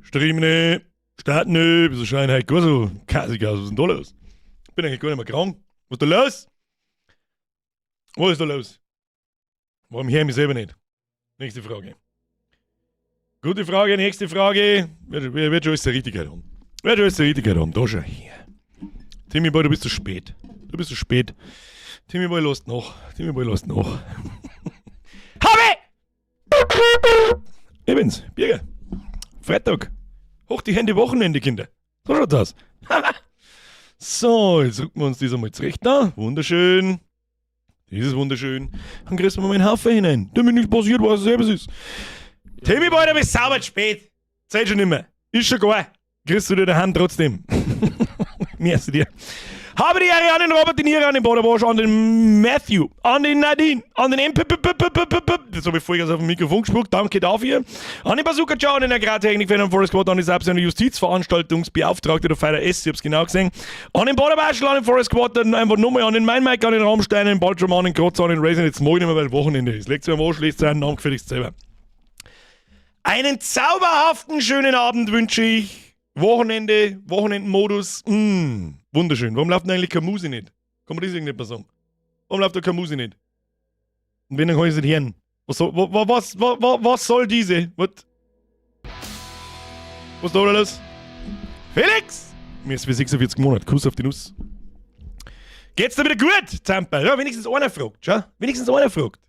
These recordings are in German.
Streamen, starten, wieso scheinen halt gar so kassig aus? Was ist denn da los? Ich bin eigentlich gar nicht mehr krank. Was ist da los? Was ist da los? Warum höre ich mich selber nicht? Nächste Frage. Gute Frage, nächste Frage. Wird schon alles der Richtigkeit haben. Wird schon alles der Richtigkeit haben. Da schon hier. Timmy Boy, du bist zu spät. Du bist zu spät. Timmy Boy, lasst noch. Timmy Boy, lasst noch. Habe! Evans, Birger. Freitag. Hoch die Hände, Wochenende, Kinder. So schaut's aus. So, jetzt rücken wir uns das einmal zurecht da. Wunderschön. Das ist wunderschön. Dann kriegst du mal meinen Haufen hinein. Damit nichts passiert, was selber ist. Timmy Boy, du bist sauber spät. Zeit schon nicht mehr. Ist schon gar. Kriegst du dir daheim trotzdem. Merci dir. Habe die Ehre an den Robert, den Ira, an den Boderbosch, an den Matthew, an den Nadine, an den das habe ich vorher auf dem Mikrofon gespuckt, danke dafür. An den Bazooka Joe, an den Agrartechnik, an den Forest Squad, an den Sabs, an den Justizveranstaltungsbeauftragte der Feier S, ich hab's genau gesehen. An den Boderbaschel, an den Forest Squad, einfach nochmal an den Mainmike, an den Raumstein, an den Baltram, an den Krotz, an den Raisin, jetzt mag ich nicht mehr, weil Wochenende ist. Legt sich am Arsch, lest seinen Namen gefälligst selber. Einen zauberhaften schönen Abend wünsche ich. Wochenendmodus, wunderschön. Warum läuft denn eigentlich keine Musik nicht? Kann man das irgendetwas sagen? Warum läuft da keine Musik nicht? Und wenn, dann kann ich es nicht hören. Was soll diese? Was da alles? Felix! Mir ist für 46 Monate. Kuss auf die Nuss. Geht's dir wieder gut, Zampa? Ja, wenigstens einer fragt, schau. Wenigstens einer fragt.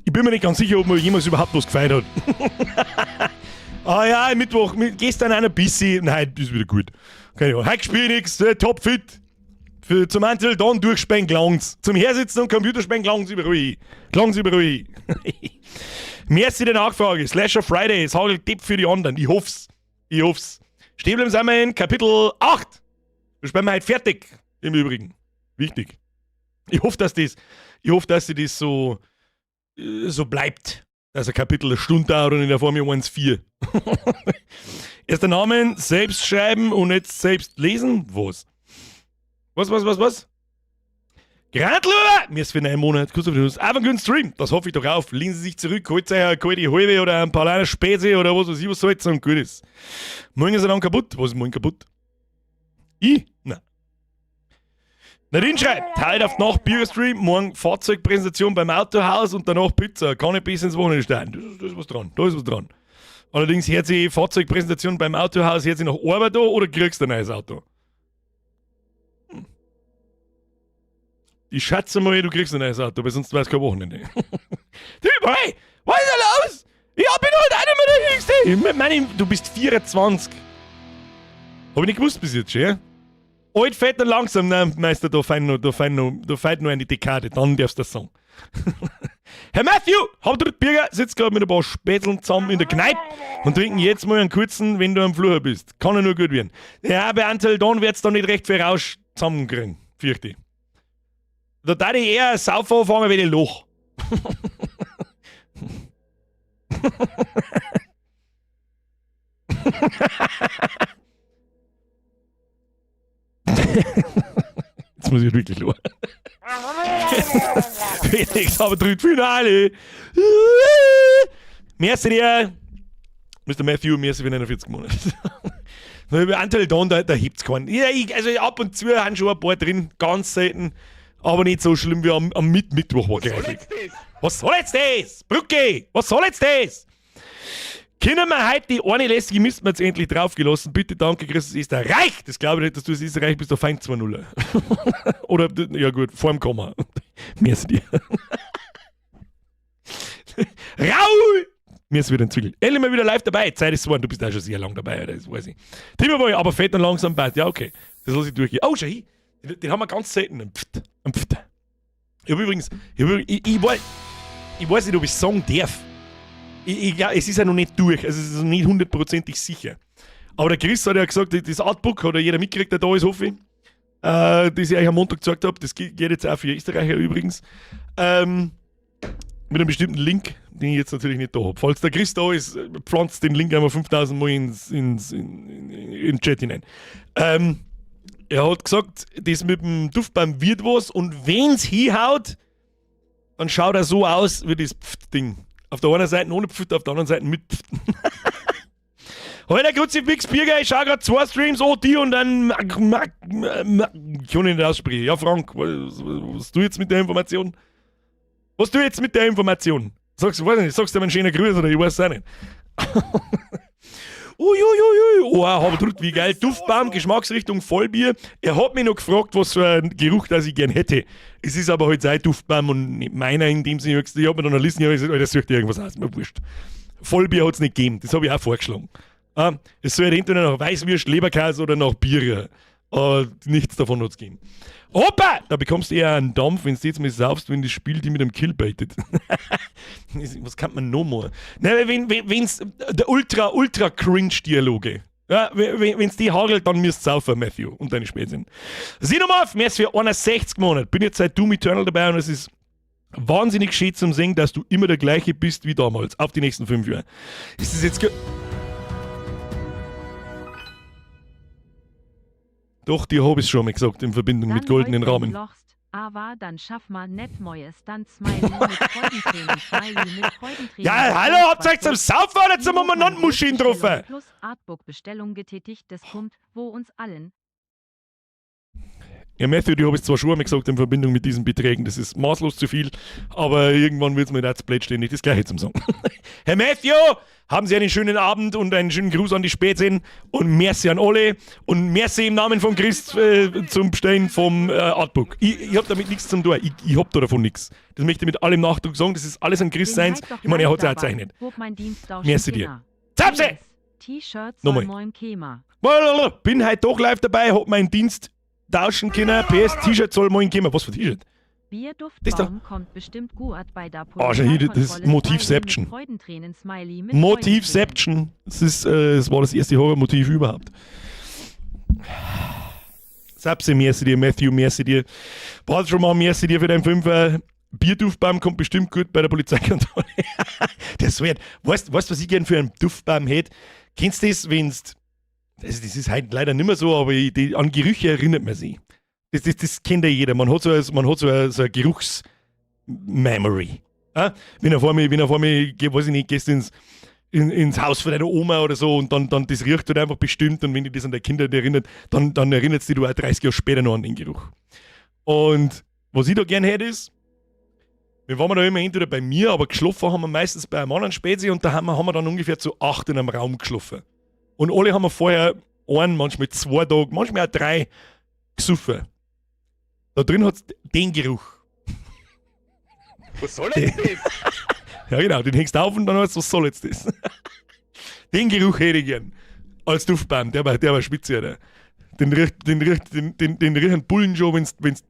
Ich bin mir nicht ganz sicher, ob mir jemals überhaupt was gefeiert hat. Ah ja, Mittwoch, gestern einer bisschen, nein, ist wieder gut. Keine Ahnung. Heute spiele ich nichts, topfit. Zum Anteil dann durchspähen gelangt's. Zum Hersitzen und Computerspielen gelangt's überall. Merci der Nachfrage. Slasher Friday, es hagelt Tipp für die anderen. Ich hoff's. Stehen bleiben sind wir in Kapitel 8. Wir spielen heute fertig. Im Übrigen. Wichtig. Ich hoffe, dass sie das so bleibt. Dass ein Kapitel eine Stunde dauert und in der Form 1,4. Erster Namen, selbst schreiben und jetzt selbst lesen? Was? Grantlur! Mir ist für einen Monat, kurz auf die Nuss. Einfach einen Stream, das hoffe ich doch auf. Lehnen Sie sich zurück, holt euch eine kalte Halbe oder ein paar kleine Späße oder was weiß ich, was soll's und gut ist. Morgen ist er dann kaputt. Was ist morgen kaputt? Ich? Nein. Nadine schreibt, heute auf Nacht Bierstream, morgen Fahrzeugpräsentation beim Autohaus und danach Pizza. Kann ich bis ins Wochenende stehen. Da ist was dran. Allerdings, hört sie Fahrzeugpräsentation beim Autohaus, hört sie nach Arbeit da oder kriegst du ein neues Auto? Ich schätze mal, du kriegst ein neues Auto, weil sonst weiß kein Wochenende. Hey, was ist da los? Ich bin heute einer mit der Jüngste. Ich meine, du bist 24. Hab ich nicht gewusst bis jetzt schon, ja? Alt, fett und langsam, nein, Meister, da fehlt noch eine Dekade, dann darfst du das sagen. Herr Matthew, habt ihr Birger, sitzt gerade mit ein paar Spätzeln zusammen in der Kneipe und trinken jetzt mal einen kurzen, wenn du am Flur bist. Kann ja nur gut werden. Ja, bei Anteil dann wird's da nicht recht viel Rausch zusammenkriegen, fürchte ich. Da darf ich eher saufen anfangen wie ein Loch. Jetzt muss ich wirklich los. Felix, aber drückt Finale. Merci dir. Mr. Matthew, merci für 49 Monate. Über Anteil dann, da hebt's keinen. Ja, also ab und zu haben schon ein paar drin, ganz selten. Aber nicht so schlimm wie am Mittwoch war gleich. Was soll jetzt das? Brücke, was soll jetzt das? Können wir heute die eine lässige müssten wir jetzt endlich draufgelassen. Bitte, danke, Christus, ist erreicht. Das glaube ich nicht, dass du es ist erreicht bist, da fein 2-0. Oder, ja gut, vor dem Komma. Merci dir. Raul! Mir ist wieder entwickelt. Endlich mal wieder live dabei. Zeit ist so, du bist auch schon sehr lang dabei, das weiß ich. Timmy Boy, aber fett und langsam bald. Ja, okay. Das lasse ich durchgehen. Oh, schau hin. Den haben wir ganz selten. Ein Pft. Ich habe übrigens, ich weiß nicht, ob ich sagen darf. Ja, es ist ja noch nicht durch, also es ist noch nicht 100%ig sicher. Aber der Chris hat ja gesagt, das Artbook hat ja jeder mitgekriegt, der da ist, hoffe ich. Das ich euch am Montag gesagt habe, das geht jetzt auch für Österreicher übrigens. Mit einem bestimmten Link, den ich jetzt natürlich nicht da habe. Falls der Chris da ist, pflanzt den Link einmal 5000 Mal in den Chat hinein. Er hat gesagt, das mit dem Duftbaum wird was und wenn's hinhaut, dann schaut er so aus wie das Pft-Ding. Auf der einen Seite ohne Pft, auf der anderen Seite mit Pft. Heute Kruzifix Birger, ich schau grad 2 Streams, die und dann ich kann ich nicht aussprechen. Ja, Frank, was du jetzt mit der Information? Was du jetzt mit der Information? Sagst du, weiß nicht, sagst du mir einen schönen Gruß oder ich weiß es auch nicht. Uiuiui, oh, aber drückt wie geil. Duftbaum, Geschmacksrichtung Vollbier. Er hat mich noch gefragt, was für ein Geruch das ich gern hätte. Es ist aber halt sein Duftbaum und nicht meiner in dem Sinne. Ich habe mir dann eine Liste gesagt, das sucht irgendwas aus, mir wurscht. Vollbier hat es nicht gegeben, das habe ich auch vorgeschlagen. Es soll halt entweder nach Weißwürst, Leberkäse oder nach Bier. Nichts davon hat es gegeben. Hoppa! Da bekommst du eher einen Dampf, wenn du jetzt mal saufst, wenn das Spiel die mit einem Kill baitet. Was kann man noch machen? Nein, wenn's der Ultra-Cringe-Dialoge. Ja, wenn's die hagelt, dann müsst ihr saufen, Matthew und deine Spätzchen. Sieh nochmal auf, mehr als für 61 Monate. Bin jetzt seit Doom Eternal dabei und es ist wahnsinnig schön zum Singen, dass du immer der gleiche bist wie damals. Auf die nächsten 5 Jahre. Ist das jetzt... Doch, die habe ich schon mal gesagt, in Verbindung Dann mit goldenen heute Rahmen. lochst, aber dann schaff mal net Neues, dann Smiley mit Freudentränen, Smiley mit Freudentränen. Ja, hallo, habt ihr euch zum Saufen oder zum Umeinander-Muscheln drauf? Plus Artbook-Bestellung getätigt, das kommt, wo uns allen. Ja, Matthew, die habe ich zwar schon einmal gesagt in Verbindung mit diesen Beträgen, das ist maßlos zu viel, aber irgendwann wird es mir da zu blöd stehen, nicht das Gleiche zum sagen. Herr Matthew, haben Sie einen schönen Abend und einen schönen Gruß an die Spätzchen und merci an alle und merci im Namen von Christ zum Bestellen vom Artbook. Ich habe damit nichts zu tun, ich habe da davon nichts. Das möchte ich mit allem Nachdruck sagen, das ist alles an Christ seins. Ich meine, er hat es auch gezeichnet. Merci dir. Zapse! T-Shirts Nochmal. moin Kema. Bin heute doch live dabei, hab meinen Dienst tauschen können. PS T-Shirt soll morgen kommen. Was für T-Shirt? Bierduftbaum kommt bestimmt gut bei der schon hier, das ist Motivception. Motivception. Das war das erste Horrormotiv überhaupt. Sapse, merci dir, Matthew, merci dir. Patron, merci dir für deinen Fünfer. Bierduftbaum kommt bestimmt gut bei der Polizeikontrolle. Das wird. Weißt du, was ich gern für einen Duftbaum hätte? Kennst du das, wenn's. Das ist halt leider nicht mehr so, aber an Gerüche erinnert man sich. Das kennt ja jeder. Man hat so eine Geruchsmemory. Wenn er vor mir weiß ich nicht, gehst ins Haus von deiner Oma oder so und dann das riecht halt einfach bestimmt und wenn dich das an deine Kinder erinnert, dann erinnert es dich auch 30 Jahre später noch an den Geruch. Und was ich da gerne hätte ist, wir waren da immer entweder bei mir, aber geschlafen haben wir meistens bei einem anderen Spezi und da haben wir dann ungefähr zu 8 in einem Raum geschlafen. Und alle haben wir vorher manchmal 2 Tage, manchmal auch 3 gesoffen. Da drin hat es den Geruch. Was soll jetzt das? Ja genau, den hängst du auf und dann heißt was soll jetzt das? Den Geruch hätte ich gern. Als Duftbaum, der war spitze, Alter. Den riechen Bullen schon, wenn du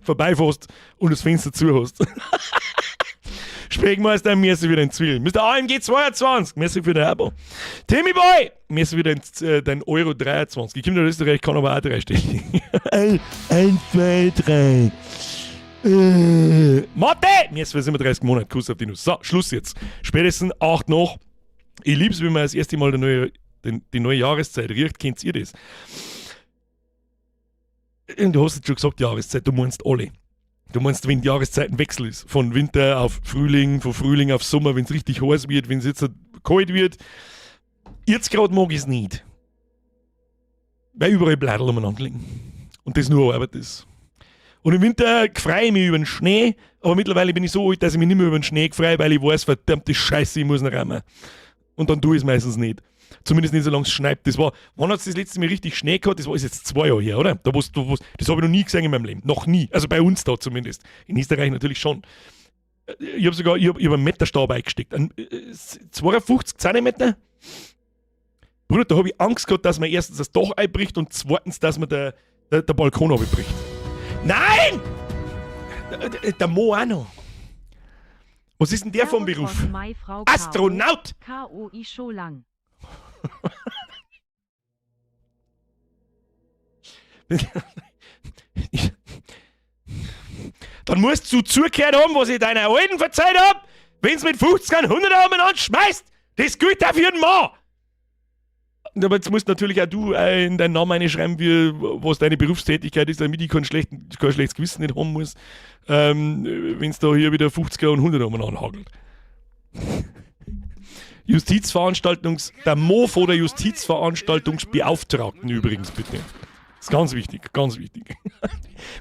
vorbeifährst und das Fenster zu hast. Speckmeister, merci für dein Zwill. Mr. AMG 22, merci für dein Abo. Timmy Boy, merci für dein Euro 23. Ich komme nach Österreich, kann aber auch 3 stellen. 1, 2, 3. Mathe! Merci für 37 Monate, Kuss auf die Nuss. So, Schluss jetzt. Spätestens 8 nach. Ich lieb's, wenn man das erste Mal die neue Jahreszeit riecht. Kennt ihr das? Du hast jetzt schon gesagt, Jahreszeit, du meinst alle. Du meinst, wenn die Jahreszeitenwechsel ist. Von Winter auf Frühling, von Frühling auf Sommer, wenn es richtig heiß wird, wenn es jetzt kalt wird. Jetzt gerade mag ich es nicht. Weil überall Blättl umeinander liegen. Und das nur Arbeit ist. Und im Winter freue ich mich über den Schnee, aber mittlerweile bin ich so alt, dass ich mich nicht mehr über den Schnee freue, weil ich weiß, verdammte Scheiße, ich muss ihn räumen. Und dann tue ich es meistens nicht. Zumindest nicht so lange es schneit. Wann hat es das letzte Mal richtig Schnee gehabt? Das ist jetzt 2 Jahre her, oder? Das habe ich noch nie gesehen in meinem Leben. Noch nie. Also bei uns da zumindest. In Österreich natürlich schon. Ich habe sogar einen Meterstab eingesteckt. 52 Zentimeter. Bruder, da habe ich Angst gehabt, dass mir erstens das Dach einbricht und zweitens, dass mir der Balkon abbricht. Nein! Der Mo auch noch. Was ist denn der vom Beruf? Astronaut! KOI Scholang. Dann musst du zugehört haben, was ich deiner Alten verzeiht hab, wenn's mit 50 einen 100er umeinander schmeißt. Das gilt auch für jeden Mann. Aber jetzt musst natürlich auch du in deinen Namen reinschreiben, was deine Berufstätigkeit ist, damit ich kein schlechtes Gewissen nicht haben muss, wenn's da hier wieder 50er und 100er umeinander hagelt. Der Mofo der Justizveranstaltungsbeauftragten übrigens, bitte. Das ist ganz wichtig, ganz wichtig.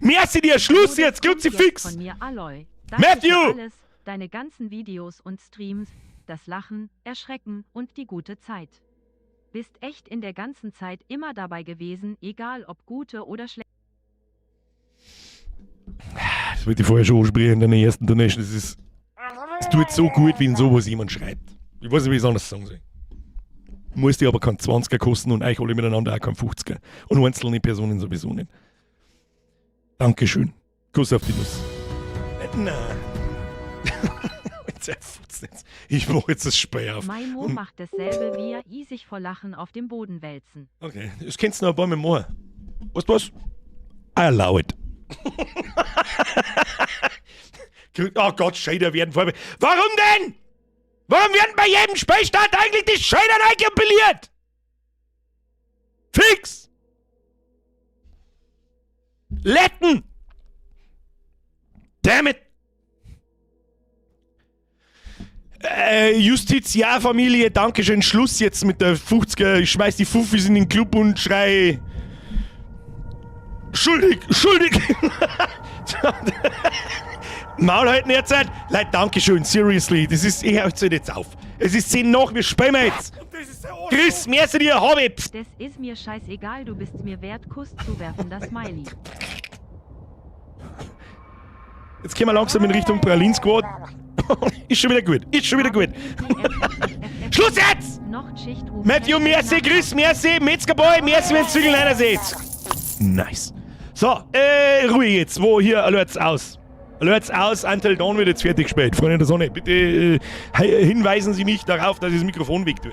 Merci dir, Schluss jetzt, Kruzifix! Von mir, Aloy. Danke Matthew! für alles, deine ganzen Videos und Streams, das Lachen, Erschrecken und die gute Zeit. Bist echt in der ganzen Zeit immer dabei gewesen, egal ob gute oder schlechte. Das wollte ich vorher schon ansprechen in deiner ersten Donation. Es tut so gut, wenn sowas jemand schreibt. Ich weiß nicht, wie ich es anders sagen soll. Muss die aber kein 20er kosten und euch alle miteinander auch kein 50er. Und einzelne Personen sowieso nicht. Dankeschön. Kuss auf die Nuss. Nein. Ich mache jetzt das Speer auf. Mein Mo macht dasselbe wie er sich vor Lachen auf dem Boden wälzen. Okay, das kennst du noch ein paar Mal machen. Weißt du was? I allow it. Oh Gott, Shader werden vorbei. Warum denn? Warum werden bei jedem Spielstand eigentlich die Shader einkompiliert? Fix! Letten! Damn it! Justiziarfamilie, Dankeschön, Schluss jetzt mit der 50er. Ich schmeiß die Fuffis in den Club und schrei. Schuldig! Maul halten jetzt halt. Leute, Dankeschön, seriously. Das ist, ich hört jetzt auf. Es ist 10 nach, wir spielen jetzt. Chris, merci dir, Hobbit. Das ist mir scheißegal, du bist mir wert, Kuss zu werfen, das Smiley. Jetzt gehen wir langsam in Richtung Pralin Squad. Ist schon wieder gut. Schluss jetzt! Matthew, merci, Chris, merci, Metzgerboy, merci, wenn Zügel einer seht. Nice. So, Ruhe jetzt. Wo hier? Alerts aus. Alerts aus, Until Dawn wird jetzt fertig gespielt. Freunde der Sonne, bitte hinweisen Sie mich darauf, dass ich das Mikrofon weg tue.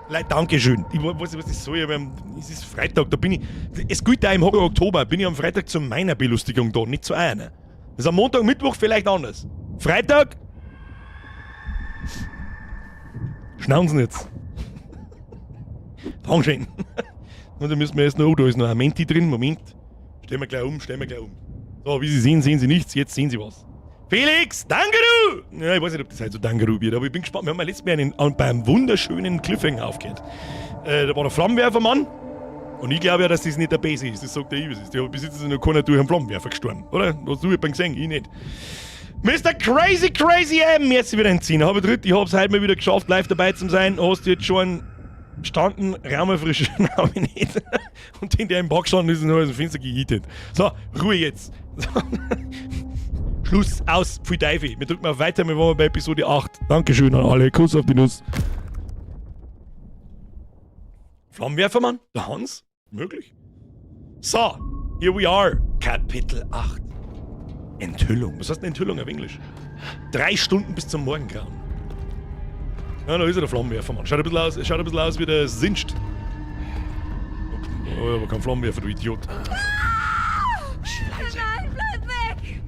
Leute, Dankeschön. Ich weiß nicht, was das soll, aber es ist Freitag, da bin ich. Es gilt da im Oktober, bin ich am Freitag zu meiner Belustigung da, nicht zu einer. Das ist am Montag, Mittwoch vielleicht anders. Freitag? Schnauzen jetzt. Dankeschön. Und dann müssen wir erst noch, da ist noch ein Menti drin, Moment. Stellen wir gleich um. So, wie Sie sehen sie nichts, jetzt sehen Sie was. Felix, Dankeru! Ja, ich weiß nicht, ob das halt so Dankeru wird, aber ich bin gespannt. Wir haben ja letztes Mal beim wunderschönen Cliffhanger aufgehört. Da war der Flammenwerfermann. Und ich glaube ja, dass das nicht der Base ist. Das sagt der Ives. Der hat bis jetzt noch keiner durch einen Flammenwerfer gestorben, oder? Hast du jemanden gesehen? Ich nicht. Mr. Crazy M, jetzt wieder entziehen. Ich hab's heute mal wieder geschafft, live dabei zu sein. Hast du jetzt schon einen standen, Raumerfrischer habe ich nicht. Und den, der im Bock gestanden ist, ist noch aus dem Fenster gehittet. So, Ruhe jetzt. So. Schluss, aus, pfui Teufel. Wir drücken auf weiter, wir waren bei Episode 8. Dankeschön an alle, Kuss auf die Nuss. Flammenwerfermann, der Hans, möglich. So, here we are, Kapitel 8. Enthüllung. Was heißt denn Enthüllung auf Englisch? 3 Stunden bis zum Morgengrauen. Ja, da ist er, der Flammenwerfermann. Schaut ein bisschen aus wie der Sinst. Oh, aber kein Flammenwerfer, du Idiot. Scheiße. Nein, bleib weg!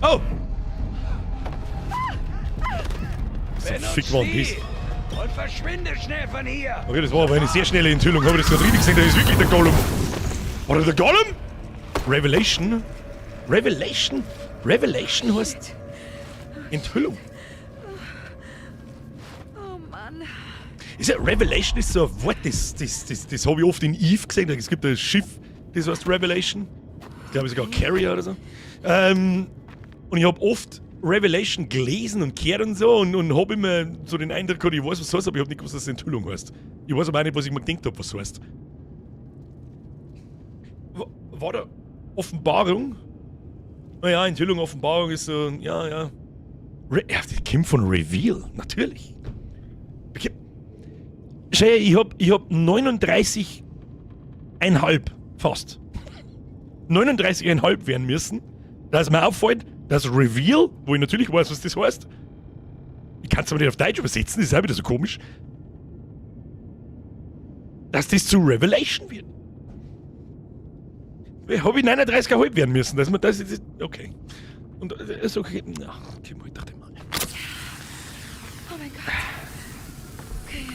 Oh! So ein Fickwand ist. Und verschwinde schnell von hier! Okay, das war aber eine sehr schnelle Enthüllung. Habe ich das gerade richtig gesehen? Da ist wirklich der Gollum. War das der Gollum? Revelation? Revelation heißt Enthüllung. Oh Mann. Ist ja, Revelation ist so ein Wort, das habe ich oft in Eve gesehen. Es gibt ein Schiff, das heißt Revelation. Ich glaube sogar Carrier oder so. Und ich habe oft Revelation gelesen und gehört und so und habe immer so den Eindruck gehabt, ich weiß, was das heißt, aber ich habe nicht gewusst, was das Enthüllung heißt. Ich weiß aber auch nicht, was ich mir gedacht habe, was das heißt. War da Offenbarung? Naja, Enthüllung, Offenbarung ist so, ja. Das kommt von Reveal, natürlich. Okay. Schau her, ich hab 39,5 fast. 39,5 werden müssen, dass mir auffällt, dass Reveal, wo ich natürlich weiß, was das heißt, ich kann es aber nicht auf Deutsch übersetzen, das ist auch wieder so komisch, dass das zu Revelation wird. Habe ich 39,5 werden müssen, dass man das ist. Okay. Und ist okay. Ach, okay, ich dachte mal. Oh mein Gott. Okay,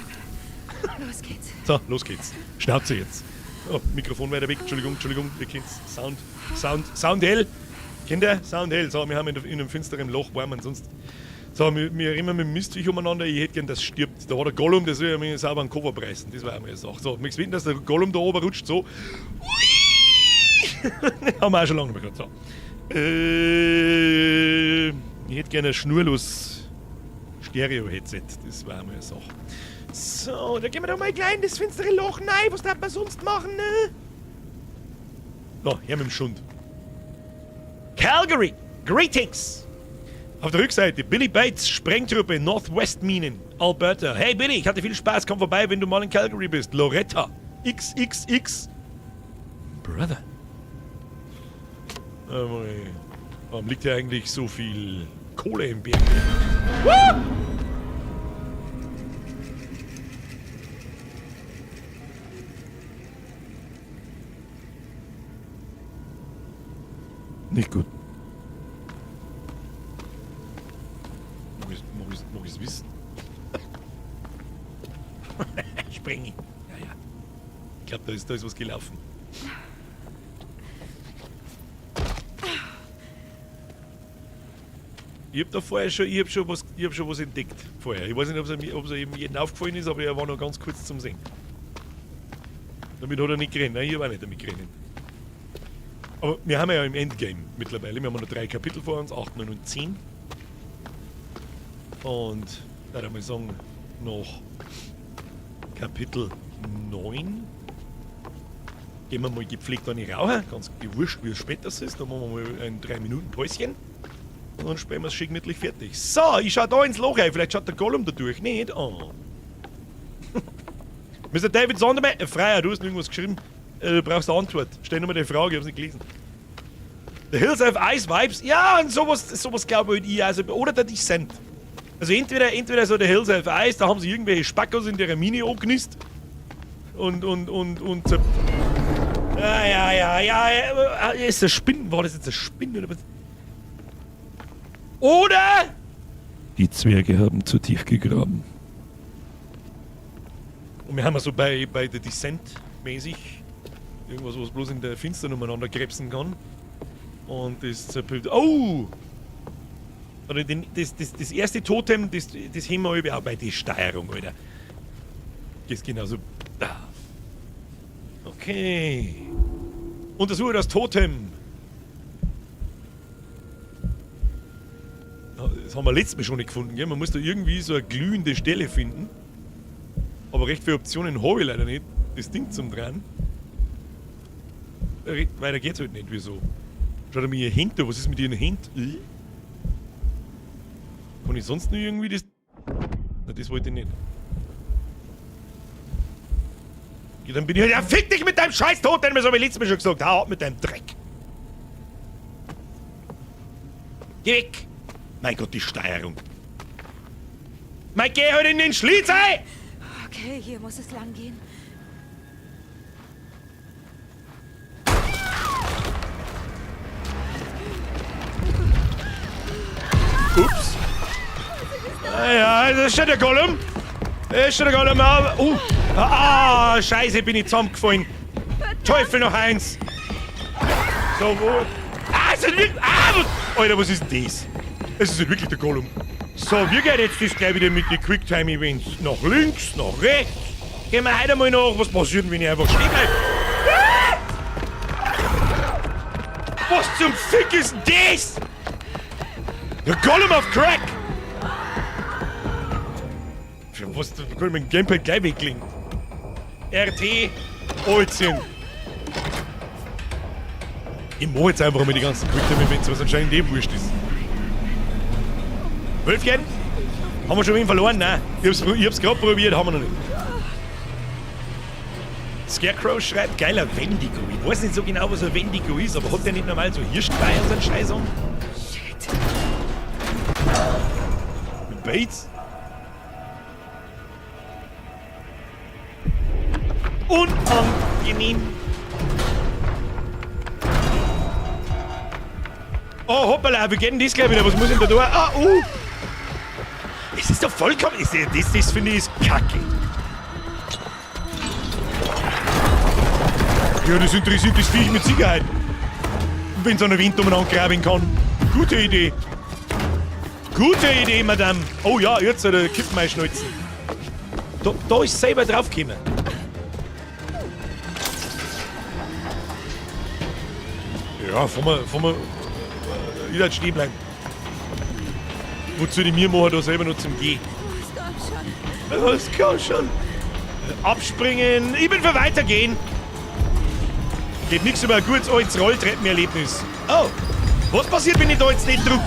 los geht's. So, los geht's. Schnauze jetzt. Oh, Mikrofon weiter weg. Entschuldigung, ihr kennt's. Sound hell. Kinder, Sound hell. So, wir haben in einem finsteren Loch warm ansonsten. So, wir immer mit dem Mistviech umeinander, ich hätte gern, das stirbt. Da war der Gollum, das will ja mir sauber einen Cover preisen. Das war einmal eine Sache. So, möchtest du wissen, dass der Gollum da oben rutscht, so. Haben wir auch schon lange nicht mehr gehört. So. Ich hätte gerne ein schnurlos Stereo-Headset. Das war einmal eine Sache. So, da gehen wir doch mal gleich in das finstere Loch rein. Was darf man sonst machen, ne? So, her mit dem Schund. Calgary, greetings! Auf der Rückseite, Billy Bates, Sprengtruppe, Northwest Minen, Alberta. Hey Billy, ich hatte viel Spaß, komm vorbei, wenn du mal in Calgary bist. Loretta, XXX. Brother. Warum liegt hier eigentlich so viel Kohle im Berg? Woo! Nicht gut. Mag ich es wissen? Sprengi. Ja. Ich glaube, da ist was gelaufen. Ich hab da vorher schon, ich hab schon was entdeckt vorher. Ich weiß nicht, ob es eben jedem aufgefallen ist, aber er war noch ganz kurz zum Sehen. Damit hat er nicht gerannt. Nein, ich habe auch nicht damit gerannt. Aber wir haben ja im Endgame mittlerweile. Wir haben noch 3 Kapitel vor uns, 8, 9 und 10. Und da würde ich mal sagen, noch Kapitel 9 gehen wir mal gepflegt an die Rauche. Ganz gewurscht, wie spät das ist. Da machen wir mal ein 3-Minuten-Päuschen. Und dann spielen wir es schickmittlich fertig. So, ich schau da ins Loch rein. Vielleicht schaut der Gollum da durch. Nicht? Oh. Mr. David Sondermann, Freier, du hast irgendwas geschrieben. Du brauchst eine Antwort. Stell nur mal die Frage, ich hab's nicht gelesen. The Hills of Ice Vibes? Ja, und sowas glaube ich, also, oder der Descent. Also entweder so The Hills of Ice, da haben sie irgendwelche Spackos in der Mine angenisst. Und so. Ja. Ist das Spinnen? War das jetzt ein Spinnen oder was? Oder? Die Zwerge haben zu tief gegraben. Und wir haben so bei The Descent mäßig irgendwas, was bloß in der Finsternis umeinander krebsen kann. Und das zerpült. Oh! Oder das erste Totem, das haben wir auch bei der Steuerung, Alter. Das ist genauso. Okay. Untersuche das Totem. Das haben wir letztes Mal schon nicht gefunden, gell? Man muss da irgendwie so eine glühende Stelle finden. Aber recht viele Optionen habe ich leider nicht, das Ding zum Drehen. Weiter geht's halt nicht, wieso? Schaut mir ihr Hände, was ist mit ihren Händen? Kann ich sonst noch irgendwie das... Na, das wollte ich nicht. Ja, dann bin ich halt... Ja, fick dich mit deinem scheiß Totem, das habe ich letztes Mal schon gesagt. Hau ab mit deinem Dreck. Geh weg. Mein Gott, die Steuerung. Mein, geh halt in den Schlitz ein! Okay, hier muss es lang gehen. Ups. Ja, das ist schon der Gollum. Das ist schon der Gollum. Scheiße, bin ich zusammengefallen. Teufel noch eins. So, wo? Es ist wirklich... Alter, was ist denn das? Es ist wirklich der Gollum. So, wie geht jetzt das gleich wieder mit den Quicktime-Events? Nach links, nach rechts. Gehen wir heute mal nach, was passiert, wenn ich einfach stehen bleibe. Was zum Fick ist denn das? Der Gollum auf Crack! Für was kann ich mein Gamepad gleich weglegen? RT, Olzchen. Ich mach jetzt einfach mal die ganzen Quicktime-Events, was anscheinend eh wurscht ist. Wölfchen? Haben wir schon wen verloren? Nein. Ich hab's gerade probiert, haben wir noch nicht. Scarecrow schreibt, geiler Wendigo. Ich weiß nicht so genau, was ein Wendigo ist, aber hat der nicht normal so Hirschgeweih und so einen Scheiß an? Shit. Mit Bates? Unangenehm. Oh, hoppala, wir gehen das gleich wieder. Was muss ich denn da tun? Es ist doch vollkommen... Das finde ich ist kacke. Ja, das interessiert das Viech mit Sicherheit. Wenn so ein Wind umeinander graben kann. Gute Idee. Gute Idee, Madame. Oh ja, jetzt hat er Kippen einschnalzen. Da ist selber draufgekommen. Ja, fahren wir ich darf stehen bleiben. Wozu die mir machen, da selber noch zum Gehen? Das kann schon. Abspringen. Ich bin für weitergehen. Geht nichts über ein gutes altes Rolltreppenerlebnis. Oh, was passiert, wenn ich da jetzt nicht drück?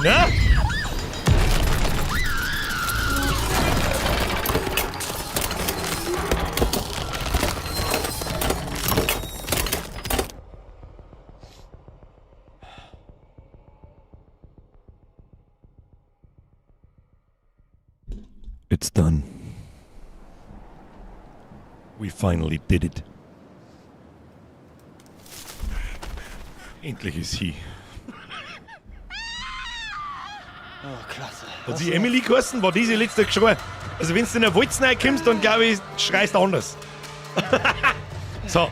Na? It's done. We finally did it. Endlich ist sie. Oh, klasse. Hat sie Emily geheißen? War diese letzte geschrien? Also wenn du in der Walz reinkommst, dann glaube ich, schreist du anders. So,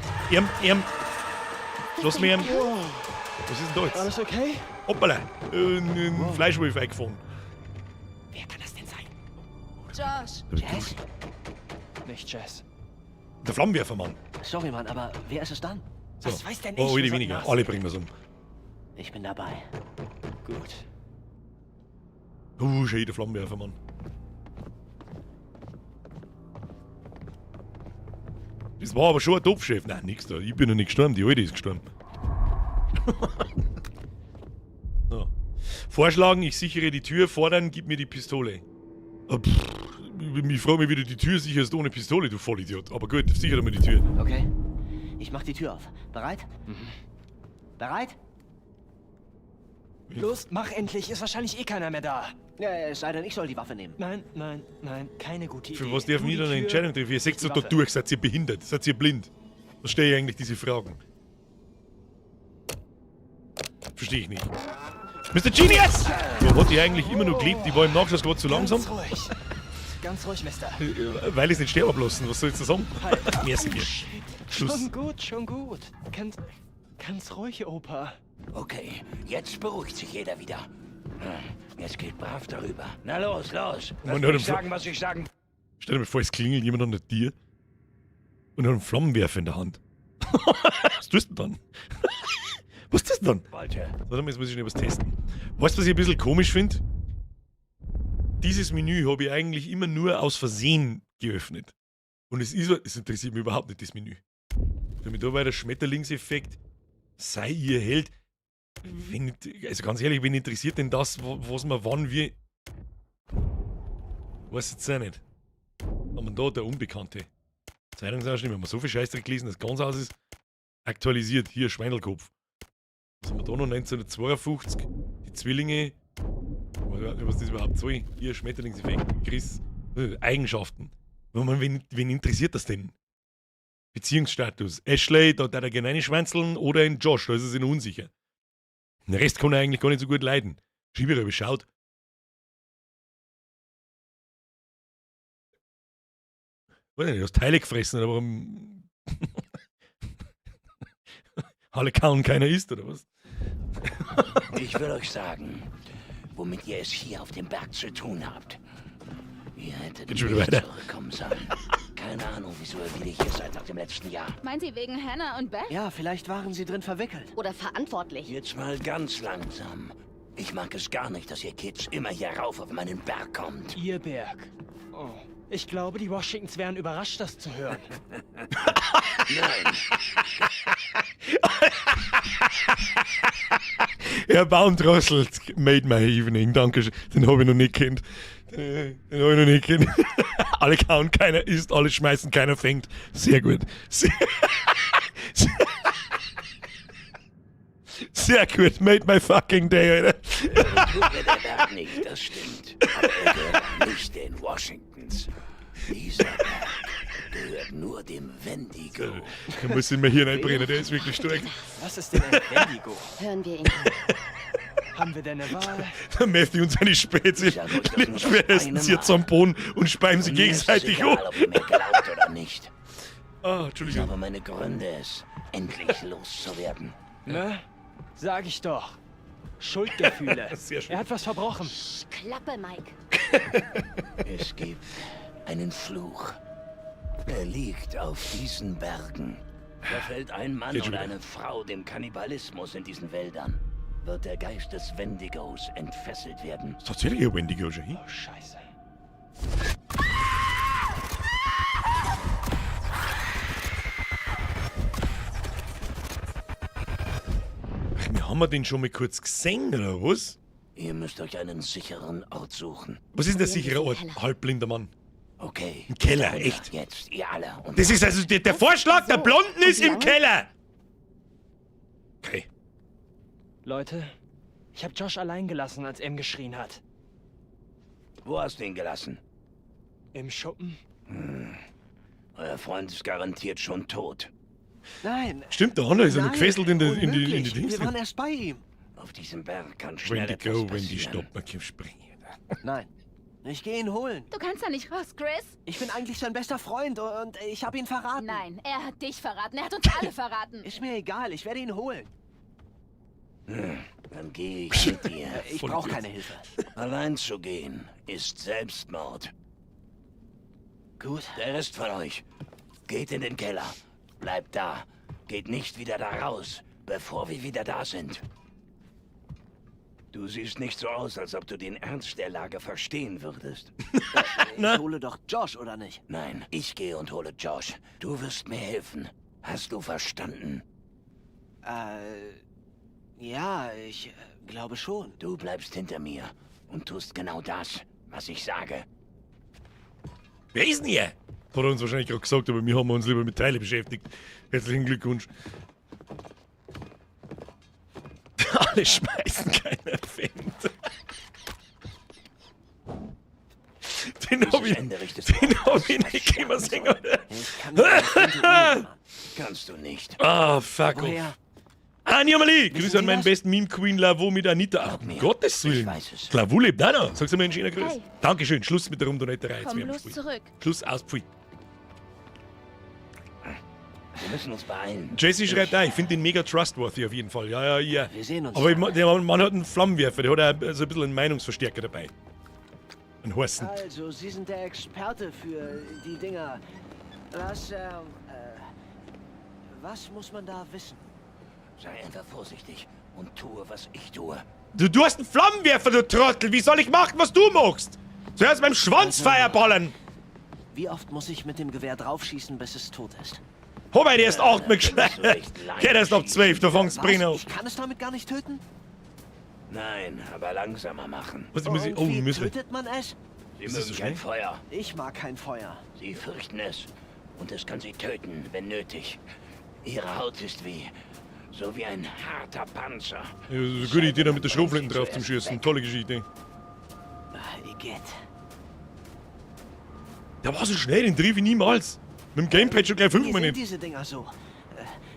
Schloss mir Was ist denn da jetzt? Alles okay? Hoppala, ein Fleischwolf eingefangen. Wer kann das denn sein? Josh. Jess? Nicht Jess. Der Flammenwerfermann. Sorry, Mann, aber wer ist es dann? So. Was weiß denn ich? Oh, Wir die sollten weniger. nachsehen. Alle bringen wir's um. Ich bin dabei. Gut. Schön, der Flammenwerfermann. Das war aber schon ein Topfchef. Nein, nix da. Ich bin noch nicht gestorben, die Alte ist gestorben. So. Vorschlagen, ich sichere die Tür, fordern, gib mir die Pistole. Ich frage mich, wie du die Tür sicherst ohne Pistole, du Vollidiot. Aber gut, sichere mir die Tür. Okay. Ich mach die Tür auf. Bereit? Bereit? Los, mach endlich. Ist wahrscheinlich eh keiner mehr da. Ja, es sei denn, ich soll die Waffe nehmen. Nein, nein, nein. Keine gute Idee. Für was dürfen Du wir die dann eine Tür, Entscheidung treffen? Ihr seht so die da Waffe. durch, seid ihr behindert, seid ihr blind? Da stelle ich eigentlich diese Fragen. Verstehe ich nicht. Mr. Genius! Wo hat die eigentlich immer noch gelebt? Die war im Nachschuss gerade zu langsam. Ganz ruhig. Ganz ruhig, Mister. Weil ich es nicht sterben lassen. Was soll ich da sagen? Merci dir. Schluss. Schon gut, schon gut. Ganz ruhig, Opa. Okay, jetzt beruhigt sich jeder wieder. Jetzt geht brav darüber. Na los, los. Lass Man hört mich im sagen, was ich sagen... Stell dir mal vor, es klingelt jemand an der Tür und hat einen Flammenwerfer in der Hand. Was tust du denn dann? Was tust du dann? wollte. Warte mal, jetzt muss ich schnell was testen. Weißt du, was ich ein bisschen komisch finde? Dieses Menü habe ich eigentlich immer nur aus Versehen geöffnet. Und es interessiert mich überhaupt nicht, das Menü. Damit da bei der Schmetterlingseffekt sei ihr Held. Also ganz ehrlich, wen interessiert denn das, was man wann wie... Weiß jetzt auch nicht. Aber da der Unbekannte. Zeitungsausschnitt, wenn man so viel Scheißdreck gelesen, das ganz aus ist. Aktualisiert, hier Schweinelkopf. Was haben wir da noch? 1952. Die Zwillinge. Was das überhaupt soll? Hier Schmetterlingseffekt. Chris. Eigenschaften. Wen interessiert das denn? Beziehungsstatus. Ashley, da hat er gerne reinschwänzeln oder in Josh, da ist er sich noch unsicher. Den Rest kann er eigentlich gar nicht so gut leiden. Schieberer beschaut. Weiß nicht, du hast Teile gefressen, aber warum. Alle kauen, keiner isst, oder was? Ich will euch sagen, womit ihr es hier auf dem Berg zu tun habt. Ihr hättet Geht schon wieder nicht weiter. zurückkommen sollen. Keine Ahnung, wieso ihr wieder hier seid nach dem letzten Jahr. Meint Sie wegen Hannah und Beth? Ja, vielleicht waren sie drin verwickelt. Oder verantwortlich? Jetzt mal ganz langsam. Ich mag es gar nicht, dass ihr Kids immer hier rauf auf meinen Berg kommt. Ihr Berg. Oh. Ich glaube, die Washingtons wären überrascht, das zu hören. Nein, Herr Baumdrossel made my evening, danke schön. Den habe ich noch nicht kennt. Den habe ich noch nicht kennt. Alle kauen, keiner isst, alle schmeißen, keiner fängt. Sehr gut. Sehr gut, made my fucking day, Alter. tut mir der Berg nicht, das stimmt. Aber er gehört auch nicht den Washingtons. Dieser Berg gehört nur dem Wendigo. Da muss ich mir hier reinbrennen, der ist wirklich stark. Was ist denn ein Wendigo? Hören wir ihn an. Haben wir denn eine Wahl? Der Matthew und seine Spezie Ich sag euch das nur liegen das schwerstens eine jetzt am Boden und speiben sie Mir ist es gegenseitig egal, um. ob ihr mir glaubt oder nicht. Ah, Ich Entschuldigung. habe meine Gründe, es endlich loszuwerden. Ne? Sag ich doch. Schuldgefühle. Sehr schön. Er hat was verbrochen. Klappe, Mike. Es gibt einen Fluch. Er liegt auf diesen Bergen. Verfällt ein Mann Geht schon oder wieder. eine Frau dem Kannibalismus in diesen Wäldern, wird der Geist des Wendigos entfesselt werden. Ist tatsächlich ein Wendigo schon hin. Oh, Scheiße. Ach, wir haben den schon mal kurz gesehen, oder was? Ihr müsst euch einen sicheren Ort suchen. Was ist denn der Probieren sichere wir Ort? den Keller. Halbblinder Mann. Okay. Im Keller, Runter, echt? Jetzt, ihr alle. Und Das ist also der Vorschlag der So, Blonden ist und im lange? Keller. Okay. Leute, ich habe Josh allein gelassen, als er ihm geschrien hat. wo hast du ihn gelassen? Im Schuppen? Euer Freund ist garantiert schon tot. Nein. Stimmt, der Honda ist ja noch Nein, gefesselt in die unmöglich. Dings. Wir waren erst bei ihm. Auf diesem Berg kann schnell Wendy etwas go, Wendy passieren. stopp, man kann springen. Nein. Ich gehe ihn holen. Du kannst da nicht raus, Chris. Ich bin eigentlich sein bester Freund und ich habe ihn verraten. Nein, er hat dich verraten. Er hat uns alle verraten. Ist mir egal, ich werde ihn holen. Dann gehe ich mit dir. Ich Voll brauche Idiot. keine Hilfe. Allein zu gehen ist Selbstmord. Gut. Der Rest von euch, geht in den Keller. Bleibt da. Geht nicht wieder da raus, bevor wir wieder da sind. Du siehst nicht so aus, als ob du den Ernst der Lage verstehen würdest. Ich hole doch Josh, oder nicht? Nein, ich gehe und hole Josh. Du wirst mir helfen. Hast du verstanden? Ja, ich glaube schon. Du bleibst hinter mir und tust genau das, was ich sage. Wer ist denn hier? Hat er uns wahrscheinlich gerade gesagt, aber wir haben uns lieber mit Teile beschäftigt. Herzlichen Glückwunsch. Alle schmeißen keiner Fenster. Den hab ich, Ende richtest den hab ich nicht immer singen, oder? Ich kann nicht mehr hinter Kannst du nicht. Ah, fuck off. Woher? Anni Amalie, Grüße Sie an meinen das? besten Meme-Queen Lavo mit Anita. Ach, um mir, Gottes ich Willen. weiß es. Lavu lebt auch noch. Sagst du mir einen schönen Grüß. Hey. Dankeschön. Schluss mit der Rumdonetterei. Jetzt Komm werden wir bloß Pfui. zurück. Schluss aus, Pfui. Wir müssen uns beeilen. Jesse schreibt ein, ich finde den mega trustworthy auf jeden Fall. Ja, ja, ja. Wir sehen uns. Aber der Mann hat einen Flammenwerfer, der hat auch so ein bisschen einen Meinungsverstärker dabei. Einen Horsten. Also, Sie sind der Experte für die Dinger. Was muss man da wissen? Sei einfach vorsichtig und tue, was ich tue. Du hast einen Flammenwerfer, du Trottel. Wie soll ich machen, was du magst? Zuerst beim Schwanz fireballen. Wie oft muss ich mit dem Gewehr draufschießen, bis es tot ist? Hab ich erst 8 Mal so geschneit. recht leicht Geht erst ab 12, da fängt's Was? bringen. Ich kann es damit gar nicht töten? Nein, aber langsamer machen. Was, muss ich, oh, wie müssen. tötet man es? Sie Ist das mögen so kein schnell? Feuer. Ich mag kein Feuer. Sie fürchten es. Und es kann sie töten, wenn nötig. Ihre Haut ist so wie ein harter Panzer. Ja, das ist eine gute Idee, da mit der Schrotflinte drauf zum Schießen. Tolle Geschichte. Igitt. Der war so schnell, den triff ich niemals. Mit dem Gamepad schon gleich Wie 5 Mal sind nicht. diese Dinger so?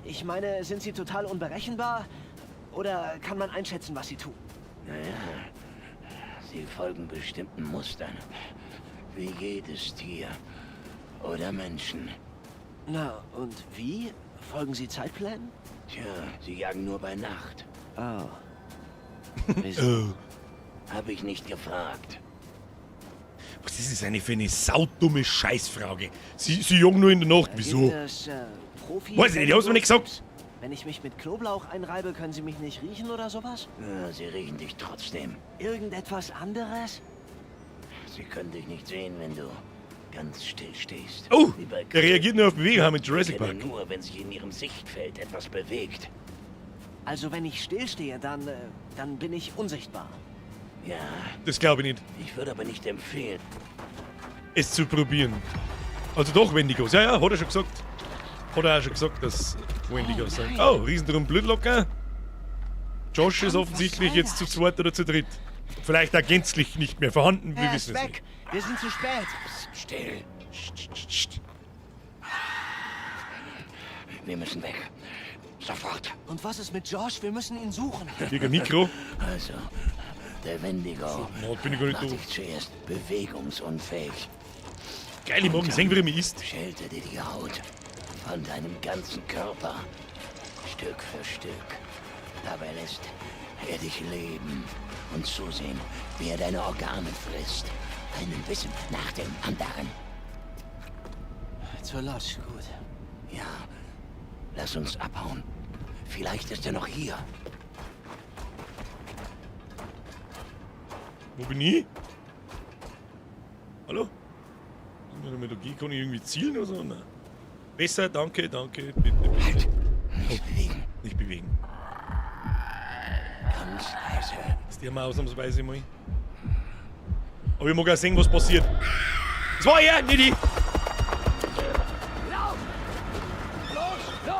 Ich meine, sind sie total unberechenbar? Oder kann man einschätzen, was sie tun? Sie folgen bestimmten Mustern. Wie jedes Tier oder Menschen. Na, und wie? Folgen sie Zeitplänen? Tja, sie jagen nur bei Nacht. Oh. Wieso? Oh. Habe ich nicht gefragt. Was ist das eine für eine saudumme Scheißfrage? Sie jagen nur in der Nacht, wieso? Gibt es, Profi Weiß ich nicht, die haben's mir nicht gesagt. Wenn ich mich mit Knoblauch einreibe, können sie mich nicht riechen oder sowas? Ja, sie riechen dich trotzdem. Irgendetwas anderes? Sie können dich nicht sehen, wenn du ganz still stehst. Oh, Wie bei der reagiert nur auf Bewegung mit Jurassic Kennen Park. nur, wenn sich in ihrem Sichtfeld etwas bewegt. Also wenn ich stillstehe, dann bin ich unsichtbar. Ja, Das glaube ich nicht. ich würde aber nicht empfehlen. Es zu probieren. Also doch Wendigos. Ja, ja, hat er schon gesagt. Hat er auch schon gesagt, dass Wendigos sind. Oh, Riesendrum Blutlocker. Josh ist offensichtlich jetzt zu zweit oder zu dritt. Vielleicht auch gänzlich nicht mehr vorhanden, wir Er wissen ist es weg. Wir sind zu spät. Still. nicht. Wir müssen weg. Sofort. Und was ist mit Josh? Wir müssen ihn suchen. Gegen Mikro. Also, der Wendigo Na, bin ich gar nicht macht doof. dich zuerst bewegungsunfähig. Geil, ich mag sehen, wie er mich isst. Schälte dir die Haut von deinem ganzen Körper. Stück für Stück. Dabei lässt werde ich leben und zusehen, wie er deine Organe frisst. Einen Bissen nach dem anderen. Zur Lodge, gut. Ja, lass uns abhauen. Vielleicht ist er noch hier. Wo bin ich? Hallo? Mit der G kann ich irgendwie zielen oder so? Nein. Besser, danke, danke. Bitte, bitte. Halt! Nicht bewegen. Nicht bewegen. Ganz leise. Das ist die mal ausnahmsweise mal. Aber ich mag auch sehen, was passiert. Das war er, nicht ich.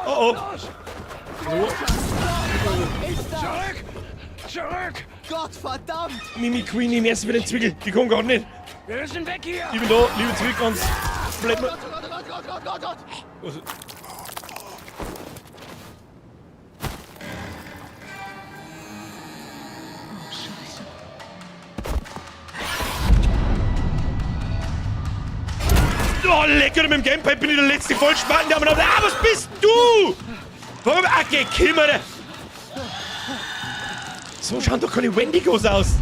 Oh oh. So. Zurück! Gott verdammt! Mimi Queenie, im ersten für den Zwickel. Die kommen gar nicht. Wir müssen weg hier! Ich bin da, liebe Zwickel, ganz. Bleib mal. Gott! Also. Oh, lecker, mit dem Gamepad bin ich der letzte Vollspaten, der aber was bist du? Warum? Okay, Kimmer. So schauen doch keine Wendigos aus.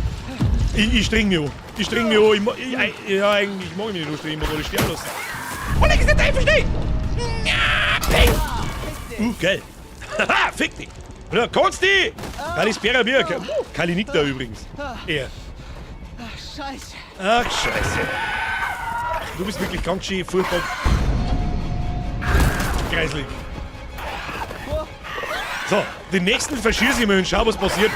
Ich streng mich an. Ich streng mich an. Ja, eigentlich mag ich mich nicht anstrengen, ich mag alle sterben lassen. Oh, leg es nicht ein, versteh! Ja, geil. Haha, fick dich. Ja, Konsti! Kalispera Birk. Kalinik da übrigens. Er. Scheiße! Ach, scheiße. Du bist wirklich ganz schön furchtbar. Kreislig. So, den nächsten verschieße ich mal und schau, was passiert.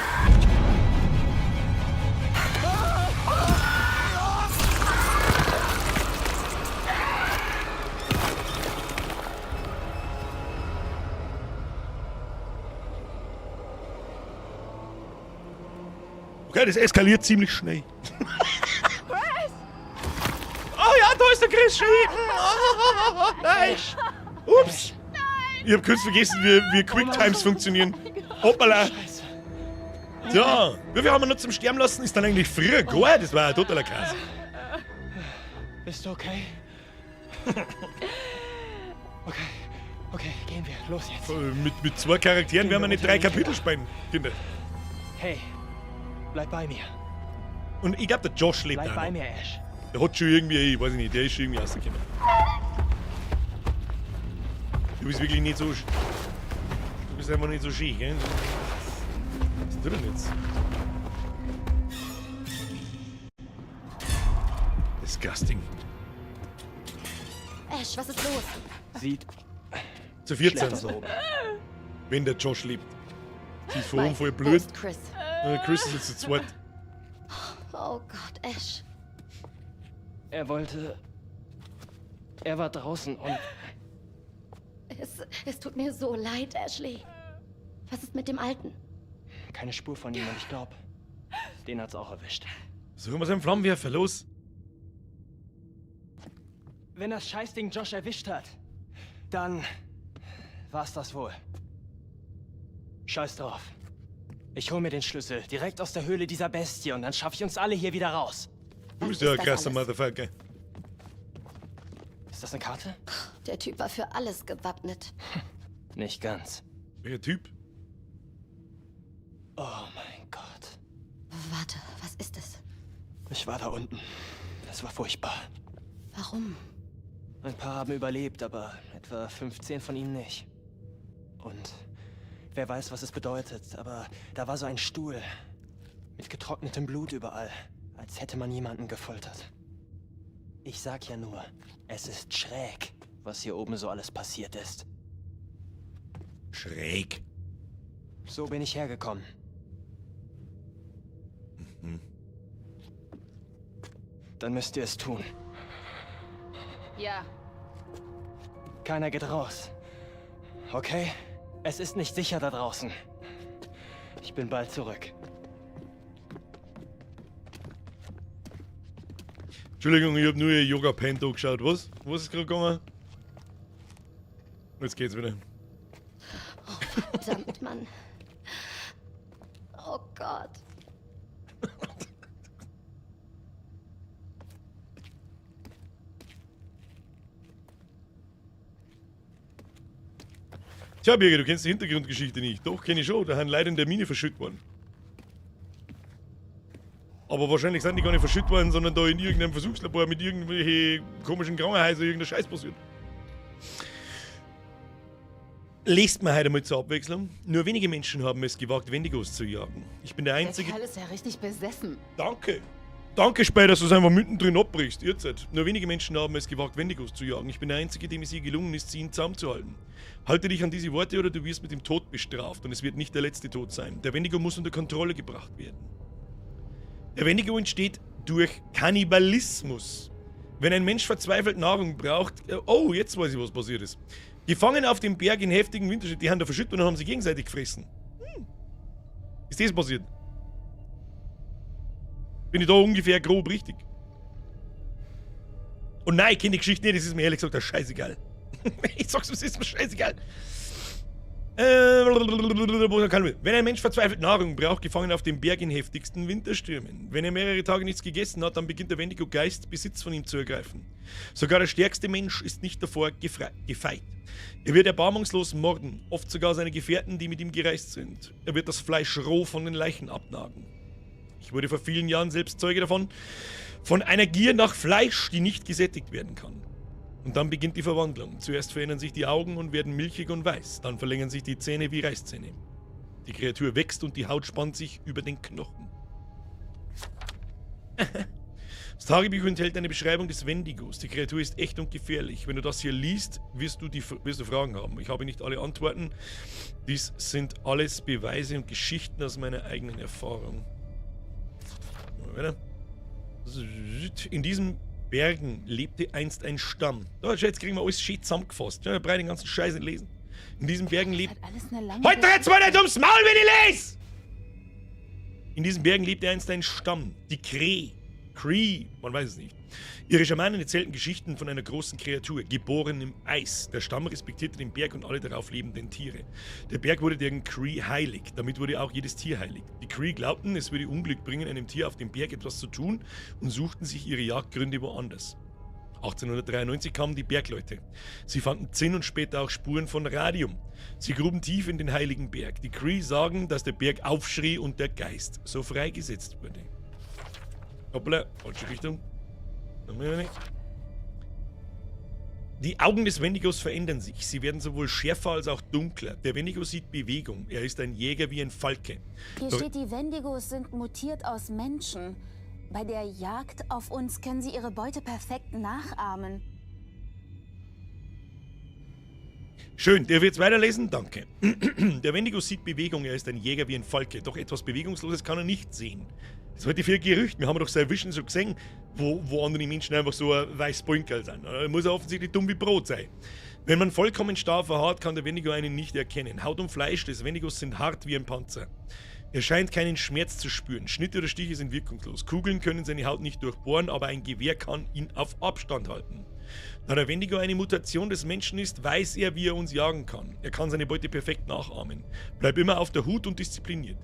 Okay, das eskaliert ziemlich schnell. Oh ja, da ist der Chris schon. Oh, nein. Ups. Ich hab kurz vergessen, wie Quicktimes funktionieren. Hoppala. Ja, wie viel haben wir noch zum Sterben lassen? Ist dann eigentlich früher gar? Das war ein totaler Krass. Bist du okay? Okay, gehen wir. Los jetzt. Mit zwei Charakteren werden wir nicht 3 Kapitel spielen, Kinder. Hey, bleib bei mir. Und ich glaube, der Josh lebt Bleib auch bei noch. mir, Ash. Der hat schon irgendwie, ich weiß nicht, der ist schon irgendwie rausgekommen. Du bist wirklich nicht so... Du bist einfach nicht so schön, gell? Was ist denn jetzt? Disgusting. Ash, was ist los? Sieht Zu 14. schlecht aus. Wenn der Josh lebt. Sie ist vor Mike, voll wo blöd. ist Chris? Chris ist jetzt zu zweit. Oh Gott, Ash. Er war draußen und Es tut mir so leid, Ashley. Was ist mit dem Alten? keine Spur von ihm und ich glaube, den hat's auch erwischt. Suchen wir seinen Flammenwerfer, los. Wenn das Scheißding Josh erwischt hat, dann war's das wohl. Scheiß drauf. Ich hol mir den Schlüssel direkt aus der Höhle dieser Bestie und dann schaff ich uns alle hier wieder raus. Du bist Was ja ist ein das krasser alles? Motherfucker. Ist das eine Karte? Der Typ war für alles gewappnet. Nicht ganz. Welcher Typ? Oh mein Gott. Warte, was ist es? Ich war da unten. Es war furchtbar. Warum? Ein paar haben überlebt, aber etwa 15 von ihnen nicht. Und wer weiß, was es bedeutet, aber da war so ein Stuhl. Mit getrocknetem Blut überall. Als hätte man jemanden gefoltert. Ich sag ja nur, es ist schräg, was hier oben so alles passiert ist. Schräg. So bin ich hergekommen. Dann müsst ihr es tun. Ja. Keiner geht raus. Okay? Es ist nicht sicher da draußen. Ich bin bald zurück. Entschuldigung, ich hab nur ihr Yoga-Pant geschaut. Was? Was ist gerade gegangen? Jetzt geht's wieder. Verdammt, Mann. Oh Gott. Tja, Birgit, du kennst die Hintergrundgeschichte nicht. Doch, kenne ich schon. Da haben Leute in der Mine verschüttet worden. Aber wahrscheinlich sind die gar nicht verschüttet worden, sondern da in irgendeinem Versuchslabor mit irgendwelchen komischen Krankenhäusern irgendein Scheiß passiert. Lest mir heute mal zur Abwechslung. Nur wenige Menschen haben es gewagt, Wendigos zu jagen. Ich bin der Einzige... Der Kerl ist ja richtig besessen. Danke. Danke, Spey, dass du es einfach mittendrin abbrichst. Jetzt. Nur wenige Menschen haben es gewagt, Wendigos zu jagen. Ich bin der Einzige, dem es je gelungen ist, sie in Zaum zu halten. Halte dich an diese Worte oder du wirst mit dem Tod bestraft. Und es wird nicht der letzte Tod sein. Der Wendigo muss unter Kontrolle gebracht werden. Der Wendigo entsteht durch Kannibalismus. Wenn ein Mensch verzweifelt Nahrung braucht... Oh, jetzt weiß ich, was passiert ist. Gefangen auf dem Berg in heftigen Winterschnitt, die haben da verschüttet und haben sie gegenseitig gefressen. Ist das passiert? Bin ich da ungefähr grob richtig? Und nein, ich kenne die Geschichte nicht, das ist mir ehrlich gesagt auch scheißegal. Ich sag's, es ist mir scheißegal. Wenn ein Mensch verzweifelt Nahrung braucht, gefangen auf dem Berg in heftigsten Winterstürmen. Wenn er mehrere Tage nichts gegessen hat, dann beginnt der Wendigo-Geist, Besitz von ihm zu ergreifen. Sogar der stärkste Mensch ist nicht davor gefeit. Er wird erbarmungslos morden, oft sogar seine Gefährten, die mit ihm gereist sind. Er wird das Fleisch roh von den Leichen abnagen. Ich wurde vor vielen Jahren selbst Zeuge davon, von einer Gier nach Fleisch, die nicht gesättigt werden kann. Und dann beginnt die Verwandlung. Zuerst verändern sich die Augen und werden milchig und weiß. Dann verlängern sich die Zähne wie Reißzähne. Die Kreatur wächst und die Haut spannt sich über den Knochen. Das Tagebuch enthält eine Beschreibung des Wendigos. Die Kreatur ist echt und gefährlich. Wenn du das hier liest, wirst du Fragen haben. Ich habe nicht alle Antworten. Dies sind alles Beweise und Geschichten aus meiner eigenen Erfahrung. In diesen Bergen lebte einst ein Stamm. Oh, jetzt kriegen wir alles schön zusammengefasst. Ja, ich brauche den ganzen Scheiß nicht lesen. In diesen Bergen lebte... Halt doch jetzt mal nicht ums Maul, wenn ich lese! In diesen Bergen lebte einst ein Stamm. Die Cree, man weiß es nicht. Ihre Schamanen erzählten Geschichten von einer großen Kreatur, geboren im Eis. Der Stamm respektierte den Berg und alle darauf lebenden Tiere. Der Berg wurde den Cree heilig, damit wurde auch jedes Tier heilig. Die Cree glaubten, es würde Unglück bringen, einem Tier auf dem Berg etwas zu tun und suchten sich ihre Jagdgründe woanders. 1893 kamen die Bergleute. Sie fanden Zinn und später auch Spuren von Radium. Sie gruben tief in den heiligen Berg. Die Cree sagen, dass der Berg aufschrie und der Geist so freigesetzt wurde. Hoppla, falsche Richtung. Die Augen des Wendigos verändern sich. Sie werden sowohl schärfer als auch dunkler. Der Wendigo sieht Bewegung. Er ist ein Jäger wie ein Falke. Hier steht, die Wendigos sind mutiert aus Menschen. Bei der Jagd auf uns können sie ihre Beute perfekt nachahmen. Schön, der wird's weiterlesen? Danke. Der Wendigo sieht Bewegung. Er ist ein Jäger wie ein Falke. Doch etwas Bewegungsloses kann er nicht sehen. Das ist heute viel Gerücht. Wir haben doch sein Vision so gesehen, wo andere Menschen einfach so ein weiß Bunkerl sind. Er muss offensichtlich dumm wie Brot sein. Wenn man vollkommen starr verharrt, kann der Wendigo einen nicht erkennen. Haut und Fleisch des Wendigos sind hart wie ein Panzer. Er scheint keinen Schmerz zu spüren. Schnitte oder Stiche sind wirkungslos. Kugeln können seine Haut nicht durchbohren, aber ein Gewehr kann ihn auf Abstand halten. Da der Wendigo eine Mutation des Menschen ist, weiß er, wie er uns jagen kann. Er kann seine Beute perfekt nachahmen. Bleib immer auf der Hut und diszipliniert.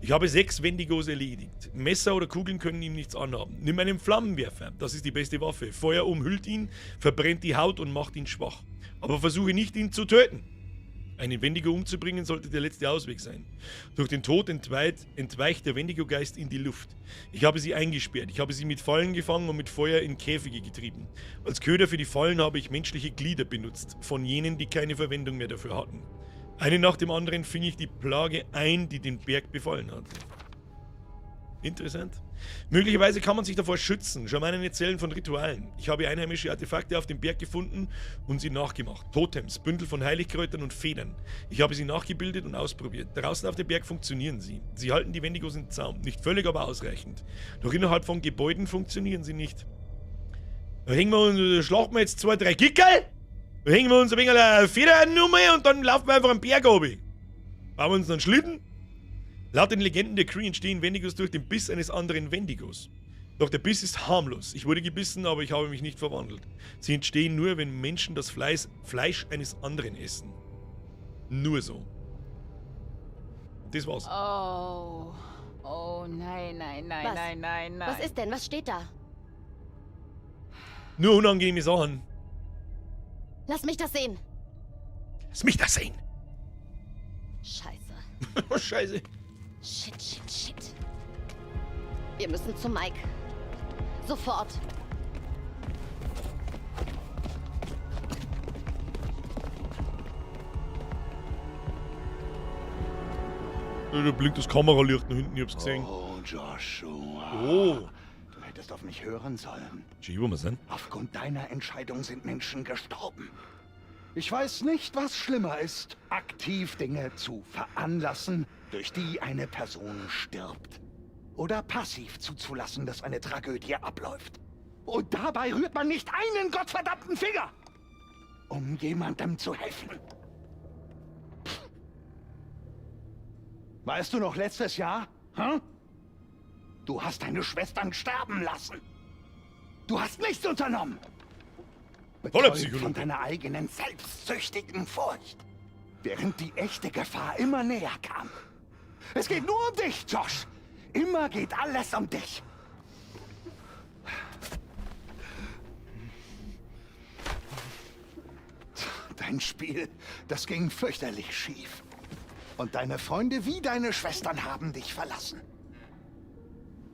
Ich habe 6 Wendigos erledigt. Messer oder Kugeln können ihm nichts anhaben. Nimm einen Flammenwerfer, das ist die beste Waffe. Feuer umhüllt ihn, verbrennt die Haut und macht ihn schwach. Aber versuche nicht, ihn zu töten. Einen Wendigo umzubringen sollte der letzte Ausweg sein. Durch den Tod entweicht der Wendigo-Geist in die Luft. Ich habe sie eingesperrt. Ich habe sie mit Fallen gefangen und mit Feuer in Käfige getrieben. Als Köder für die Fallen habe ich menschliche Glieder benutzt, von jenen, die keine Verwendung mehr dafür hatten. Eine nach dem anderen fing ich die Plage ein, die den Berg befallen hatte. Interessant. Möglicherweise kann man sich davor schützen. Schamanen erzählen von Ritualen. Ich habe einheimische Artefakte auf dem Berg gefunden und sie nachgemacht. Totems, Bündel von Heiligkräutern und Federn. Ich habe sie nachgebildet und ausprobiert. Draußen auf dem Berg funktionieren sie. Sie halten die Wendigos in Zaum. Nicht völlig, aber ausreichend. Doch innerhalb von Gebäuden funktionieren sie nicht. Da schlachten wir jetzt 2, 3 Gickel. Da hängen wir uns ein wenig Federn um und dann laufen wir einfach am Berg oben. Bauen wir uns einen Schlitten. Laut den Legenden der Cree entstehen Wendigos durch den Biss eines anderen Wendigos. Doch der Biss ist harmlos. Ich wurde gebissen, aber ich habe mich nicht verwandelt. Sie entstehen nur, wenn Menschen das Fleisch eines anderen essen. Nur so. Das war's. Oh. Oh, nein. Was ist denn? Was steht da? Nur unangenehme Sachen. Lass mich das sehen. Lass mich das sehen. Scheiße. Oh, Scheiße. Shit. Wir müssen zu Mike. Sofort. Da blinkt das Kameralicht nach hinten, ich hab's gesehen. Oh, Joshua. Oh. Du hättest auf mich hören sollen. Gee, wo wir sind? Aufgrund deiner Entscheidung sind Menschen gestorben. Ich weiß nicht, was schlimmer ist, aktiv Dinge zu veranlassen, durch die eine Person stirbt. Oder passiv zuzulassen, dass eine Tragödie abläuft. Und dabei rührt man nicht einen gottverdammten Finger, um jemandem zu helfen. Weißt du noch letztes Jahr? Hm? Du hast deine Schwestern sterben lassen. Du hast nichts unternommen. Voller Betäubt Psychologie. von deiner eigenen selbstsüchtigen Furcht. Während die echte Gefahr immer näher kam. Es geht nur um dich, Josh. Immer geht alles um dich. Dein Spiel, das ging fürchterlich schief. Und deine Freunde wie deine Schwestern haben dich verlassen.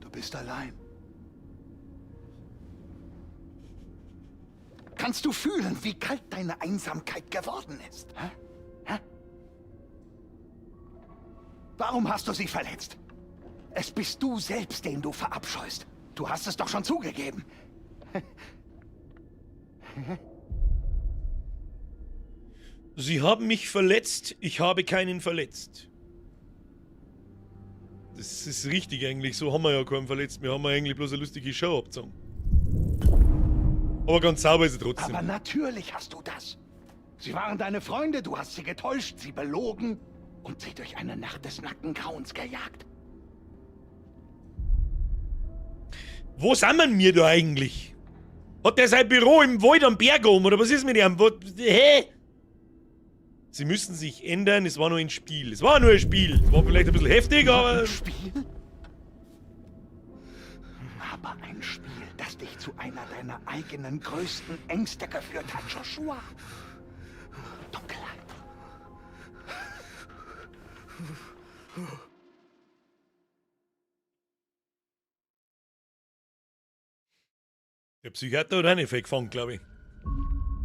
Du bist allein. Kannst du fühlen, wie kalt deine Einsamkeit geworden ist? Hä? Hä? Warum hast du sie verletzt? Es bist du selbst, den du verabscheust. Du hast es doch schon zugegeben. Sie haben mich verletzt, ich habe keinen verletzt. Das ist richtig eigentlich, so haben wir ja keinen verletzt. Wir haben eigentlich bloß eine lustige Show abgezogen. Aber ganz sauber ist sie trotzdem. Aber natürlich hast du das. Sie waren deine Freunde, du hast sie getäuscht, sie belogen und sie durch eine Nacht des nackten Grauens gejagt. Wo sind wir da eigentlich? Hat der sein Büro im Wald am Berg oben, oder was ist mit ihm? Hä? Sie müssen sich ändern, es war nur ein Spiel. Es war nur ein Spiel. Es war vielleicht ein bisschen heftig, aber... Ein Spiel? Aber ein Spiel, das dich zu einer deiner eigenen größten Ängste geführt hat, Joshua. Dunkelheit. Der Psychiater hat auch nicht gefangen, glaube ich.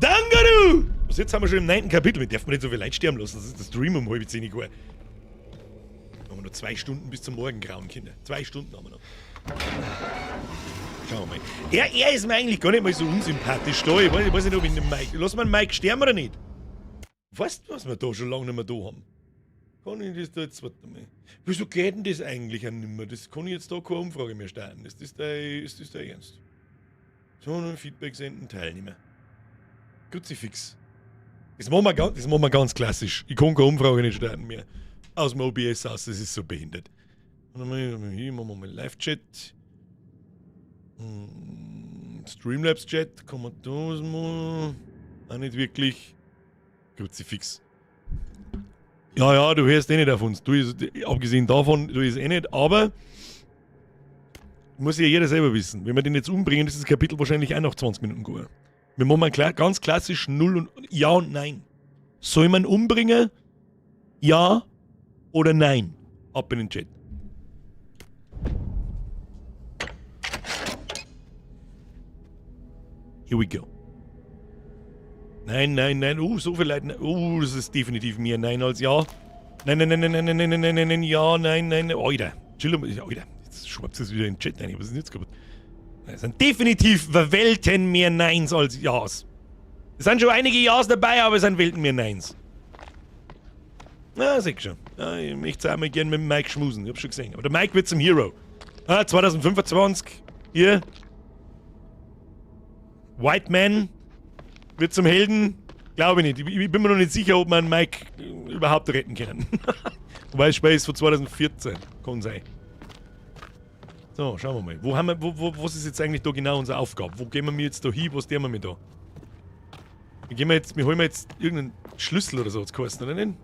Danke, was jetzt haben wir schon im 9. Kapitel. Wir dürfen nicht so viel Leute sterben lassen. Das ist der Stream um 9:30 Uhr. Haben wir noch 2 Stunden bis zum Morgengrauen, Kinder. 2 Stunden haben wir noch. Schauen wir mal. Er ist mir eigentlich gar nicht mal so unsympathisch da. Ich weiß nicht, ob ich den Mike... Lass mal den Mike sterben oder nicht? Weißt du, was wir da schon lange nicht mehr da haben? Kann ich das da jetzt... Warte mal. Wieso geht denn das eigentlich auch nicht mehr? Das kann ich jetzt da keine Umfrage mehr starten. Ist das der Ernst? So, noch ein Feedback senden, Teilnehmer. Kruzifix. Das machen wir ganz klassisch. Ich kann keine Umfrage nicht starten mehr. Aus dem OBS aus, das ist so behindert. Und dann hier machen wir mal Live-Chat. Streamlabs-Chat, kann man da was machen? Auch nicht wirklich. Kruzifix. Ja, du hörst eh nicht auf uns. Du ist, abgesehen davon, du ist eh nicht, aber muss ja jeder selber wissen. Wenn wir den jetzt umbringen, ist das Kapitel wahrscheinlich auch noch 20 Minuten gehen. Wir machen ganz klassisch 0 und Ja und Nein. Soll man umbringen? Ja oder Nein? Ab in den Chat. Here we go. Nein. So viel Leute. Das ist definitiv mehr Nein als Ja. Nein. Ja, nein. Alter. Chill mal. Alter. Jetzt schwappt es wieder in den Chat rein. Was ist denn jetzt kaputt? Es sind definitiv Welten mehr Neins als Ja's. Es sind schon einige Ja's dabei, aber es sind Welten mehr Neins. Na, sieh schon. Ja, ich möchte es einmal gerne mit dem Mike schmusen. Ich hab's schon gesehen. Aber der Mike wird zum Hero. 2025. Hier. White Man wird zum Helden. Glaube ich nicht. Ich bin mir noch nicht sicher, ob man Mike überhaupt retten kann. Wobei das Spiel ist von 2014. Kann sein. So, schauen wir mal. Was ist jetzt eigentlich da genau unsere Aufgabe? Wo gehen wir jetzt da hin? Was tun wir da? Wir holen jetzt irgendeinen Schlüssel oder so, jetzt kosten, oder nicht?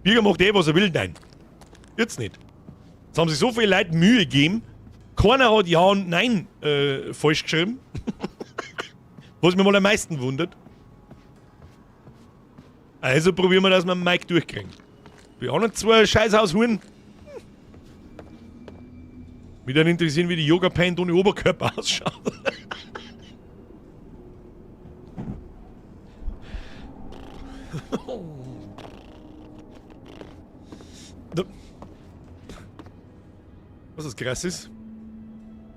Bürger macht was er will, nein. Jetzt nicht. Jetzt haben sich so viele Leute Mühe gegeben. Keiner hat Ja und Nein falsch geschrieben. Was mich mal am meisten wundert. Also probieren wir, dass wir Mike durchkriegen. Wir haben 2 Scheißhaushuren. Mich dann interessieren, wie die Yoga-Pant ohne Oberkörper ausschaut. Was das krass ist?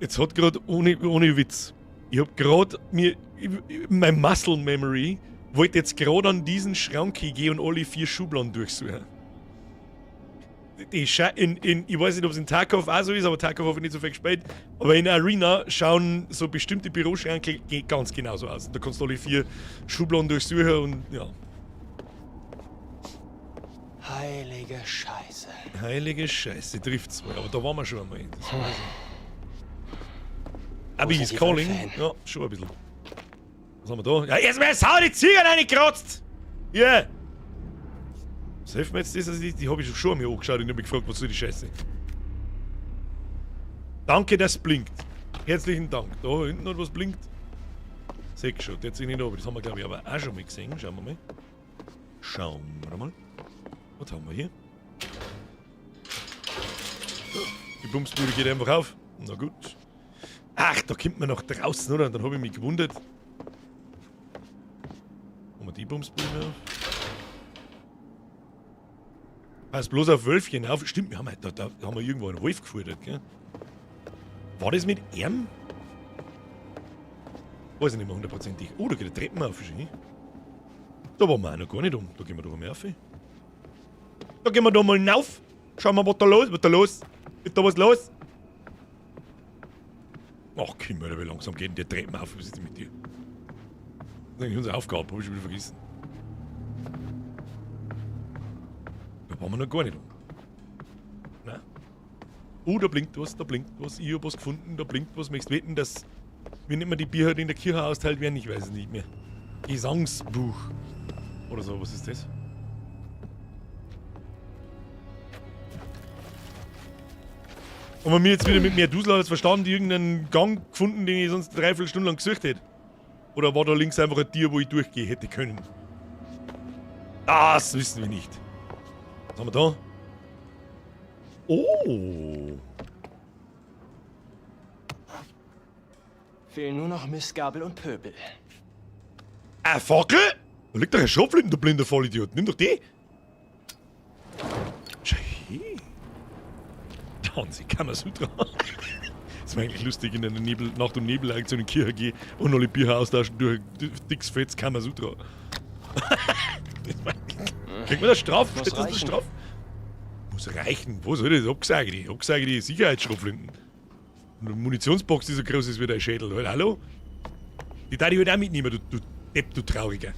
Jetzt hat gerade ohne Witz. Ich hab gerade mir. Mein Muscle Memory wollte jetzt gerade an diesen Schrank gehen und alle 4 Schubladen durchsuchen. Ich weiß nicht, ob es in Tarkov auch so ist, aber Tarkov habe ich nicht so viel gespielt. Aber in Arena schauen so bestimmte Büroschränke ganz genauso aus. Da kannst du alle 4 Schubladen durchsuchen und ja. Heilige Scheiße. Heilige Scheiße, trifft's wohl. Aber da waren wir schon einmal. Das weiß ich. Abby is calling. Ja, schon ein bisschen. Was haben wir da? Ja, jetzt mal sau die Ziegen reingekratzt! Ja! Yeah. Was hilft mir jetzt das? Also die habe ich schon mir angeschaut und habe mich gefragt, was soll die Scheiße? Danke, dass es blinkt. Herzlichen Dank. Da hinten hat was blinkt. Sechs schon, der hat sich nicht aber das haben wir glaube ich aber auch schon mal gesehen. Schauen wir mal. Schauen wir mal. Was haben wir hier? Die Bumsbude geht einfach auf. Na gut. Ach, da kommt man nach draußen, oder? Und dann habe ich mich gewundert. Haben wir die Bumsbude auf? Pass bloß auf Wölfchen auf. Stimmt, da haben wir irgendwo einen Wolf gefüttert, gell? War das mit ihm? Weiß ich nicht mehr hundertprozentig. Oh, da geht der Treppen auf. Schön. Da waren wir auch noch gar nicht um. Da gehen wir doch mal auf. Da gehen wir da mal hinauf. Schauen wir, was da los ist. Was da los? Ist da was los? Ach, Kimmel, wie langsam geht denn der Treppen auf? Was ist denn mit dir? Das ist eigentlich unsere Aufgabe, habe ich schon wieder vergessen. Da waren wir noch gar nicht um. Nein. Oh, da blinkt was, da blinkt was. Ich hab was gefunden, da blinkt was. Möchtest wetten, dass, wie nennt man die Bier halt in der Kirche austeilt werden? Ich weiß es nicht mehr. Gesangsbuch. Oder so, was ist das? Und wenn wir jetzt wieder mit mehr Dusel als verstanden, irgendeinen Gang gefunden, den ich sonst 3/4 Stunden lang gesucht hätte. Oder war da links einfach ein Tier, wo ich durchgehen hätte können? Das wissen wir nicht. Was haben wir da? Oh! Fehlen nur noch Mistgabel und Pöbel. Eine Fackel? Da liegt doch ein Schrotflinten, du blinder Vollidiot. Nimm doch die! Schei. Hansi Kamasutra. Das war eigentlich lustig, in einer Nacht- und Nebelaktion in die Kirche gehen und alle Bücher austauschen durch dickes Fetz Kamasutra. Kriegt man das Straf? Steht das Straf? Muss reichen. Wo soll das? Abgesage die Sicherheitsschrotflinten. Und eine Munitionsbox, die so groß ist wie dein Schädel. Halt, hallo? Die darf ich halt auch mitnehmen, du Depp, du Trauriger.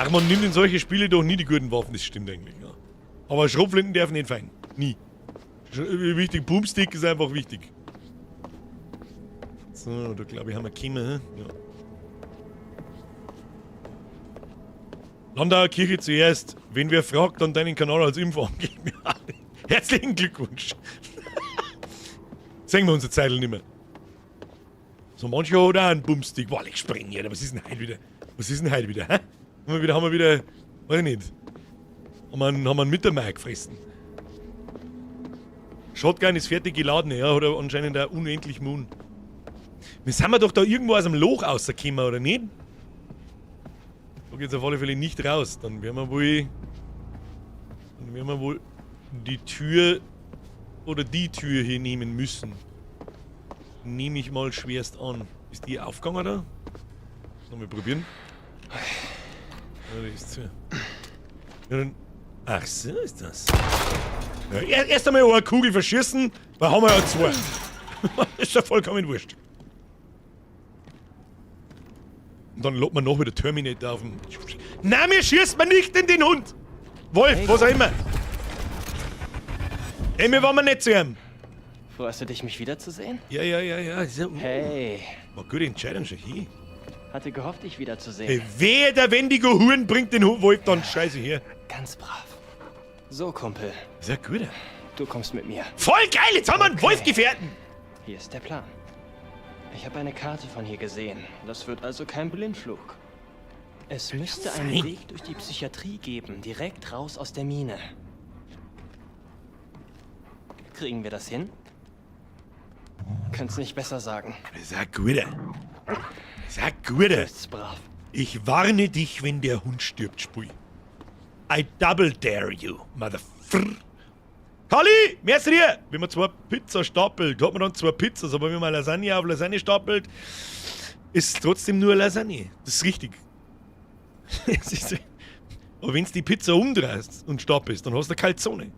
Ach, man nimmt in solche Spiele doch nie die guten Waffen, das stimmt eigentlich. Ja. Aber Schrotflinten dürfen nicht fein. Nie. Wichtig, Boomstick ist einfach wichtig. So, da glaube ich haben wir Kimme, ja. Landauer Kirche zuerst. Wenn wer fragt, dann deinen Kanal als Info angeben. Ja. Herzlichen Glückwunsch. Sehen wir unsere Zeitl nicht mehr. So, mancher hat auch einen Boomstick. Boah, ich springe hier. Was ist denn heute wieder? Was ist denn heute wieder, hä? Haben wir wieder, weiß ich nicht. Haben wir einen Mittermeier gefressen. Shotgun ist fertig geladen, ja, hat er anscheinend auch unendlich Moon. Wir sind wir doch da irgendwo aus dem Loch rausgekommen, oder nicht? Da geht's auf alle Fälle nicht raus. Dann werden wir wohl die Tür oder die Tür hier nehmen müssen. Nehme ich mal schwerst an. Ist die aufgegangen da? Sollen wir probieren? Ja, die ist zu. Ja, dann. Ach so ist das. Ja, erst einmal eine Kugel verschießen, weil haben wir ja 2. Ist ja vollkommen wurscht. Und dann lobt man noch wieder Terminator auf dem. Nein, mir schießt man nicht in den Hund! Wolf, hey, was auch immer! Hey, wir waren nicht zu ihm! Freust du dich, mich wiederzusehen? Ja. Hey. War gute Entscheidung schon hier. Hatte gehofft, dich wiederzusehen. Hey, wer der Wendigo Huren bringt den Wolf dann Scheiße hier? Ganz brav. So, Kumpel. Sehr gut. Du kommst mit mir. Voll geil, jetzt haben wir einen Wolfgefährten! Hier ist der Plan. Ich habe eine Karte von hier gesehen. Das wird also kein Blindflug. Es müsste einen Fein. Weg durch die Psychiatrie geben, direkt raus aus der Mine. Kriegen wir das hin? Könnt's nicht besser sagen. Das ist ein guter. Das ist ein guter. Ist's brav. Ich warne dich, wenn der Hund stirbt, Spui. I double dare you, motherfucker. Kali, merkst du dir? Wenn man 2 Pizza stapelt, hat man dann 2 Pizzas, aber wenn man Lasagne auf Lasagne stapelt, ist es trotzdem nur Lasagne. Das ist richtig. Aber wenn du die Pizza umdrehst und stapelst, dann hast du eine Calzone.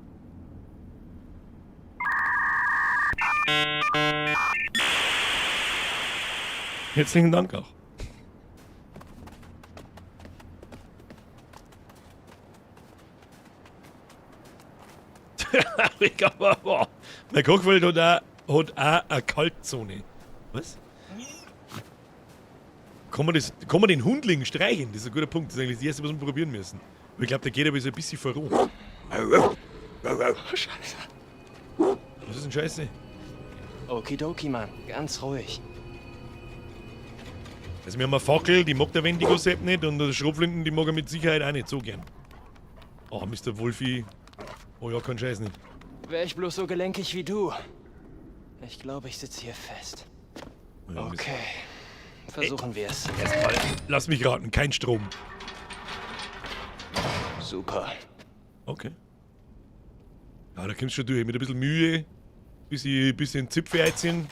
Herzlichen Dank auch. Mein Kochfeld hat auch eine Kaltzone. Was? Kann man den Hundling streichen? Das ist ein guter Punkt. Das ist eigentlich das Erste, was wir probieren müssen. Aber ich glaube, der geht aber so ein bisschen verroht. Scheiße. Was ist denn Scheiße? Okidoki, Mann. Ganz ruhig. Also wir haben eine Fackel, die mag der Wendigo-Sepp nicht und die Schrotflinten, die mag er mit Sicherheit auch nicht so gern. Oh, Mr. Wolfi. Oh ja, kein Scheiß nicht. Wär ich bloß so gelenkig wie du. Ich glaube, ich sitze hier fest. Ja, Okay. Versuchen wir es. Erstmal, lass mich raten, kein Strom. Super. Okay. Ja, da kommst du schon durch. Mit ein bisschen Mühe, bisschen Zipfeizchen.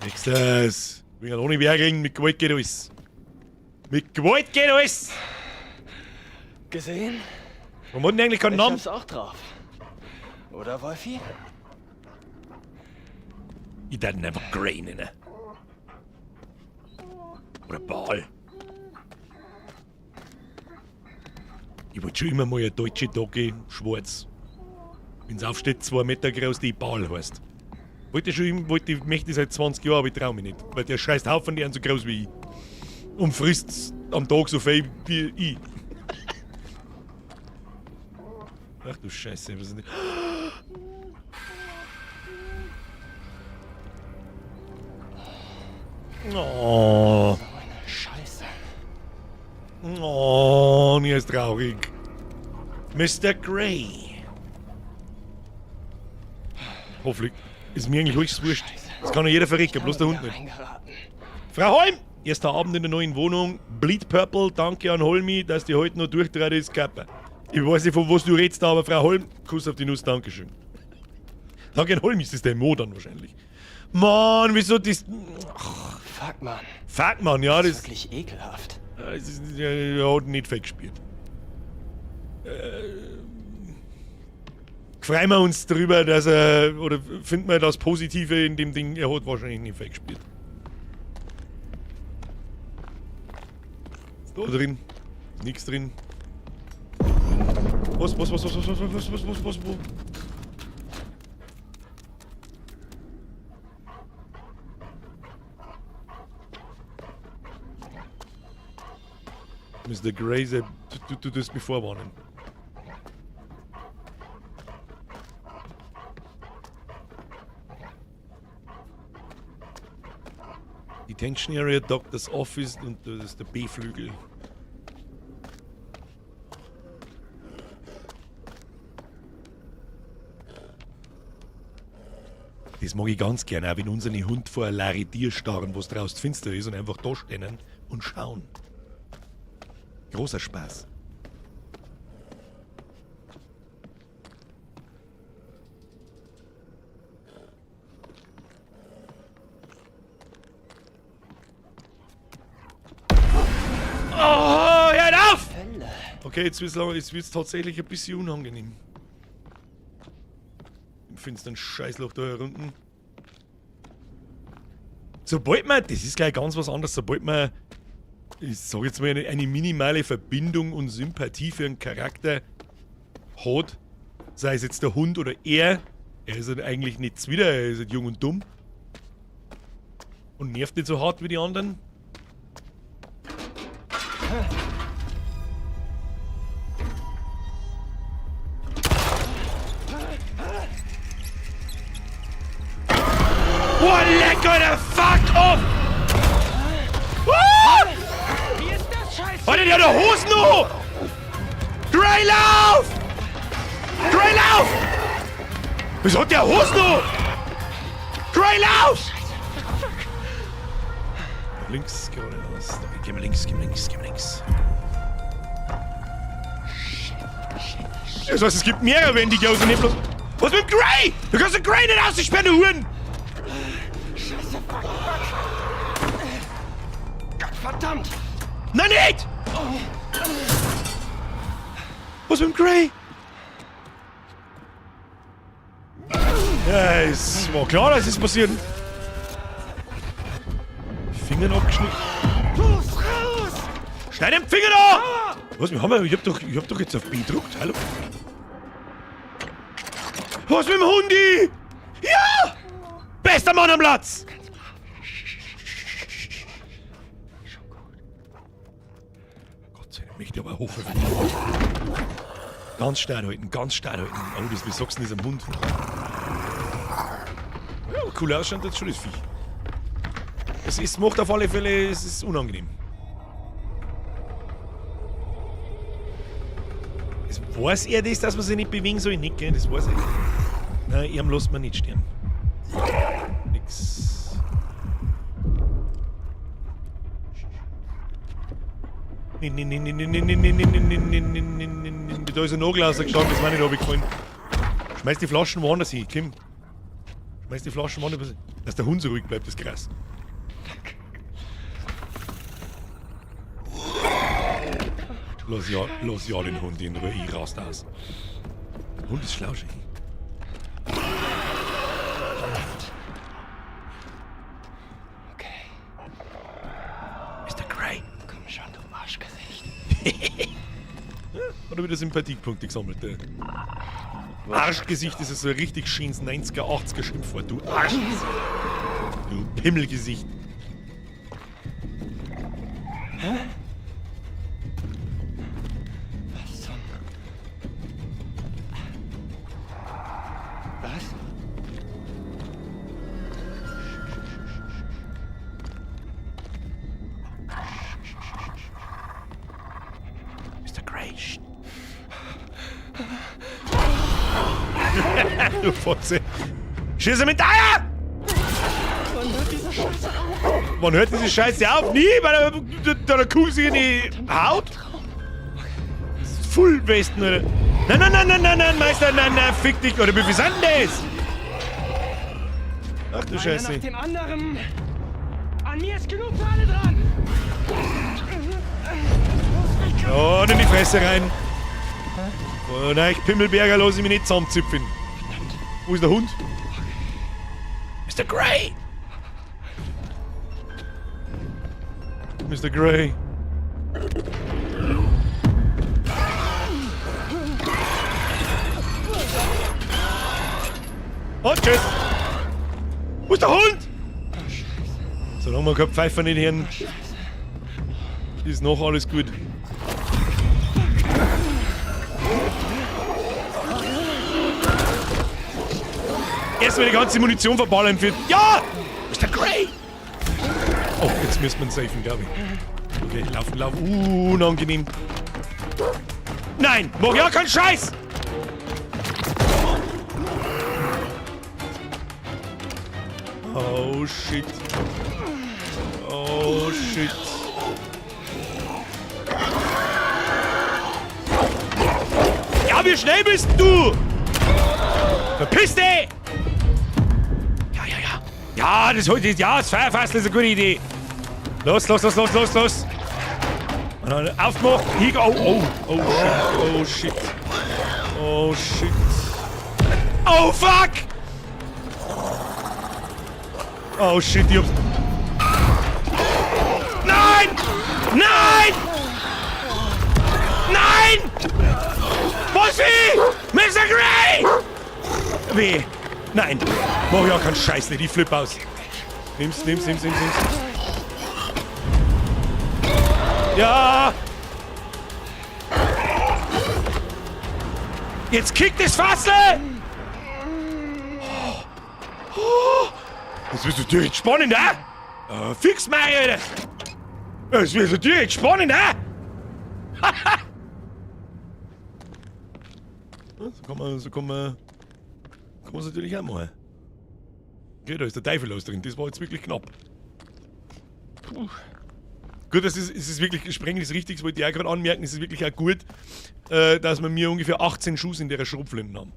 Nächstes. Wir ohne Werkeln, mit Gewalt geht alles. Mit Gewalt geht alles! Gesehen? Warum hat denn eigentlich keinen Ich Namen? hab's auch drauf. Oder, Wolfi? Ich darf ihn einfach Grey nennen. Oder Ball. Ich wollte schon immer mal eine deutsche Dogge, schwarz. Wenn's aufsteht, 2 Meter groß, die Ball heißt. Möchte ich seit 20 Jahren, aber ich trau mich nicht. Weil der scheiß Haufen, die sind so groß wie ich. Und frisst am Tag so viel wie ich. Ach du Scheiße, was ist denn... Oh. So eine Scheiße. Oh, mir ist traurig. Mr. Grey. Hoffentlich. Ist mir eigentlich höchst wurscht. Das kann ja jeder verrecken, bloß der Hund nicht. Reingeraten. Frau Holm! Erster Abend in der neuen Wohnung. Bleed Purple, danke an Holmi, dass die heute noch durchdreht ist, Kappa. Ich weiß nicht, von was du redest, aber Frau Holm, Kuss auf die Nuss, Dankeschön. Danke an Holmi, ist das der Mo dann wahrscheinlich. Mann, wieso das... Fuck, Mann. Fuck, Mann, ja, Das das... ist wirklich ekelhaft. Das ist, er hat nicht fake gespielt. Freuen wir uns drüber, dass er, oder finden wir das Positive in dem Ding, er hat wahrscheinlich nicht fake gespielt. Ist da drin? Ist nichts drin. Was? Mr. Grazer, du tust mich vorwarnen. Detention Area, Doctor's Office und das ist der B-Flügel. Das mag ich ganz gerne, auch wenn unsere Hund vor ein Larry-Tier starren, was draußen finster ist und einfach da stehen und schauen. Großer Spaß. Oh, hört auf! Hölle. Okay, jetzt wird's tatsächlich ein bisschen unangenehm. Im finsteren Scheißloch da herunten. Sobald man, das ist gleich ganz was anderes, sobald man, ich sag jetzt mal, eine minimale Verbindung und Sympathie für einen Charakter hat, sei es jetzt der Hund oder er ist halt eigentlich nicht zwider, er ist halt jung und dumm. Und nervt nicht so hart wie die anderen. What lecker the fuck off! Woo! Alter, der hat eine Hosen noch! Gray, lauf! Gray, lauf! Wieso hat der Hosen noch? Gray, lauf! Links, geradeaus. Gehen wir links, gehen wir links, gehen wir links. Das heißt, es gibt mehrere Wendige aus dem Nebel. Was mit dem Gray? Du kannst den Gray nicht aussperren, du Huren! Scheiße, fuck. Gott verdammt! Nein, nicht! Was mit dem Gray? Ja, es war klar, dass es passiert. Finger abgeschnitten. Fuß raus! Schneid den Finger da! Was, wir haben, ich hab doch jetzt auf B gedruckt, hallo? Was mit dem Hundi? Ja! Bester Mann am Platz! Gott sei Dank, möchte ich aber hochverwenden. Ganz steil halten, ganz steil halten. Oh, das, wie sagst du denn, ist am Mund? Ja, cool ausschaut, das schon das Viech. Es macht auf alle Fälle, es ist unangenehm. Es weiß er das, dass man sich nicht bewegen soll, nicht, gell? Das weiß er. Nein, ihm lässt man nicht sterben. Nix. Da ist ein Nagel rausgeschlagen, das ist mir nicht runtergefallen. Schmeiß die Flaschen woanders hin, Kim. Schmeiß die Flaschen woanders hin. Dass der Hund so ruhig bleibt, ist krass. Lass ja den Hund in Ruhe, ich raus aus. Der Hund ist schlau, Schicki. Okay. Mr. Gray. Komm schon, du Arschgesicht. Hat er wieder Sympathiepunkte gesammelt, der Arschgesicht ist so ein richtig schönes 90er, 80er Schimpfwort, du Arschgesicht. Du Pimmelgesicht. Hä? Was zum... Was? Mr. Gray. Du Fotze. Schieße mit Eier! Wann hört diese Scheiße auf? Wann hört diese Scheiße auf? Nie, weil der Kuh sich in die Haut. Fullwesten, oder? Nein, Meister, nein, fick dich, oder wie viel sind denn das? Ach du Einer Scheiße. nach dem anderen. An mir ist genug für alle dran. Oh, in die Fresse rein. Oh nein, Pimmelberger, lass ich mich nicht zusammenzipfen. Wo ist der Hund? Mr. Gray! Mr. Gray. Und tschüss! Wo ist der Hund? Solange wir kein Pfeifer nicht hören, ist noch alles gut. Erstmal die ganze Munition verballern für... Ja! Mr. Gray! Oh, jetzt müssen wir ihn safen, glaube ich. Okay, laufen. Unangenehm. Nein! Mach ja keinen Scheiß! Oh, shit. Oh, shit. Ja, wie schnell bist du? Verpiss dich! Ja, das Feuerfass ist eine gute Idee. Los. Und dann aufmachen. Hier, oh, shit. Oh, fuck! Oh, shit, ich hab's... Nein! Was wie? Mr. Gray! Weh. Nein. Mach ja keinen Scheiß nicht, ich flipp aus. Nimm's. Ja! Jetzt kickt das Fassel! Das wird so direkt spannend, hä? Fix mich, Alter! Das wird so direkt spannend, hä? So kann man es natürlich auch machen. Okay, da ist der Teufel aus drin. Das war jetzt wirklich knapp. Puh. Gut, es ist wirklich, Sprengen ist richtig, das wollte ich auch gerade anmerken, es ist wirklich auch gut, dass wir mir ungefähr 18 Schuss in der Schrotflinten haben.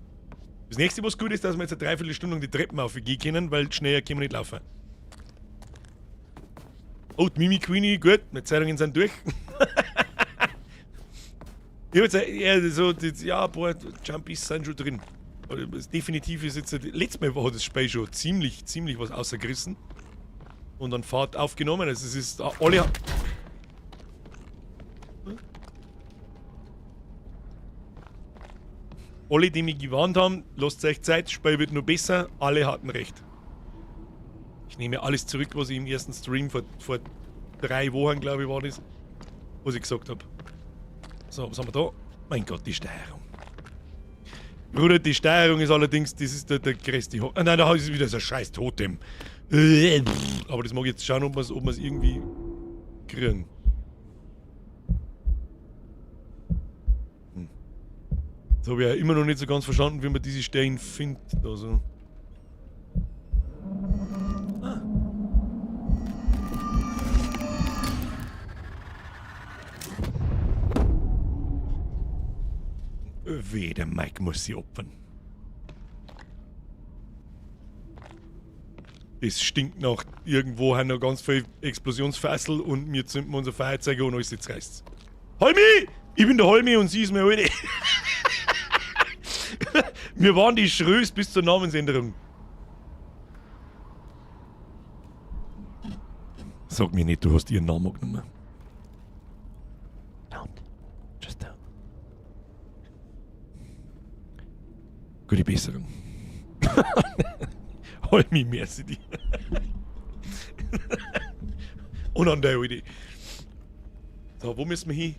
Das nächste, was gut ist, dass wir jetzt eine Dreiviertelstunde die Treppen aufgehen können, weil schneller können wir nicht laufen. Oh, die Mimi Queenie, gut, die Zeitungen sind durch. Ich habe jetzt eher so, ja, ein paar Jumpies sind schon drin. Aber definitiv ist jetzt, letztes Mal war das Spiel schon ziemlich was außergerissen. Und dann Fahrt aufgenommen, also es ist alle... Alle, die mich gewarnt haben, lasst euch Zeit, das Spiel wird nur besser, alle hatten recht. Ich nehme alles zurück, was ich im ersten Stream vor 3 Wochen, glaube ich, war das, was ich gesagt habe. So, was haben wir da? Mein Gott, die Steuerung. Bruder, die Steuerung ist allerdings, das ist der größte... Nein, da ist wieder so ein scheiß Totem. Aber das mag ich jetzt schauen, ob wir es irgendwie kriegen. Das habe ich ja immer noch nicht so ganz verstanden, wie man diese Steine findet. Also. Ah. Weh, der Mike muss sie opfern. Es stinkt nach irgendwo, haben noch ganz viel Explosionsfessel und wir zünden unser Feuerzeug und alles jetzt reißt's. Holmi! Ich bin der Holmi und sie ist mir heute. Wir waren die Schrös bis zur Namensänderung. Sag mir nicht, du hast ihren Namen genommen. Don't. Just don't. Gute Besserung. Hol mich, merci dir. Und an der Idee. So, wo müssen wir hin?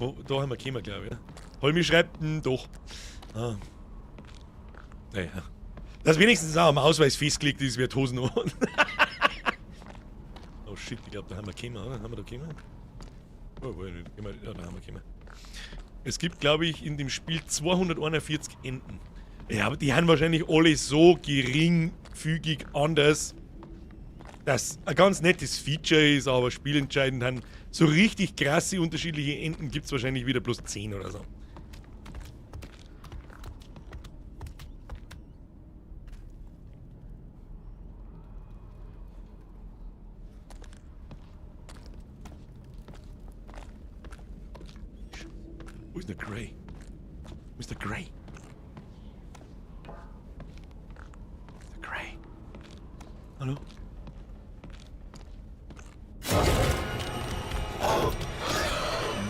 Oh, da haben wir gekommen, glaube ich. Ja? Holmi schreibt, doch. Ah. Naja. Dass wenigstens auch am Ausweis festgelegt ist, wer die Hosen hat. Oh shit, ich glaube, da haben wir gekommen, oder? Haben wir da gekommen? Oh, ja, da haben wir gekommen. Es gibt, glaube ich, in dem Spiel 241 Enden. Ja, aber die haben wahrscheinlich alle so geringfügig anders, dass ein ganz nettes Feature ist, aber spielentscheidend haben. So richtig krasse unterschiedliche Enden gibt es wahrscheinlich wieder bloß 10 oder so. Wo ist der Grey? Wo ist der Grey? Der Grey. Hallo?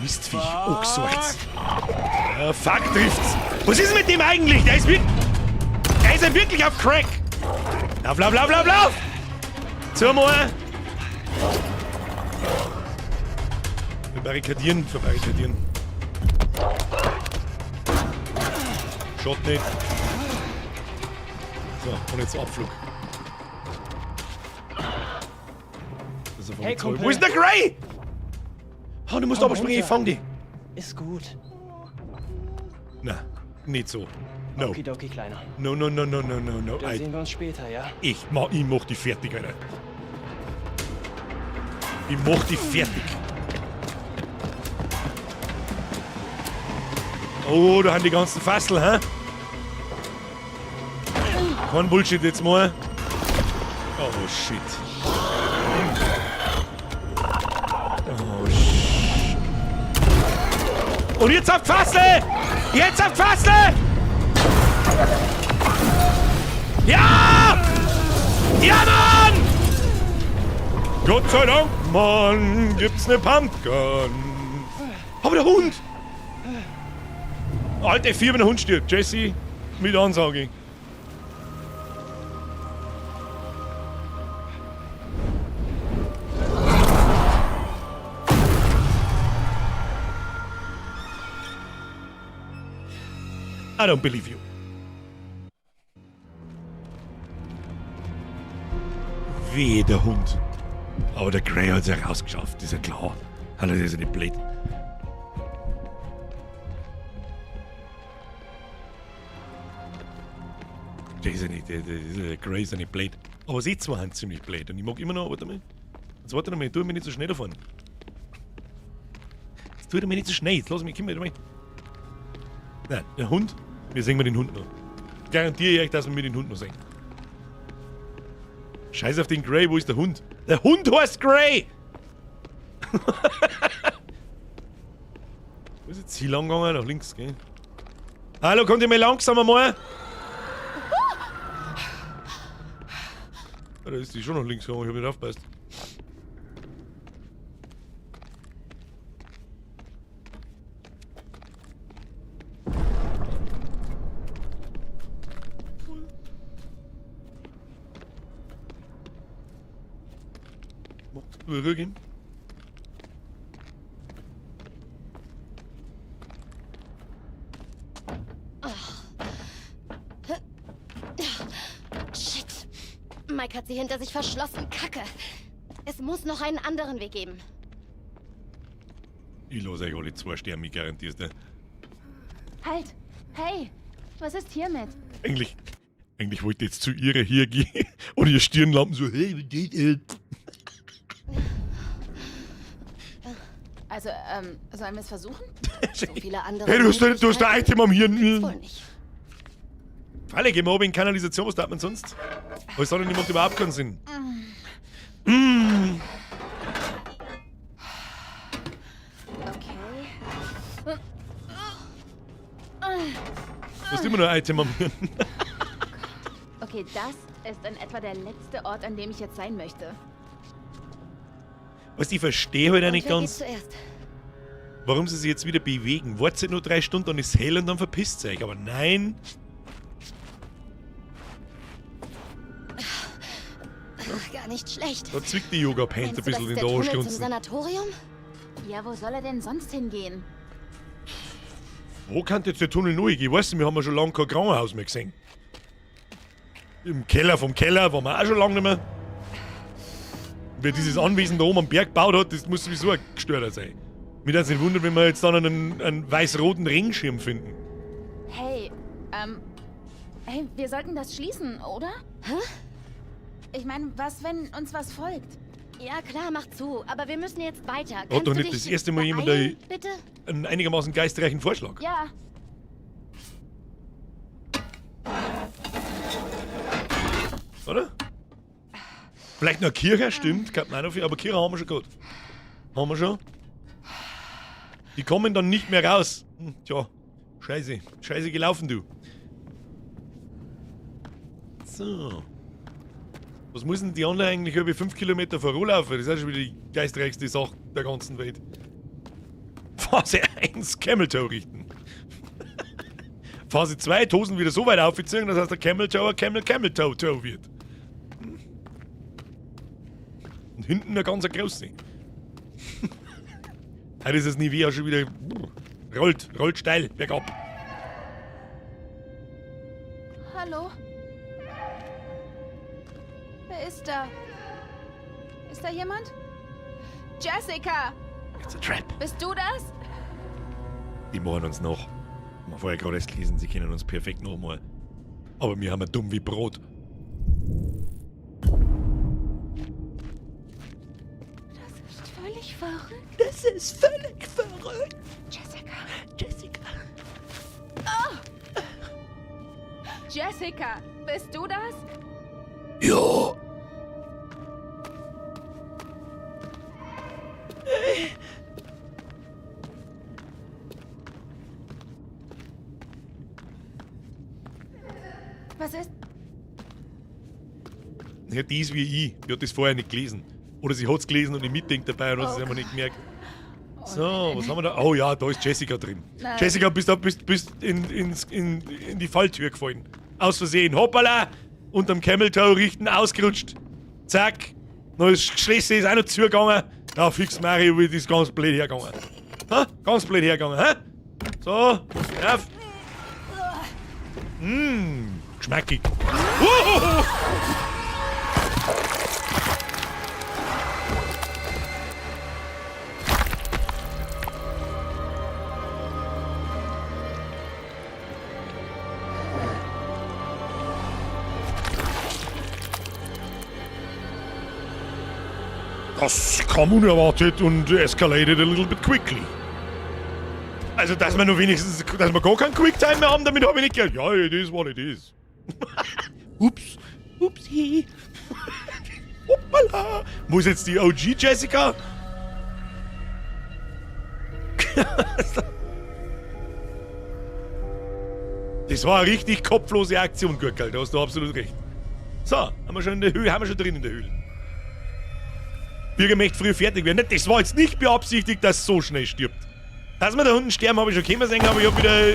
Mistviech, Ochsorts. Fuck trifft's. Was ist mit dem eigentlich? Der ist ja wirklich auf Crack. Lauf, lauf, lauf, lauf, lauf! Zum Ohr! Verbarrikadieren. Schaut nicht. So, und jetzt Abflug. Hey, Kumpel. Wo ist der Grey? Oh, du musst aber springen, ich fang die. Ist gut. Na, nicht so. No. Okidoki, Kleiner. No. Dann sehen wir uns später, ja? Ich mach die fertig, Alter. Ich mach die fertig. Oh, da haben die ganzen Fassel, hä? Kein Bullshit jetzt mal. Oh, shit. Oh, shit. Und jetzt auf die Fassel! Jetzt auf die Fassel! Ja! Ja, Mann! Gott sei Dank, Mann, gibt's ne Pumpgun. Aber der Hund! Alter, F4, wenn der Hund stirbt. Jesse, mit Ansage. I don't believe you. Wehe, der Hund. Aber der Grey hat's ja rausgeschafft, ist ja klar. Hallo, das ist nicht blöd. Der ist ja nicht, der Grey ist ja nicht blöd. Aber sie zwei sind ziemlich blöd. Und ich mag immer noch, warte mal. Jetzt warte noch mal, tu mir nicht so schnell davon. Jetzt tu mir nicht so schnell, jetzt lass mich, komm mal. Nein, der Hund, wir sehen wir den Hund noch. Garantiere ich euch, dass wir den Hund noch sehen. Scheiß auf den Grey, wo ist der Hund? Der Hund heißt Grey! Wo ist jetzt hier lang gegangen? Nach links, gell? Hallo, kommt ihr mal langsamer mal? Ja, da ist die schon nach links gegangen, ich hab nicht aufgepasst. Rübergehen. Shit. Mike hat sie hinter sich verschlossen. Kacke. Es muss noch einen anderen Weg geben. Ich lasse euch alle zwei sterben, ich garantier's dir. Halt! Hey! Was ist hiermit? Eigentlich wollte ich jetzt zu ihrer hier gehen und ihr Stirnlampen so, hey, wie geht ihr? Also, sollen wir es versuchen? So viele andere. Hey, du hast ein Item am Hirn. Wohl nicht. Alle, gehen wir oben in Kanalisation, was darf man sonst? Was soll denn niemand überhaupt keinen Sinn? Okay. Du hast immer nur ein Item am Hirn. Okay, das ist in etwa der letzte Ort, an dem ich jetzt sein möchte. Was ich verstehe halt auch nicht Wer geht ganz, zuerst? warum sie sich jetzt wieder bewegen. Wartet nur 3 Stunden, dann ist hell und dann verpisst euch. Aber nein. Gar nicht schlecht. Da zwickt die Yoga-Paint ein Meinst du, bisschen in das der ist der Tunnel zum Arschgrunzen. Sanatorium? Ja, wo soll er denn sonst hingehen? Wo kann jetzt der Tunnel neu gehen? Weißt du, wir haben ja schon lange kein Krankenhaus mehr gesehen. Im Keller vom Keller waren wir auch schon lange nicht mehr. Wer dieses Anwesen da oben am Berg gebaut hat, das muss sowieso ein Gestörter sein. Mir das nicht wundern, wenn wir jetzt dann einen weiß-roten Regenschirm finden. Hey, hey, wir sollten das schließen, oder? Hä? Ich meine, was, wenn uns was folgt? Ja, klar, mach zu. Aber wir müssen jetzt weiter. Hat Kannst doch du nicht dich das erste Mal jemand beeilen, bitte? einen einigermaßen geistreichen Vorschlag. Ja, Oder? Vielleicht noch Kirche, stimmt, kann man auch noch viel, aber Kirche haben wir schon gehabt. Haben wir schon. Die kommen dann nicht mehr raus. Tja, scheiße. Scheiße gelaufen, du. So. Was müssen die anderen eigentlich über 5 Kilometer vorlaufen? Das ist ja schon wieder die geistreichste Sache der ganzen Welt. Phase 1, Camel Toe richten. Phase 2, Tosen wieder so weit aufziehen, dass der Camel Toe Camel Toe Toe wird. Und hinten eine ganz große. Heute ist das Niveau schon wieder rollt steil bergab. hallo? Wer ist da? Ist da jemand? Jessica! It's a trap. Bist du das? Die machen uns noch. Haben wir vorher gerade erst gelesen, sie kennen uns perfekt nochmal. Aber wir haben ja dumm wie Brot. Das ist völlig verrückt. Das ist völlig verrückt. Jessica. Jessica. Oh! Jessica, bist du das? Ja. Was ist? Ja, die ist wie ich. Die hat das vorher nicht gelesen. Oder sie hat es gelesen und ich mitdenkt dabei und hat es Oh einfach nicht gemerkt. Oh So, nein. was haben wir da? Oh ja, da ist Jessica drin. Nein. Jessica, bist in die Falltür gefallen. Aus Versehen. Hoppala! Unterm Camel Toe richten, ausgerutscht. Zack. Noch das Schließe ist auch noch zugegangen. Ja, fix Mario, wie das ganz blöd hergegangen. Ha? Ganz blöd hergegangen, hä? So, auf. Geschmackig. Das kam unerwartet und escalated a little bit quickly. Also, dass wir nur wenigstens, dass wir gar keinen Quicktime mehr haben, damit habe ich nicht gehört. Ja, it is what it is. Ups. Upsi. Hoppala. Wo ist jetzt die OG Jessica? Das war eine richtig kopflose Aktion, Gürkel. Da hast du absolut recht. So, haben wir schon in der Höhle, haben wir schon drin in der Höhle. Bürger möchte früher fertig werden. Das war jetzt nicht beabsichtigt, dass es so schnell stirbt. Dass wir da unten sterben, habe ich schon kommen sehen, aber ich habe wieder...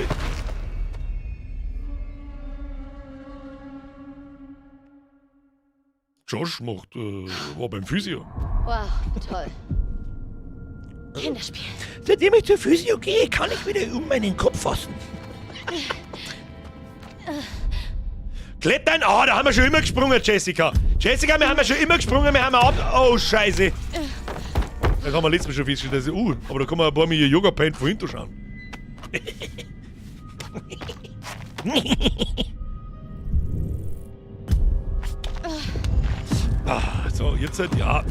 Josh war beim Physio. Wow, toll. Kinderspiel. Seitdem ich zur Physio gehe, kann ich wieder um meinen Kopf fassen. Klettern? Ah, da haben wir schon immer gesprungen, Jessica. Jessica, wir haben ja schon immer gesprungen, wir haben ab... Oh, Scheiße. Das haben wir letztes Mal schon festgestellt, dass ich... aber da kann man ein paar Mal Yoga-Paint von hinten schauen. So, jetzt halt... Ja,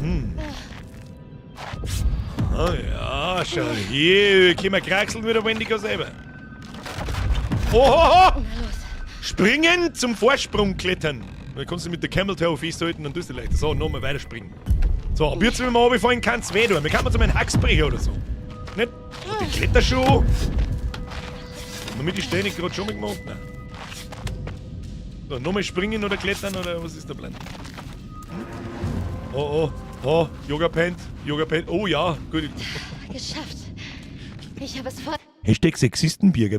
Ah ja, schau hier. Können wir kraxeln wie der Wendigo selber. Ohoho! Springen zum Vorsprung klettern. Dann kannst du mit der Camel Toe festhalten und tust du leichter. So, nochmal weiter springen. So, ab jetzt, wenn wir runterfallen, kann es weh tun. Wir kann man zum einen Hax brechen oder so. Nicht? Die Kletterschuhe. Damit die Steine gerade schon mal gemacht. Nein. So, nochmal springen oder klettern oder was ist der Plan? Oh, Yoga Paint. Oh ja, gut. Geschafft. Ich habe es vor... Hashtag Sexistenbürger.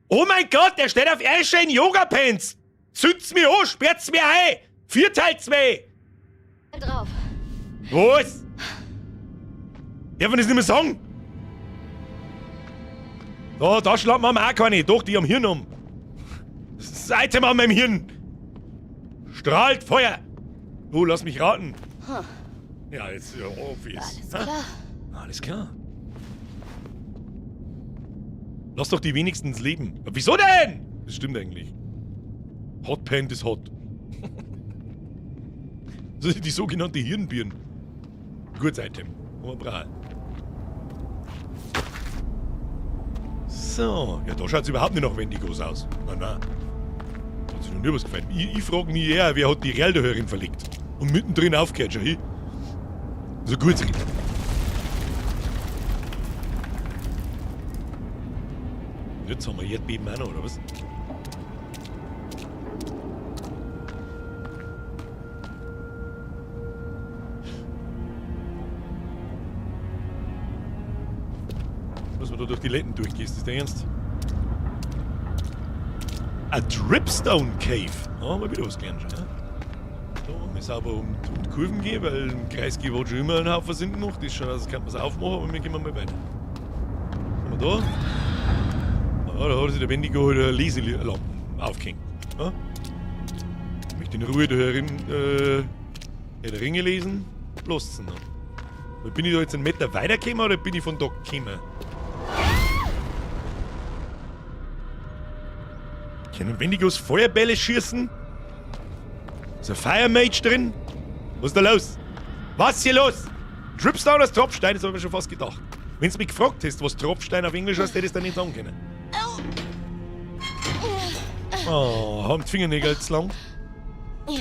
Oh mein Gott, der steht auf Ersche in Yoga Pants. Zünd's mir an, sperrt's mir ein. Vierteilt's mir. drauf. Was? Darf man das nicht mehr sagen? Da schlagen wir auch keine. Doch, die am Hirn um. Das Item an meinem Hirn. Strahlt Feuer. Oh, lass mich raten. Ja, jetzt ja, obvious. Alles klar. Alles klar. Lass doch die wenigstens leben. Wieso denn? Das stimmt eigentlich. Hot Paint ist hot. Das ist die sogenannte Hirnbirne. Gutes Item. Aber bra. So, ja, da schaut es überhaupt nicht nach Wendigos aus. Nein. Hat sich noch nie was gefallen. Ich frage mich eher, wer hat die Realdohörerin verlegt? Und mittendrin aufgehört, schon hin. So gut reden. Jetzt haben wir Erdbeben auch noch, oder was? Dass man da durch die Letten durchgehst, ist der Ernst? A Dripstone Cave. Da haben wir wieder was gelernt schon, ja? Da haben wir sauber um die Kurven gehen, weil im Kreis geht schon immer ein Haufen sind noch. Das ist schon, also kann man es aufmachen, aber wir gehen mal weiter. Haben wir da? Ja, da hat sich der Wendigo halt eine Leselampe aufgehängt. Ja? Ich möchte in Ruhe der Ringe lesen, lasst es noch. Bin ich da jetzt einen Meter weitergekommen oder bin ich von da gekommen? Können Wendigos Feuerbälle schießen? Ist ein Fire Mage drin? Was ist da los? Was ist hier los? Dripstone als Tropfstein, das hab ich mir schon fast gedacht. Wenn du mich gefragt hast, was Tropfstein auf Englisch heißt, hätte ich es dann nicht sagen können. Oh, haben die Fingernägel zu lang? Oh,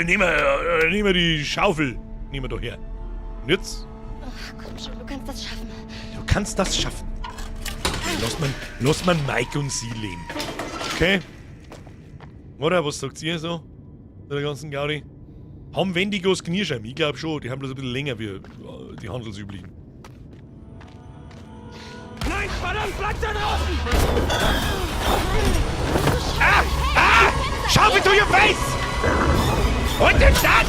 nehmen wir die Schaufel. Nehmen wir da her. Und jetzt? Ach, komm schon, du kannst das schaffen. Du kannst das schaffen. Okay, lass man Mike und sie leben. Okay? Oder, was sagt ihr so? Der ganzen Gaudi? Haben Wendigos Knirschheim? Ich glaube schon, die haben bloß ein bisschen länger wie die handelsüblichen. Nein, verdammt, bleib da draußen! Shove it to your face! Und den Stand!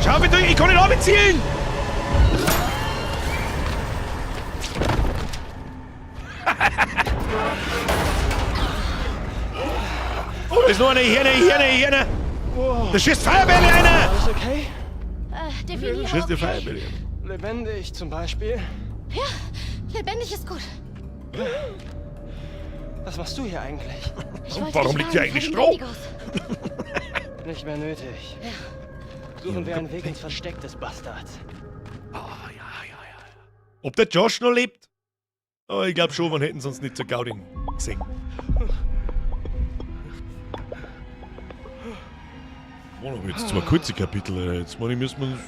Shove it to... Ich kann nicht abzielen! Oh, da ist noch eine Hirne! Da schießt Feuerbälle einer! Alles okay? Definiere Schießt die okay. Feuerbälle. Lebendig zum Beispiel. Ja, lebendig ist gut. Was machst du hier eigentlich? Ich wollte Warum dich liegt hier warnen eigentlich vor den Stroh? Wendigos. Nicht mehr nötig. Suchen wir einen Weg ins Versteck des Bastards. Ob der Josh noch lebt? Oh, ich glaube schon, man hätten sonst nicht so Gauding gesehen. Oh, aber jetzt 2 kurze Kapitel. Jetzt meine ich, müssen wir.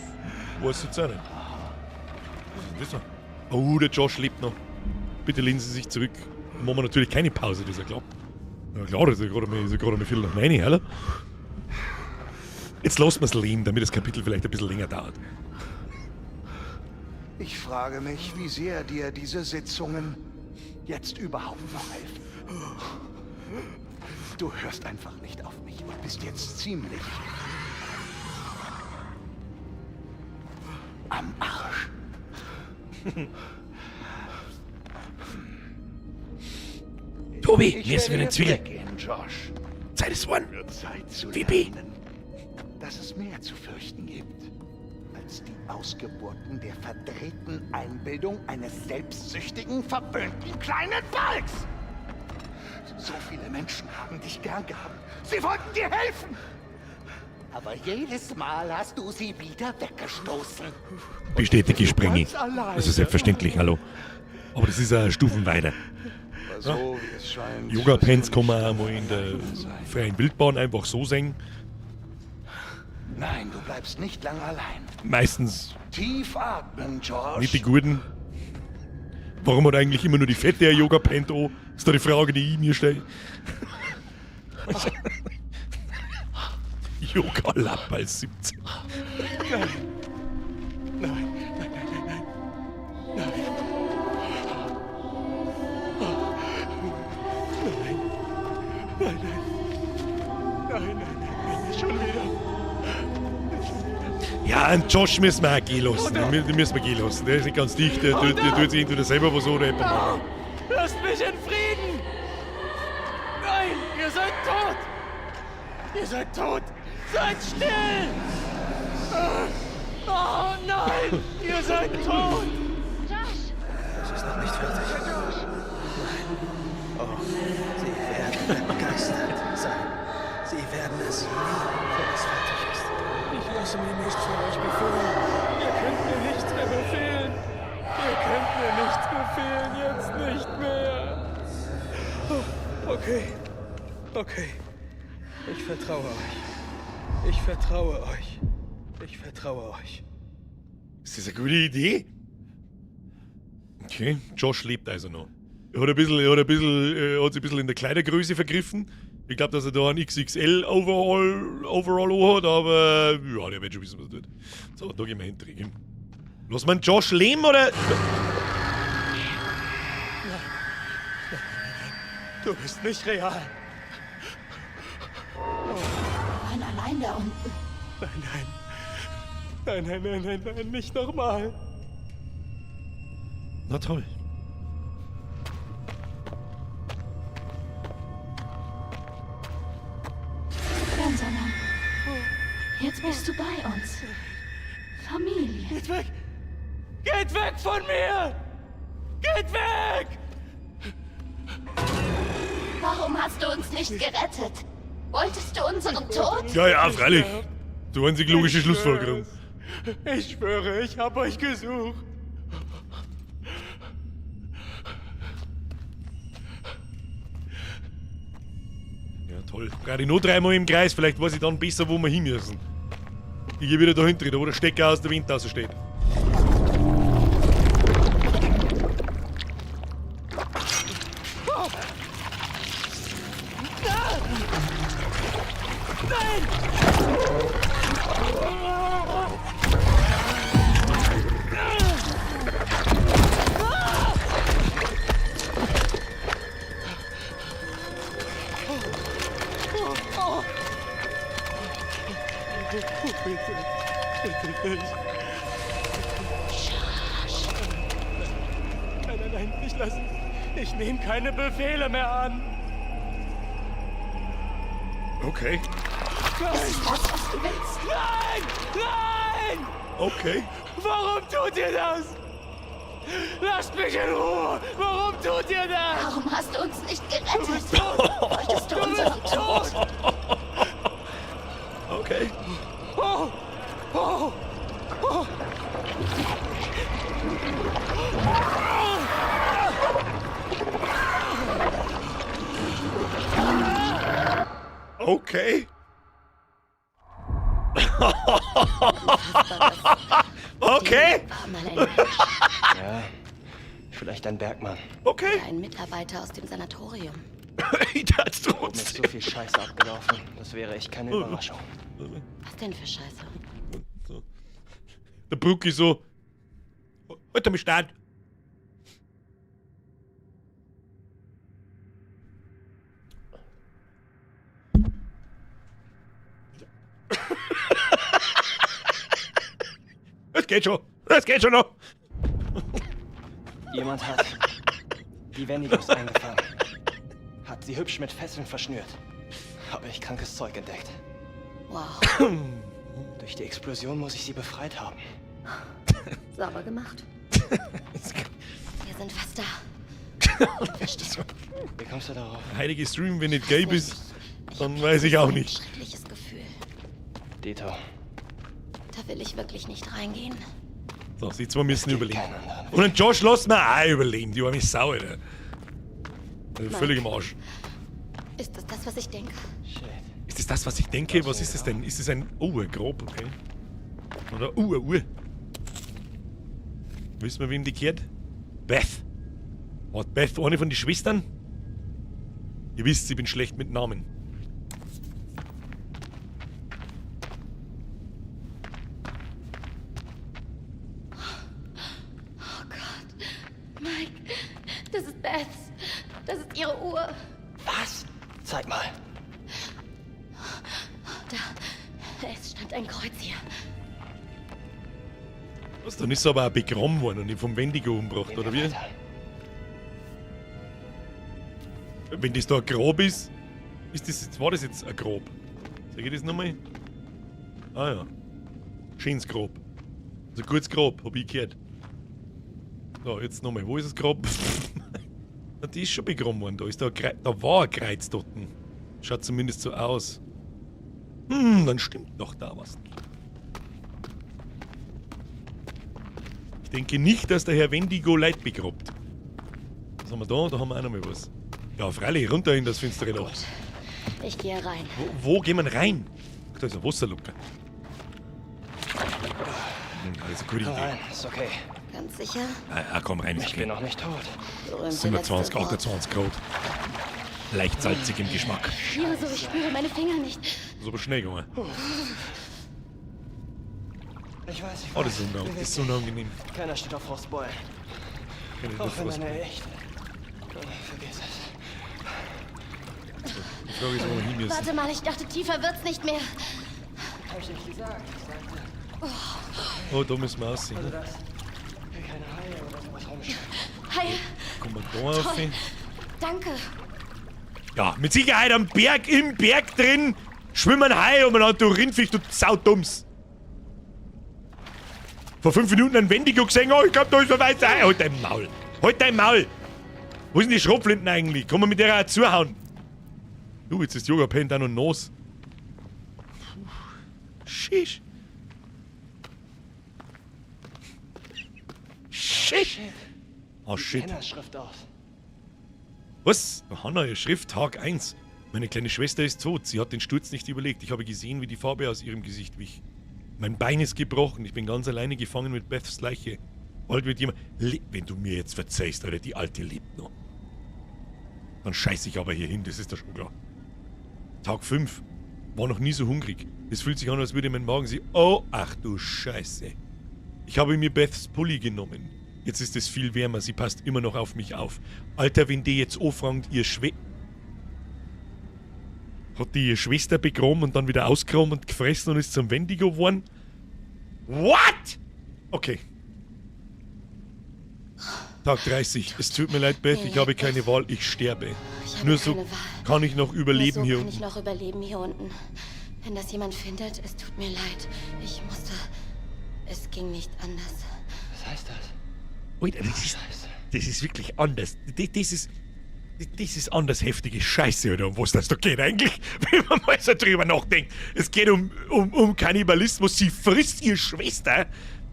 Weiß jetzt auch nicht. Was ist das da? Oh, der Josh lebt noch. Bitte lehnen Sie sich zurück. Dann machen wir natürlich keine Pause, das ist ja klar. Ja klar, das ist ja gerade eine Viertel nach 9, oder? Jetzt lassen wir es leben, damit das Kapitel vielleicht ein bisschen länger dauert. Ich frage mich, wie sehr dir diese Sitzungen jetzt überhaupt noch helfen. Du hörst einfach nicht auf mich und bist jetzt ziemlich am Arsch. Tobi, Ich mir ist werde wieder ein jetzt Zwiegel. weggehen, Josh. Zeit ist one. Wird Zeit zu Phoebe. lernen, dass es mehr zu fürchten gibt als die Ausgeburten der verdrehten Einbildung eines selbstsüchtigen, verwöhnten kleinen Balks. So viele Menschen haben dich gern gehabt. Sie wollten dir helfen. Aber jedes Mal hast du sie wieder weggestoßen. Bestätige Sprengi. Ganz alleine. Das ist selbstverständlich, hallo. Aber das ist Stufen weiter. So wie es scheint. Yoga-Pants kann man auch mal in der freien Wildbahn einfach so singen. Nein, du bleibst nicht lang allein. Meistens Tief atmen, George. nicht die Guten. Warum hat eigentlich immer nur die Fette ein Yoga-Pant an? Ist da die Frage, die ich mir stelle. Yoga-Lapp als 17. Ja, einen Josh müssen wir auch gehen lassen. Den müssen wir gehen lassen. Der ist nicht ganz dicht. Der tut sich entweder selber was oder jemand machen. Lasst mich in Frieden! Nein, ihr seid tot! Ihr seid tot! Seid still! Oh nein! Ihr seid tot! Es ist noch nicht fertig. Nein. Oh, sie werden begeistert sein. Sie werden es lieben, wenn es fertig ist. Ich lasse mir nichts von euch befehlen. Ihr könnt mir nichts mehr befehlen. Ihr könnt mir nichts befehlen, jetzt nicht mehr. Oh, okay. Okay. Ich vertraue euch. Ich vertraue euch. Ich vertraue euch. Ist das eine gute Idee? Okay, Josh lebt also noch. Er hat sich ein bisschen in der Kleidergröße vergriffen. Ich glaube, dass er da ein XXL Overall hat, aber ja, der wird schon wissen, was er tut. So, da gehen wir hin. Lass mal Josh leben, oder? Du bist nicht real. Waren allein da unten. Nein, nicht nochmal. Na toll. Benjamin, jetzt bist du bei uns. Familie. Geht weg! Geht weg von mir! Geht weg! Warum hast du uns nicht gerettet? Wolltest du unseren Tod? Ja, freilich. Die einzig logische Schlussfolgerung. Ich schwöre, ich habe euch gesucht. Ja, toll. Gerade nur 3-mal im Kreis, vielleicht weiß ich dann besser, wo wir hin müssen. Ich gehe wieder da hinten, da wo der Stecker aus der Windtasse steht. Nein, ich lasse. Ich nehme keine Befehle mehr an. Okay. Nein! Nein! Okay. Warum tut ihr das? Lasst mich in Ruhe! Warum tut ihr das? Warum hast du uns nicht gerettet? Wolltest du unseren Tod? Okay. Oh, Okay. Unfassbar, Okay. war mal ein Mensch. Ja, vielleicht ein Bergmann. Okay. Ein Mitarbeiter aus dem Sanatorium. Ich dachte Oben ist so trotzdem. viel Scheiße abgelaufen. Das wäre echt keine Überraschung. Was denn für Scheiße? So. Der Brookie so. Halt mich stand. Es geht schon. Es geht schon noch. Jemand hat die Wendigos eingefangen. Hat sie hübsch mit Fesseln verschnürt. Habe ich krankes Zeug entdeckt. Wow, Durch die Explosion muss ich sie befreit haben. sauber gemacht. Wir sind fast da. Verstehe. Wie kommst du darauf? Heilige Stream, wenn nicht gay bist, dann weiß ich auch Ein nicht. schreckliches Gefühl. Dito. Da will ich wirklich nicht reingehen. So, sie zwei müssen überleben. Keinen anderen. Und den Josh lassen wir auch überleben, die arme Sau, Alter. Völlig im Arsch. Ist das das, was ich denke? Shit. Ist das das, was ich denke? Was ist das denn? Ist das ein... Oh, ein Grab, okay. Oder... eine Uhr. Wissen wir, wem die gehört? Beth. War Beth eine von den Schwestern? Ihr wisst, ich bin schlecht mit Namen. Oh Gott. Mike, das ist Beth. Das ist ihre Uhr. Was? Zeig mal. Da. Es stand ein Kreuz hier. Was, dann ist sie aber auch begraben worden und nicht vom Wendigo umgebracht, oder wie? Weiter. Wenn das da ein Grab ist, war das jetzt ein Grab? Sag ich das nochmal? Ah ja. Schönes Grab. Also gutes Grab, hab ich gehört. So, jetzt nochmal. Wo ist das Grab? Na, die ist schon begraben worden. Da war ein Kreuz dort. Schaut zumindest so aus. Dann stimmt doch da was nicht. Ich denke nicht, dass der Herr Wendigo Leid begrabt. Was haben wir da? Da haben wir auch noch mal was. Ja, freilich, runter in das finstere Loch. Ich gehe rein. Wo gehen wir rein? Ach, da ist ein Wasserluke. Das ist eine gute Komm Idee. rein, ist okay. Ganz sicher? Komm rein, ist Ich bin okay. noch nicht tot. Berühmte 27, letzte Wort. 28 Grad. Leicht salzig im Geschmack. Hier so, ich spüre meine Finger nicht. So aber schnell gegangen. Ich weiß, Oh, das ist unangenehm. Keiner steht auf Frostbeulen. Keine Auch wenn Luftfrost. eine echt. Vergiss es. Die Frage ist, wo wir hin müssen. Warte mal, ich dachte, tiefer wird's nicht mehr. Hab ich nicht gesagt. Ich sagte, Oh, da müssen wir aussehen. also das. Will keine Haie oder sowas rumschwimmen. Hi, Kommen wir da rauf. toll. Danke. Ja, mit Sicherheit am Berg, im Berg drin, schwimmen Haie umeinander, du Rindviech, du Saudums. Vor 5 Minuten ein Wendigo gesehen, oh, ich glaub, da ist ein weißer Hai. Halt dein Maul. Halt dein Maul. Wo sind die Schrotflinten eigentlich? Kann man mit der auch zuhauen? Du, jetzt ist Yoga Pen da noch Nos. Shish. Shit. Oh shit. Kennerschrift aus. Was? Hanna, ihr Schrift, Tag 1. Meine kleine Schwester ist tot. Sie hat den Sturz nicht überlegt. Ich habe gesehen, wie die Farbe aus ihrem Gesicht wich. Mein Bein ist gebrochen. Ich bin ganz alleine gefangen mit Beths Leiche. Bald wird jemand... Wenn du mir jetzt verzeihst, Alter, die Alte lebt noch. Dann scheiß ich aber hier hin, das ist doch schon klar. Tag 5. War noch nie so hungrig. Es fühlt sich an, als würde mein Magen sich... Oh, ach du Scheiße. Ich habe mir Beths Pulli genommen. Jetzt ist es viel wärmer, sie passt immer noch auf mich auf. Alter, wenn die jetzt anfängt, Hat die ihre Schwester begraben und dann wieder ausgegraben und gefressen und ist zum Wendigo geworden? What? Okay. Tag 30. Es tut mir leid, Beth, ich habe keine Wahl, ich sterbe. Ich habe Nur so keine Wahl. kann ich noch überleben Nur so hier kann ich unten. noch überleben hier unten. Wenn das jemand findet, es tut mir leid. Ich musste... Es ging nicht anders. Was heißt das? Alter, das ist wirklich anders. Das ist anders heftige Scheiße, oder um was das da geht eigentlich, wenn man mal so drüber nachdenkt. Es geht um Kannibalismus, sie frisst ihre Schwester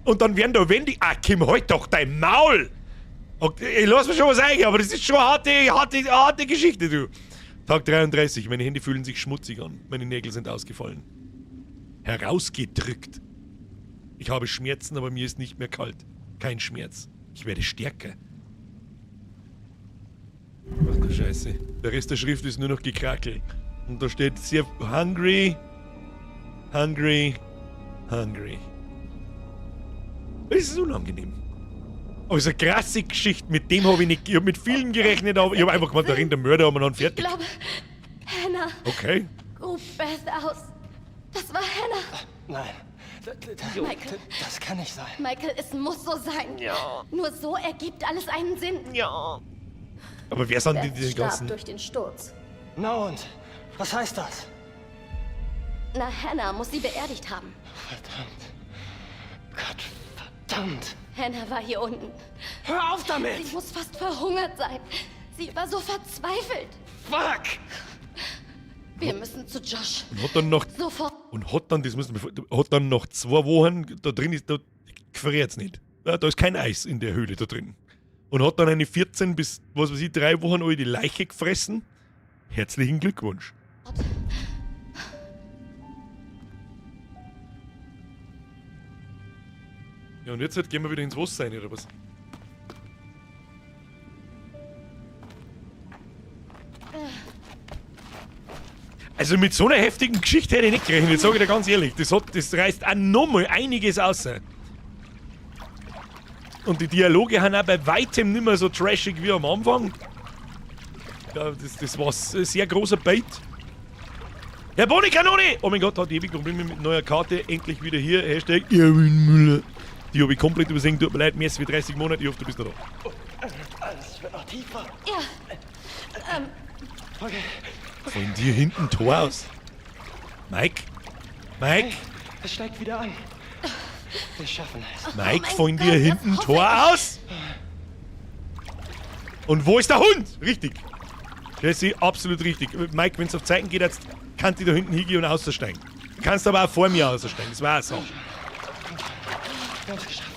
und dann werden da Wendigo... Ah, Kim, halt doch dein Maul! Okay, ich lass mir schon was sagen, aber das ist schon eine harte Geschichte, du. Tag 33. Meine Hände fühlen sich schmutzig an. Meine Nägel sind ausgefallen. Herausgedrückt. Ich habe Schmerzen, aber mir ist nicht mehr kalt. Kein Schmerz. Ich werde stärker. Ach du Scheiße. Der Rest der Schrift ist nur noch Gekrakel. Und da steht sehr hungry, hungry, hungry. Das ist unangenehm. Aber es ist eine krasse Geschichte. Mit dem habe ich nicht... Ich habe mit vielen gerechnet, aber ich habe einfach gemeint, da rennt der Mörder, aber dann fertig. Ich glaube, Hannah Okay. grub Beth aus. Das war Hannah. Nein. Michael. Das kann nicht sein. Michael, es muss so sein. Ja. Nur so ergibt alles einen Sinn. Ja. Aber wer sind Beth die starb ganzen... durch den Sturz. Na und? Was heißt das? Na, Hannah muss sie beerdigt haben. Verdammt. Gott verdammt. Hannah war hier unten. Hör auf damit! Sie muss fast verhungert sein. Sie war so verzweifelt. Fuck! Wir müssen zu Josh. Und hat dann noch... Sofort. Und hat dann, das müssen wir... Hat dann noch 2 Wochen... Da drin ist... Da gefriert's nicht. Ja, da ist kein Eis in der Höhle da drin. Und hat dann eine 14 bis, was weiß ich, 3 Wochen alte Leiche gefressen. Herzlichen Glückwunsch. Ja, und jetzt halt gehen wir wieder ins Wasser rein, oder was? Also mit so einer heftigen Geschichte hätte ich nicht gerechnet, jetzt sage ich dir ganz ehrlich. Das reißt auch nochmal einiges aus. Und die Dialoge haben auch bei weitem nicht mehr so trashig wie am Anfang. Ja, das war ein sehr großer Bait. Herr Boni-Kanone! Oh mein Gott, hat ewig Probleme mit neuer Karte. Endlich wieder hier. Hashtag Erwin Müller. Die habe ich komplett übersehen. Tut mir leid, mehr als wie 30 Monate. Ich hoffe, du bist noch da. Alles wird noch tiefer. Ja. Okay. Von dir hinten Tor aus. Mike? Mike? Es steigt wieder an. Wir schaffen es. Mike, mein von Gott, dir das hinten hoffe Tor aus! Und wo ist der Hund? Richtig. Jesse, absolut richtig. Mike, wenn es auf Zeiten geht, jetzt kannst du da hinten hingehen und aussteigen. Du kannst aber auch vor mir aussteigen. Das war auch so. Wir haben es geschafft.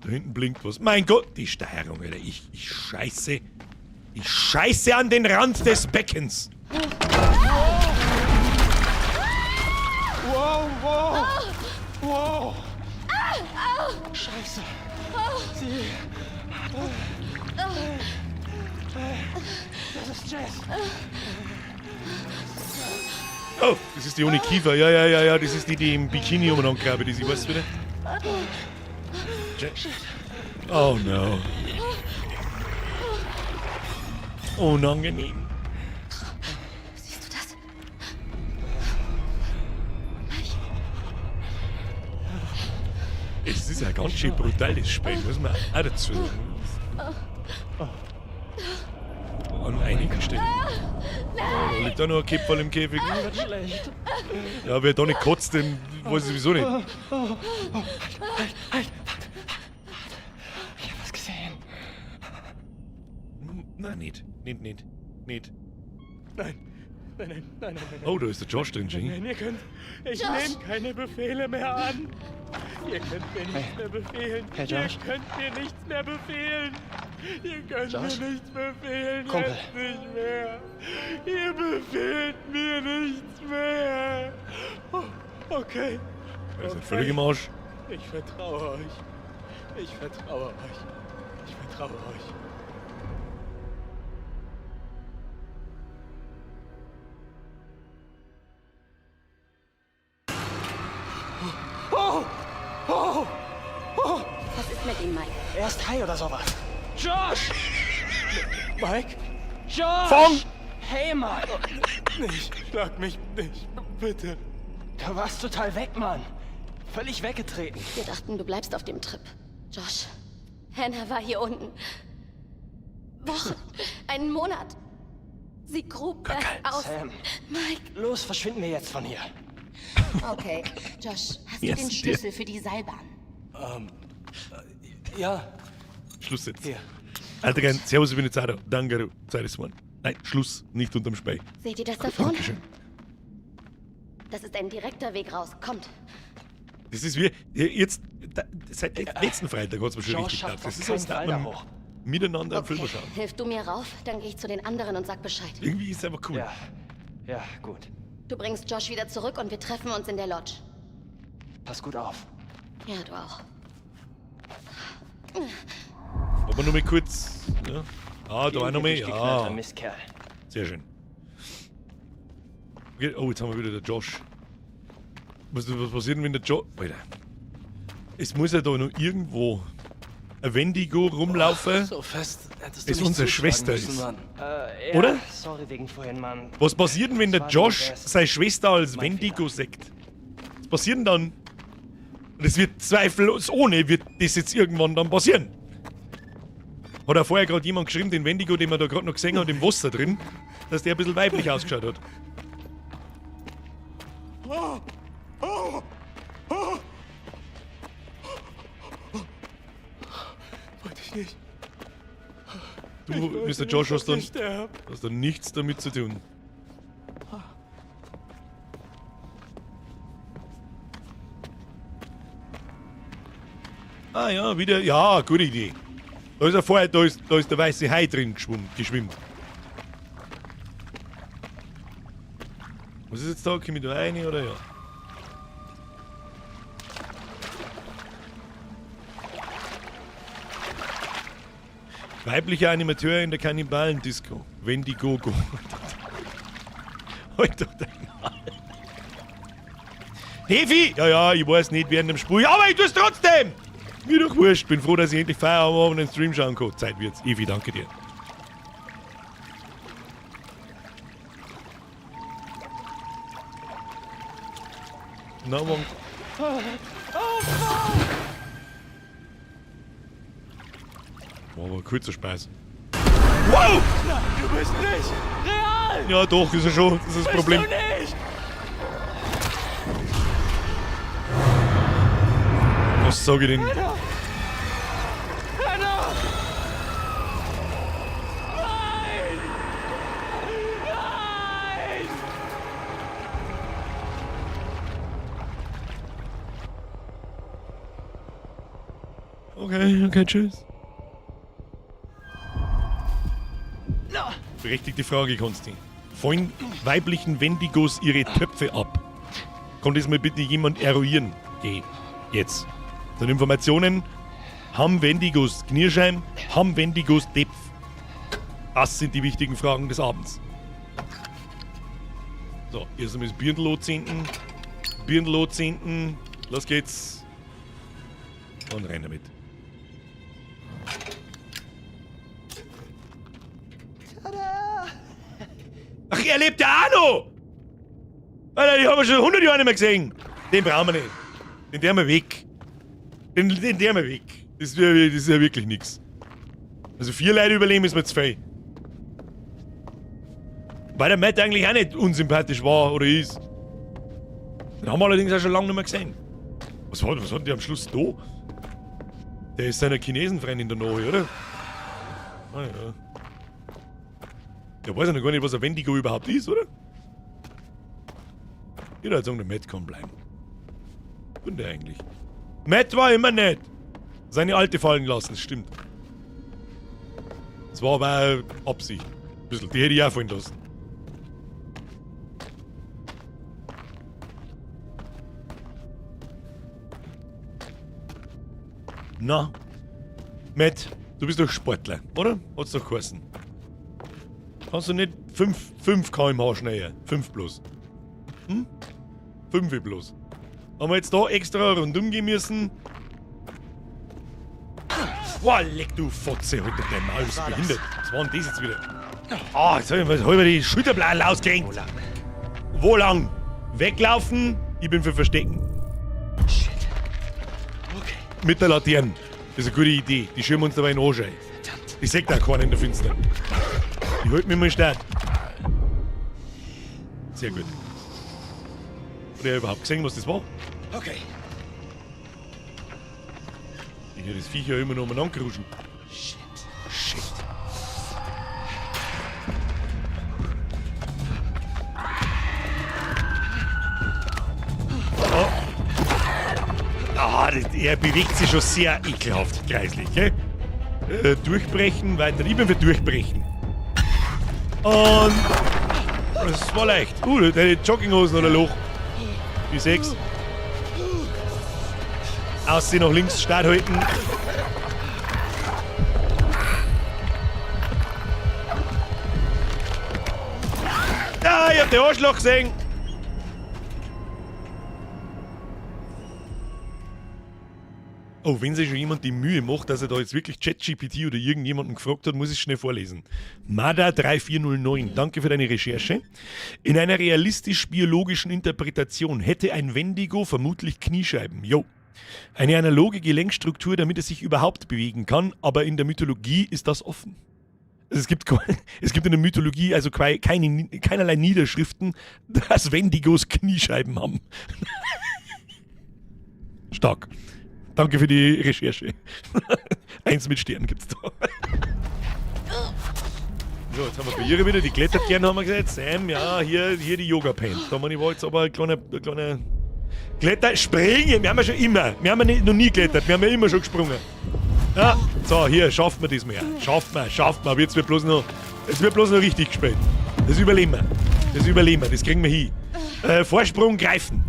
Da hinten blinkt was. Mein Gott, die Steuerung, Alter. Ich scheiße. Ich scheiße an den Rand des Beckens. Wow, wow! Wow! Scheiße! Sie... Das ist Jess! Oh, das ist die ohne Kiefer. Ja. Das ist die im Bikini umeinander grabe, die sie, weißt du wieder? Oh no. Unangenehm. Siehst du das? Es ist ein ganz schön brutales Spiel, muss man auch dazu sagen. An einigen Stellen. Da liegt da noch ein Kipferl im Käfig. Wird schlecht. Ja, wer da nicht kotzt, den weiß ich sowieso nicht. Halt! Ich hab was gesehen. Nein, nicht. Nein. Oh, da ist der Josh drin, Jing. Nein, ihr könnt... Ich nehme keine Befehle mehr an. Ihr könnt mir nichts mehr befehlen. Hey, Josh. Ihr könnt mir nichts mehr befehlen. Ihr könnt Josh? mir nichts befehlen. Kumpel. Jetzt nicht mehr. Ihr befehlt mir nichts mehr. Oh, okay. Er ist völlig im Arsch. Ich vertraue euch. Ich vertraue euch. Was ist mit ihm, Mike? Er ist high oder sowas. Josh! Mike? Josh! Fong! Hey, Mann! Nicht, schlag mich nicht, bitte. Du warst total weg, Mann. Völlig weggetreten. Wir dachten, du bleibst auf dem Trip. Josh, Hannah war hier unten. Wochen, einen Monat. Sie grub Beth aus. Sam, Mike. los, verschwinden wir jetzt von hier. Okay, Josh, hast du Yes, den dear. Schlüssel für die Seilbahn? Ja, Schluss jetzt. hier. Alter, gern. Servus, ich bin jetzt auch da. Danke, Zeit ist Mann. Nein, Schluss. Nicht unterm Speck. Seht ihr das da vorne? Dankeschön. Das ist ein direkter Weg raus. Kommt. Das ist wie, jetzt, seit letzten Freitag hat es mir schon Josh richtig schafft gedacht. Das auf ist, keinen als Fall dass da man hoch. miteinander einen Film Okay, schauen. hilf du mir rauf, dann gehe ich zu den anderen und sag Bescheid. Irgendwie ist es einfach cool. Ja, gut. Du bringst Josh wieder zurück und wir treffen uns in der Lodge. Pass gut auf. Ja, du auch. Aber nur mal kurz. Ja. Ah, da war noch mehr. Ja. Ja, Mistkerl. sehr schön. Okay. Oh, jetzt haben wir wieder den Josh. Was passiert denn, wenn der Josh. Alter. Es muss ja da noch irgendwo ein Wendigo rumlaufen, So fest hättest bis nicht unsere zuschlagen Schwester müssen, ist. Mann. Ja, Oder? Sorry wegen vorhin, Mann. Was passiert denn, wenn der Das war Josh nur Best. seine Schwester als Mein Wendigo sagt? Was passiert denn dann? Und es wird zweifellos ohne, wird das jetzt irgendwann dann passieren. Hat er vorher gerade jemand geschrieben, den Wendigo, den man da gerade noch gesehen hat, im Wasser drin, dass der ein bisschen weiblich ausgeschaut hat. Wollte ich nicht. Du, Mr. Josh, hast dann nichts damit zu tun. Ah ja, wieder, ja, gute Idee. Da ist er vorher, da ist der weiße Hai drin geschwimmt. Was ist jetzt da? Komm ich da rein oder ja? Weiblicher Animateur in der Kannibalen-Disco. Wendigogo. Alter, dein Hefi! Ja, ich weiß nicht während dem Spiel, aber ich tu's trotzdem! Mir doch wurscht, bin froh, dass ich endlich Feierabend den Stream schauen kann. Zeit wird's. Evi, danke dir. Na, Mann. War aber ein kurzer Spaß. Wow! Du bist nicht real! Ja, doch, ist er schon. Das ist das Problem. Bist du nicht? Was sag ich denn? Hannah! Nein! Nein! Okay, tschüss. Berechtigte Frage, Konstantin. Fallen weiblichen Wendigos ihre Töpfe ab? Kann das mal bitte jemand eruieren? Geh, jetzt. Sind Informationen, haben Wendigos Knirscheim, haben Wendigos Depf? Das sind die wichtigen Fragen des Abends. So, erst einmal das Birndl zünden. Los geht's. Und rein damit. Ach, er lebt ja auch noch! Alter, die haben wir schon 100 Jahre nicht mehr gesehen. Den brauchen wir nicht. Den der wir weg. Den der wir weg. Das ist ja wirklich nix. Also 4 Leute überleben ist mir zu viel. Weil der Matt eigentlich auch nicht unsympathisch war oder ist. Den haben wir allerdings auch schon lange nicht mehr gesehen. Was hatten die am Schluss da? Der ist seiner Chinesenfreundin da nahe, oder? Ah ja. Der weiß ja noch gar nicht, was ein Wendigo überhaupt ist, oder? Ich würde sagen, der Matt kann bleiben. Und der eigentlich. Matt war immer nett. Seine Alte fallen lassen, stimmt. Das war aber auch Absicht. Ein bisschen, die hätte ich auch fallen lassen. Na, Matt, du bist doch Sportler, oder? Hat's doch geheißen. Kannst du nicht 5 km/h schneller? 5 bloß. 5 bloß. Haben wir jetzt da extra rundum gehen müssen? Wow, leck du Fotze, heute dein Maul, bist du behindert. Was war denn das jetzt wieder? Ah, jetzt hab ich mir die Schulterblasen ausgehängt. Wo lang? Weglaufen? Ich bin für Verstecken. Shit. Okay. Mit der Laterne. Das ist eine gute Idee. Die schirmen uns dabei in den Anschein. Ich sehe da keinen in der Finster. Ich halte mich mal stark. Sehr gut. Hat er überhaupt gesehen, was das war? Okay. Ich höre das Viech ja immer noch umeinander geruschen. Shit. Shit. Oh. Er bewegt sich schon sehr ekelhaft, kreislich, gell? Durchbrechen, weiter. Ich bin für Durchbrechen. Und das war leicht. Deine Jogginghosen oder Loch. Die 6. Aussehen nach links, Start halten. Ja, ich hab den Arschloch gesehen. Oh, wenn sich schon jemand die Mühe macht, dass er da jetzt wirklich ChatGPT oder irgendjemanden gefragt hat, muss ich es schnell vorlesen. Mada3409, danke für deine Recherche. In einer realistisch-biologischen Interpretation hätte ein Wendigo vermutlich Kniescheiben. Jo. Eine analoge Gelenkstruktur, damit er sich überhaupt bewegen kann, aber in der Mythologie ist das offen. Also es gibt in der Mythologie also keinerlei Niederschriften, dass Wendigos Kniescheiben haben. Stark. Danke für die Recherche. 1 mit Stern gibt's da. So, jetzt haben wir bei ihr wieder, die klettert gern, haben wir gesagt. Sam, ja, hier die Yoga-Pant. Da war jetzt aber ein kleiner Kletter, springen, wir haben ja schon immer. Wir haben ja noch nie geklettert, wir haben ja immer schon gesprungen. Ja, so, hier, schafft man das mehr. Schafft man, aber jetzt wird bloß noch richtig gespielt. Das überleben wir, das kriegen wir hin. Vorsprung greifen.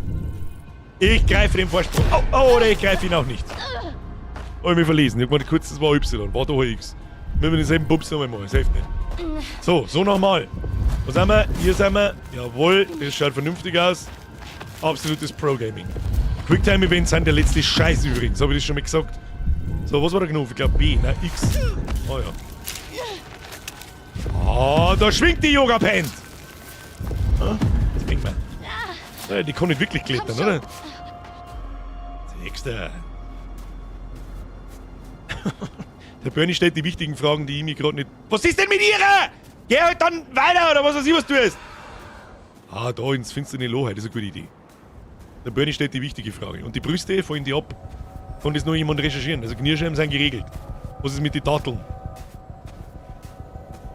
Ich greife den Vorsprung. Oder ich greife ihn auch nicht. Oh, ich mich verlesen. Ich hab mal kurz, das war Y, war da X. Müssen wir denselben Bums nochmal machen, das hilft nicht. So nochmal. Wo sind wir? Hier sind wir. Jawohl, das schaut vernünftig aus. Absolutes Pro-Gaming. Quicktime-Events sind der letzte Scheiß übrigens, habe ich das schon mal gesagt. So, was war der Knopf? Ich glaube B, nein, X. Oh ja. Da schwingt die Yoga-Pant. Das bringt man. Ja, die kann nicht wirklich klettern, oder? Nächster. Der Bernie stellt die wichtigen Fragen, die ich mir gerade nicht... Was ist denn mit ihrer? Geh halt dann weiter, oder was weiß ich, was du tust? Da ins finstere Loch, das ist eine gute Idee. Der Bernie stellt die wichtige Frage. Und die Brüste fallen die ab. Kann das nur jemand recherchieren? Also Knierscheiben sind geregelt. Was ist mit den Datteln?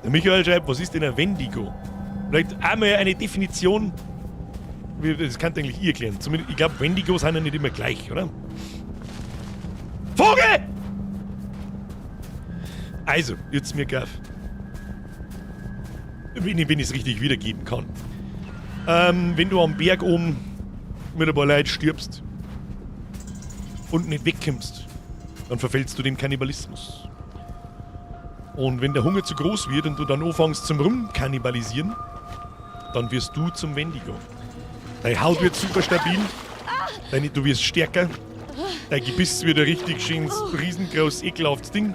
Der Michael schreibt, was ist denn ein Wendigo? Vielleicht einmal eine Definition... Das kann eigentlich ihr erklären. Zumindest, ich glaube, Wendigos sind ja nicht immer gleich, oder? Vogel! Also, jetzt mir Gaff. Wenn ich es richtig wiedergeben kann. Wenn du am Berg oben mit ein paar Leuten stirbst und nicht wegkommst, dann verfällst du dem Kannibalismus. Und wenn der Hunger zu groß wird und du dann anfängst zum Rumkannibalisieren, dann wirst du zum Wendigo. Deine Haut wird super stabil, du wirst stärker, dein Gebiss wird ein richtig schönes, riesengroßes, ekelhaftes Ding.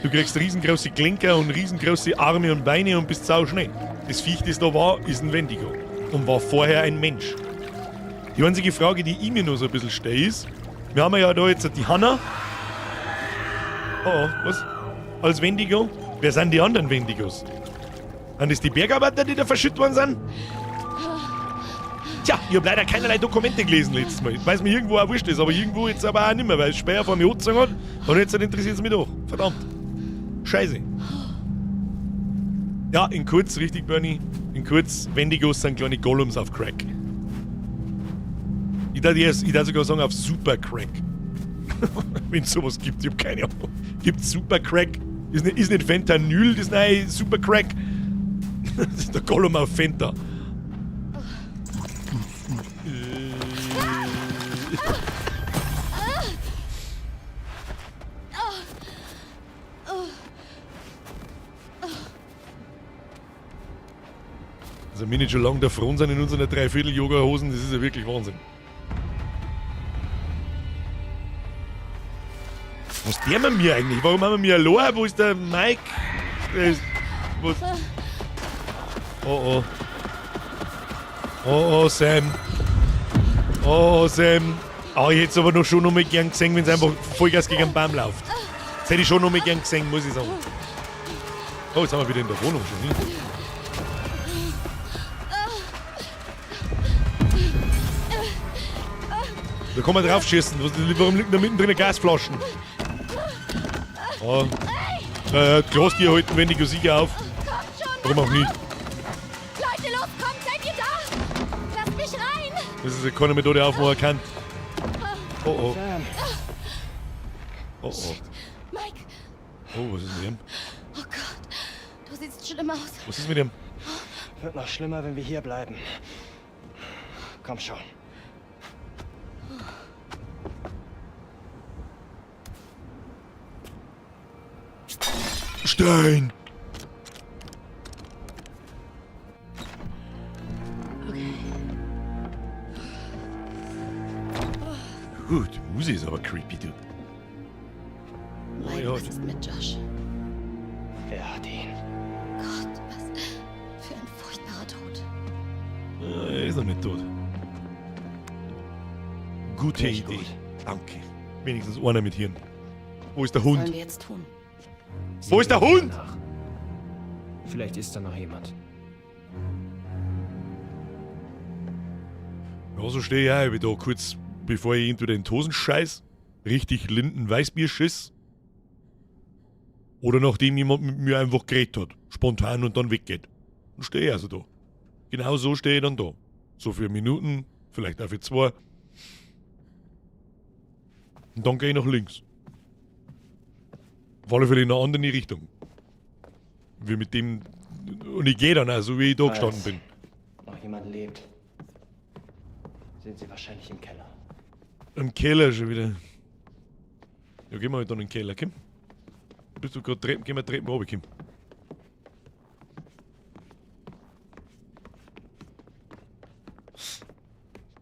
Du kriegst riesengroße Gelenke und riesengroße Arme und Beine und bist sauschnell. Das Viech, das da war, ist ein Wendigo und war vorher ein Mensch. Die einzige Frage, die ich mir noch so ein bisschen stelle, ist, wir haben ja da jetzt die Hannah. Was? Als Wendigo? Wer sind die anderen Wendigos? Sind das die Bergarbeiter, die da verschüttet worden sind? Tja, ich habe leider keinerlei Dokumente gelesen letztes Mal. Weil es mir irgendwo auch wurscht ist, aber irgendwo jetzt aber auch nicht mehr, weil es Speyer vor mir angezogen hat und jetzt interessiert es mich doch. Verdammt. Scheiße. Ja, in kurz, richtig, Bernie. In kurz, Wendigos sind kleine Golems auf Crack. Ich darf sogar sagen auf Super Crack. Wenn es sowas gibt, ich habe keine Ahnung. Gibt es Super Crack? Ist nicht Fentanyl das neue Super Crack? Das ist der Golem auf Fenta. Also wir nicht schon lange davon sind in unseren Dreiviertel-Yoga-Hosen, das ist ja wirklich Wahnsinn. Was der mit mir eigentlich? Warum haben wir mir allein? Wo ist der Mike? Was? Oh, Sam. Oh, Sam. Ich hätte es aber noch schon noch mal gern gesehen, wenn es einfach Vollgas gegen den Baum läuft. Das hätte ich schon noch mal gern gesehen, muss ich sagen. Oh, jetzt sind wir wieder in der Wohnung schon. Nicht? Da kann man drauf schießen. Warum liegen da mittendrin Gasflaschen? Glastier halten Wendigo sicher auf. Warum auch nicht? Leute, los, kommt, seid ihr da? Lasst mich rein! Das ist keiner mehr da, der aufmachen kann. Oh. Sam, Oh, oh. Shit. Mike! Oh, was ist mit ihm? Oh Gott, du siehst schlimm aus. Was ist mit ihm? Wird noch schlimmer, wenn wir hier bleiben. Komm schon. Stein! Die Musik ist aber creepy, du. Mike, ja. was ist mit Josh? Wer hat ihn? Gott, was für ein furchtbarer Tod. Er ist noch nicht tot. Gute Nicht Idee. gut. Danke. Wenigstens einer mit Hirn. Wo ist der Was Hund? sollen wir jetzt tun? Wo ist der Hund? Nach. Vielleicht ist da noch jemand. Ja, so stehe ich auch wieder da kurz bevor ich entweder in die Hosen scheiß, richtig Linden-Weißbier schiss, oder nachdem jemand mit mir einfach geredet hat, spontan und dann weggeht. Dann stehe ich also da. Genau so stehe ich dann da. So für Minuten, vielleicht auch für 2. Und dann gehe ich nach links. Auf alle Fälle in eine andere Richtung. Wie mit dem... Und ich gehe dann auch, so wie ich da gestanden bin. Noch jemand lebt. Sind sie wahrscheinlich im Keller. Im Keller schon wieder. Ja, gehen wir halt dann in den Keller, Kim. Bist du gerade Treppen? Gehen wir Treppen runter, Kim.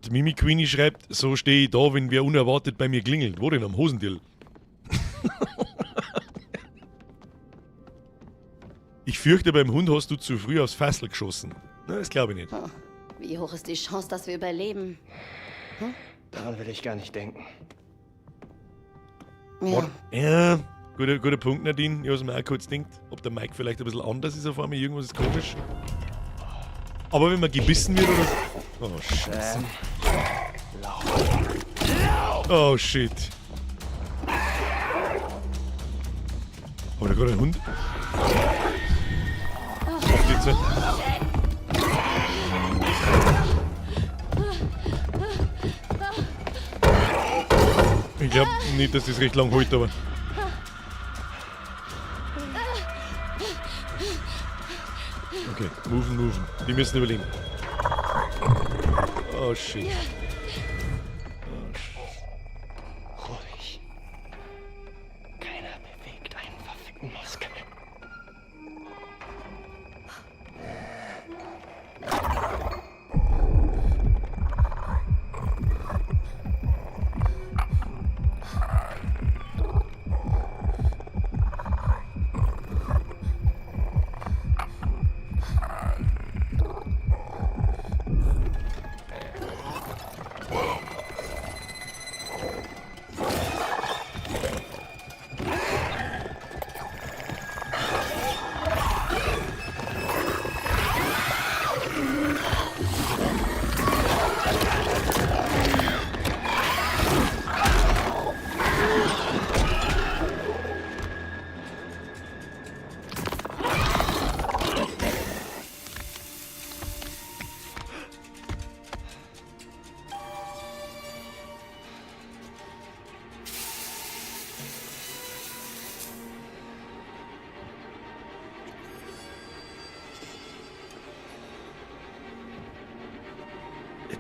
Die Mimi Queenie schreibt, so stehe ich da, wenn wer unerwartet bei mir klingelt. Wo denn? Am Hosendill? Ich fürchte, beim Hund hast du zu früh aufs Fassel geschossen. Na, das glaube ich nicht. Oh, wie hoch ist die Chance, dass wir überleben? Daran will ich gar nicht denken. Ja, Ja, guter Punkt, Nadine. Ich hab's mir auch kurz gedacht, ob der Mike vielleicht ein bisschen anders ist auf einmal. Irgendwas ist komisch. Aber wenn man gebissen wird oder... Oh, Scheiße. Oh, shit. Aber da gerade ein Hund. Auf die Zeit. Ich glaube nicht, dass das recht lang hält, aber... Okay, moven. Die müssen überleben. Oh shit. Ruhig. Keiner bewegt einen verfickten Muskel.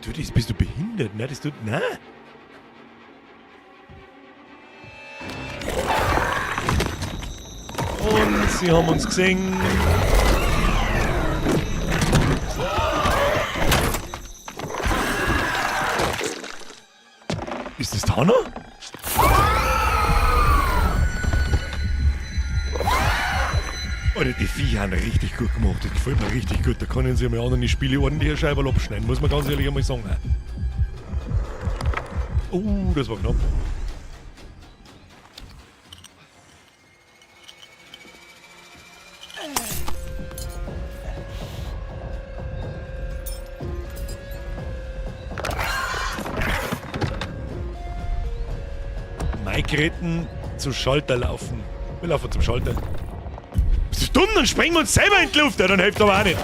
Du, das bist du behindert, ne? Das tut... Nein! Und sie haben uns gesehen. Ist das Tanner? Alter, die Viecher haben richtig gut gemacht. Das gefällt mir richtig gut. Da können sie mal andere Spiele ordentlich eine Scheibe abschneiden. Muss man ganz ehrlich einmal sagen. Das war knapp. Mike retten, zum Schalter laufen. Wir laufen zum Schalter. Bist du dumm? Dann sprengen wir uns selber in die Luft. Ja, dann hilft aber auch nicht.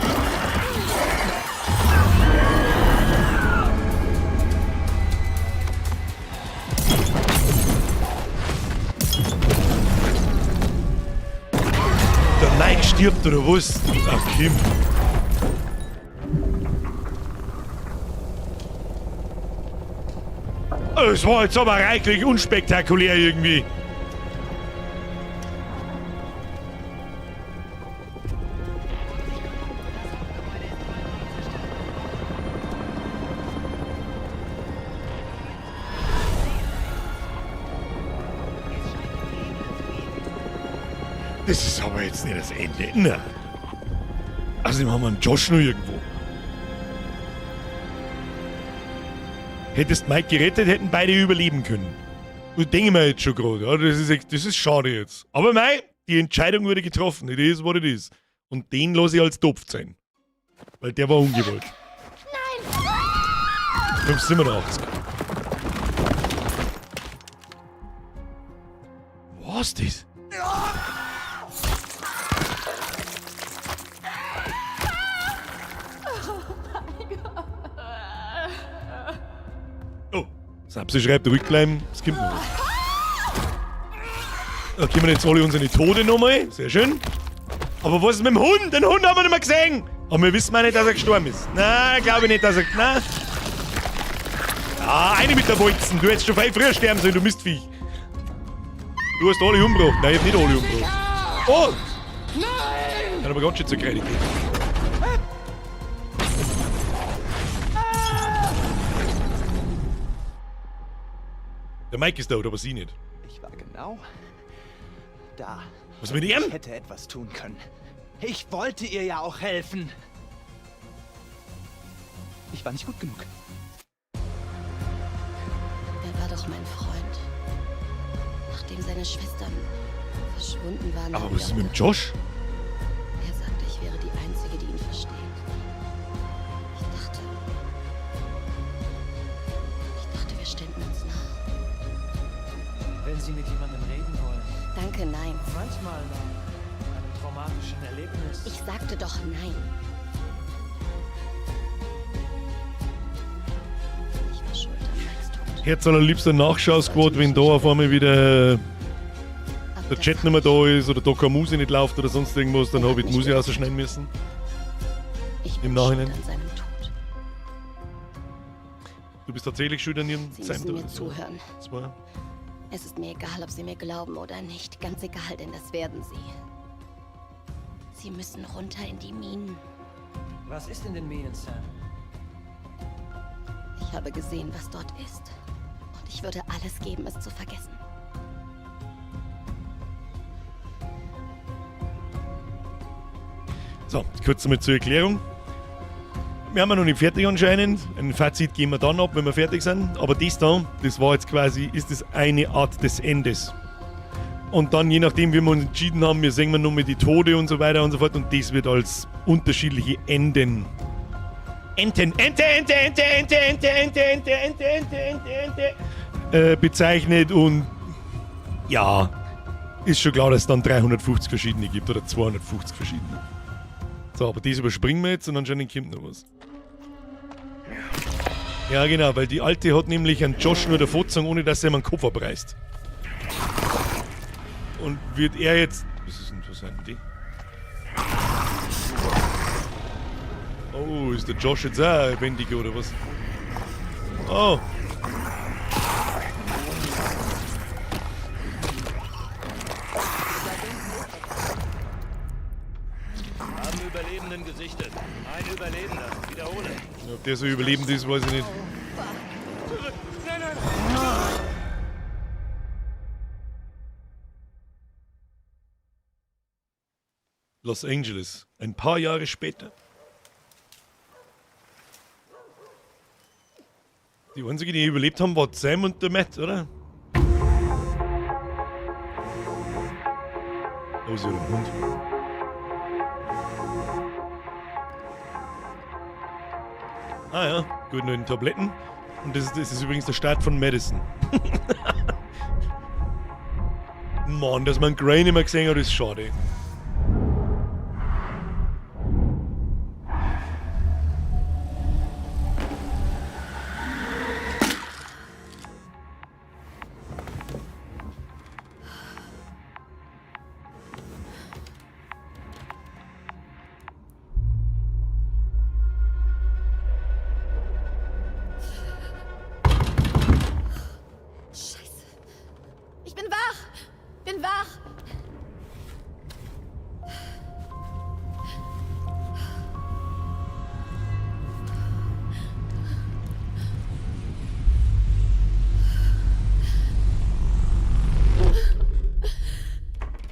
stirbt oder was? Ach, Kim. Es war jetzt aber reichlich unspektakulär irgendwie. Das ist aber jetzt nicht das Ende. Nein. Außerdem haben wir einen Josh noch irgendwo. Hättest Mike gerettet, hätten beide überleben können. Und denke ich mir jetzt schon gerade. Ja, das ist schade jetzt. Aber mei, die Entscheidung wurde getroffen. It is what it is. Und den lasse ich als Topf sein. Weil der war ungewollt. Nein! 587. Was ist das? Oh, Sapsi schreibt rückbleiben, es gibt noch was. Da kommen jetzt alle unsere Tode nochmal, sehr schön. Aber was ist mit dem Hund? Den Hund haben wir nicht mehr gesehen. Aber wir wissen auch nicht, dass er gestorben ist. Nein, glaube ich nicht, dass er... Nein. Ah, eine mit der Bolzen. Du hättest schon viel früher sterben sollen, du Mistviech. Du hast alle umgebracht. Nein, ich hab nicht alle umgebracht. Oh! Nein! Kann aber ganz schön zur Kreide gehen. Der Mike ist da, aber sie nicht. Ich war genau da. Was mit ihm? Ich hätte etwas tun können. Ich wollte ihr ja auch helfen. Ich war nicht gut genug. Er war doch mein Freund. Nachdem seine Schwestern verschwunden waren. Aber was ist mit dem Josh? Er sagte, ich wäre die Einzige, die ihn versteht. Ich dachte, wir ständen uns nah. Wenn Sie mit jemandem reden wollen. Danke, nein. Manchmal nach einem traumatischen Erlebnis. Ich sagte doch nein. Ich war schuld an Mikes Tod. Herz allerliebster Nachschau-Squad, wenn da auf einmal wieder der Chat nicht mehr da ist oder da keine Musik nicht läuft oder sonst irgendwas, dann habe ich die Musik rausschneiden müssen. Ich Im bin Nachhinein. schuld an seinem Tod. Du bist tatsächlich schuld an ihrem Sie müssen mir zuhören. Zwei. Es ist mir egal, ob Sie mir glauben oder nicht. Ganz egal, denn das werden Sie. Sie müssen runter in die Minen. Was ist in den Minen, Sam? Ich habe gesehen, was dort ist. Und ich würde alles geben, es zu vergessen. So, kurz mal zur Erklärung. Wir haben ja noch nicht fertig anscheinend. Ein Fazit geben wir dann ab, wenn wir fertig sind. Aber das da, das war jetzt quasi, ist das eine Art des Endes. Und dann, je nachdem, wie wir uns entschieden haben, wir sehen wir nochmal die Tode und so weiter und so fort. Und das wird als unterschiedliche Enden. Bezeichnet. Und ja, ist schon klar, dass es dann 350 verschiedene gibt oder 250 verschiedene. So, aber das überspringen wir jetzt und anscheinend kommt noch was. Ja, genau, weil die Alte hat nämlich einen Josh nur davor gezogen, ohne dass er ihm einen Kopf abreißt. Und wird er jetzt... Was ist denn, was sind die? Oh, ist der Josh jetzt auch lebendig oder was? Oh! Haben Überlebenden gesichtet. Ein Überlebender. Wiederhole. Ob der so überlebend ist, weiß ich nicht. Nein, nein. Los Angeles. Ein paar Jahre später. Die einzigen, die überlebt haben, war Sam und der Matt, oder? Oh, ist ja ein Hund. Ah ja, gut, nur in Tabletten. Und das ist übrigens der Start von Madison. Mann, dass man Gray nicht mehr gesehen hat, ist schade. wach! Bin wach!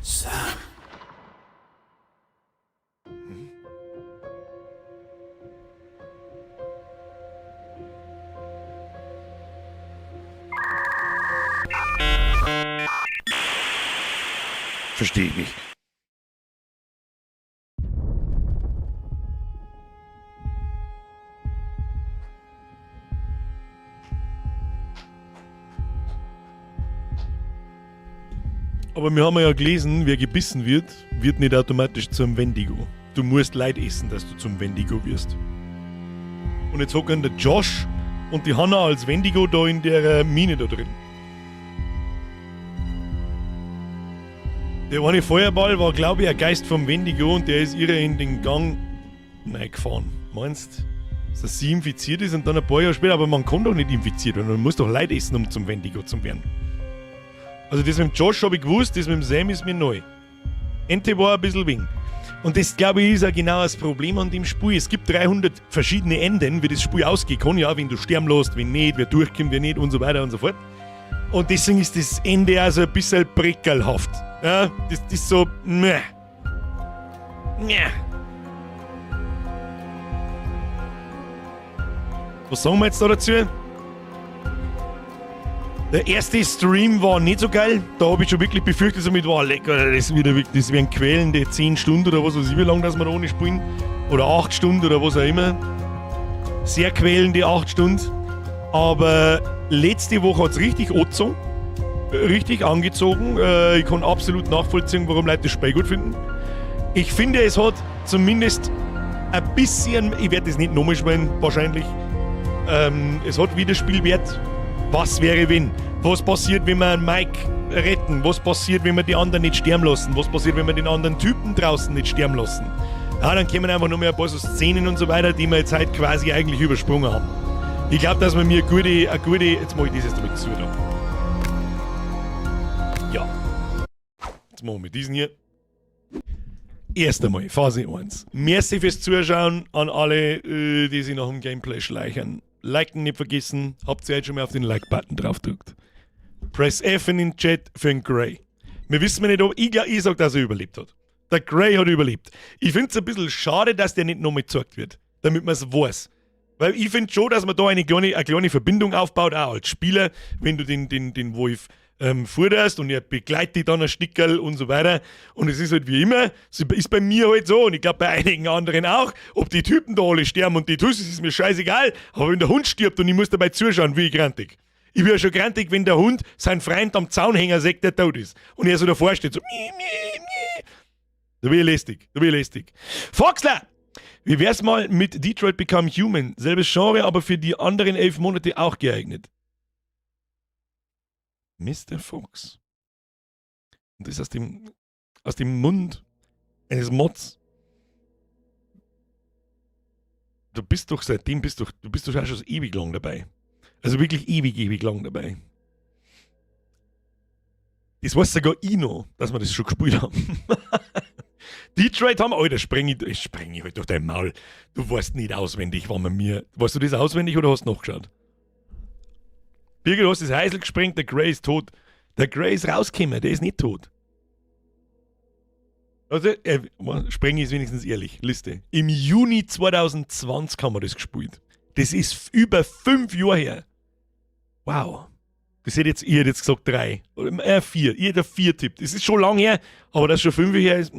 Sam. Verstehe ich nicht. Aber wir haben ja gelesen, wer gebissen wird, wird nicht automatisch zum Wendigo. Du musst Leid essen, dass du zum Wendigo wirst. Und jetzt hocken der Josh und die Hannah als Wendigo da in der Mine da drin. Der eine Feuerball war, glaube ich, ein Geist vom Wendigo und der ist ihr in den Gang reingefahren. Meinst du, dass sie infiziert ist und dann ein paar Jahre später, aber man kann doch nicht infiziert werden, man muss doch Leid essen, um zum Wendigo zu werden. Also das mit dem Josh habe ich gewusst, das mit dem Sam ist mir neu. Ente war ein bisschen wing. Und das, glaube ich, ist auch genau das Problem an dem Spiel. Es gibt 300 verschiedene Enden, wie das Spiel ausgehen kann. Ja, wenn du sterben lässt, wenn nicht, wer durchkommt, wer nicht und so weiter und so fort. Und deswegen ist das Ende also ein bisschen prickelhaft. Ja, das ist so, meh. Was sagen wir jetzt da dazu? Der erste Stream war nicht so geil. Da habe ich schon wirklich befürchtet, damit war lecker. Das werden quälende 10 Stunden oder was weiß ich, wie lange das wir da ohne spielen. Oder 8 Stunden oder was auch immer. Sehr quälende 8 Stunden. Aber letzte Woche hat es richtig angezogen. Richtig angezogen. Ich kann absolut nachvollziehen, warum Leute das Spiel gut finden. Ich finde, es hat zumindest ein bisschen, ich werde das nicht nochmal spielen, wahrscheinlich. Es hat wieder Spielwert. Was wäre wenn? Was passiert, wenn wir einen Mike retten? Was passiert, wenn wir die anderen nicht sterben lassen? Was passiert, wenn wir den anderen Typen draußen nicht sterben lassen? Ja, dann kommen einfach nur mehr ein paar so Szenen und so weiter, die wir jetzt halt quasi eigentlich übersprungen haben. Ich glaube, dass wir mir eine gute, jetzt mache ich dieses damit zu da. Ja. Jetzt machen wir diesen hier. Erst einmal, Phase 1. Merci fürs Zuschauen an alle, die sich nach dem Gameplay schleichen. Liken nicht vergessen. Habt ihr jetzt schon mal auf den Like-Button draufgedrückt. Press F in den Chat für den Grey. Wir wissen nicht, ob ich sage, dass er überlebt hat. Der Grey hat überlebt. Ich finde es ein bisschen schade, dass der nicht nochmal gezeigt wird. Damit man es weiß. Weil ich finde schon, dass man da eine kleine Verbindung aufbaut, auch als Spieler, wenn du den Wolf forderst und er begleitet dich dann ein Stickerl und so weiter. Und es ist halt wie immer, es ist bei mir halt so und ich glaube bei einigen anderen auch, ob die Typen da alle sterben und die Tussis, ist mir scheißegal, aber wenn der Hund stirbt und ich muss dabei zuschauen, wie ich grantig. Ich bin ja schon grantig, wenn der Hund seinen Freund am Zaunhänger sagt, der tot ist. Und er so davor steht, so Da bin ich lästig. Foxler! Wie wär's mal mit Detroit Become Human? Selbes Genre, aber für die anderen 11 Monate auch geeignet. Mr. Fox. Und das aus dem Mund eines Mods. Du bist doch auch schon ewig lang dabei. Also wirklich ewig lang dabei. Das weiß sogar ich noch, dass wir das schon gespielt haben. Detroit haben, Alter, spreng ich halt durch dein Maul. Du weißt nicht auswendig, wann man mir. Weißt du das auswendig oder hast du nachgeschaut? Birgit, du hast das Heisel gesprengt, der Grey ist tot. Der Grey ist rausgekommen, der ist nicht tot. Also, Sprengi ist wenigstens ehrlich. Liste. Im Juni 2020 haben wir das gespielt. Das ist über 5 Jahre her. Wow. Das hätte jetzt, ihr hättet jetzt gesagt 3. Oder 4. Ihr hättet 4 tippt. Das ist schon lang her, aber das schon 5 Jahre her ist.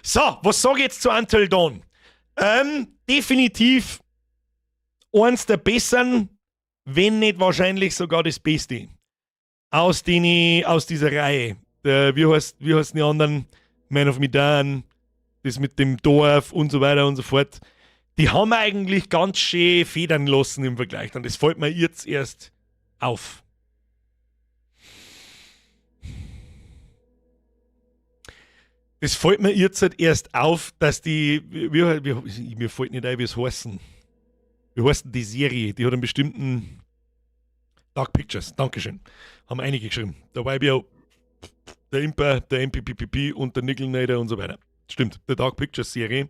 So, was sage ich jetzt zu Until Dawn? Definitiv eins der besseren, wenn nicht wahrscheinlich sogar das Beste aus dieser Reihe. Wie heißt die anderen? Man of Medan, das mit dem Dorf und so weiter und so fort. Die haben eigentlich ganz schön federn lassen im Vergleich. Und das fällt mir jetzt erst auf. Es fällt mir jetzt halt erst auf, dass die. Mir fällt nicht ein, wie es heißen. wie heißt denn die Serie? Die hat einen bestimmten Dark Pictures, Dankeschön. Haben einige geschrieben. Da war ja der Imper, der MPPPP und der Nickelnader und so weiter. Stimmt, der Dark Pictures Serie.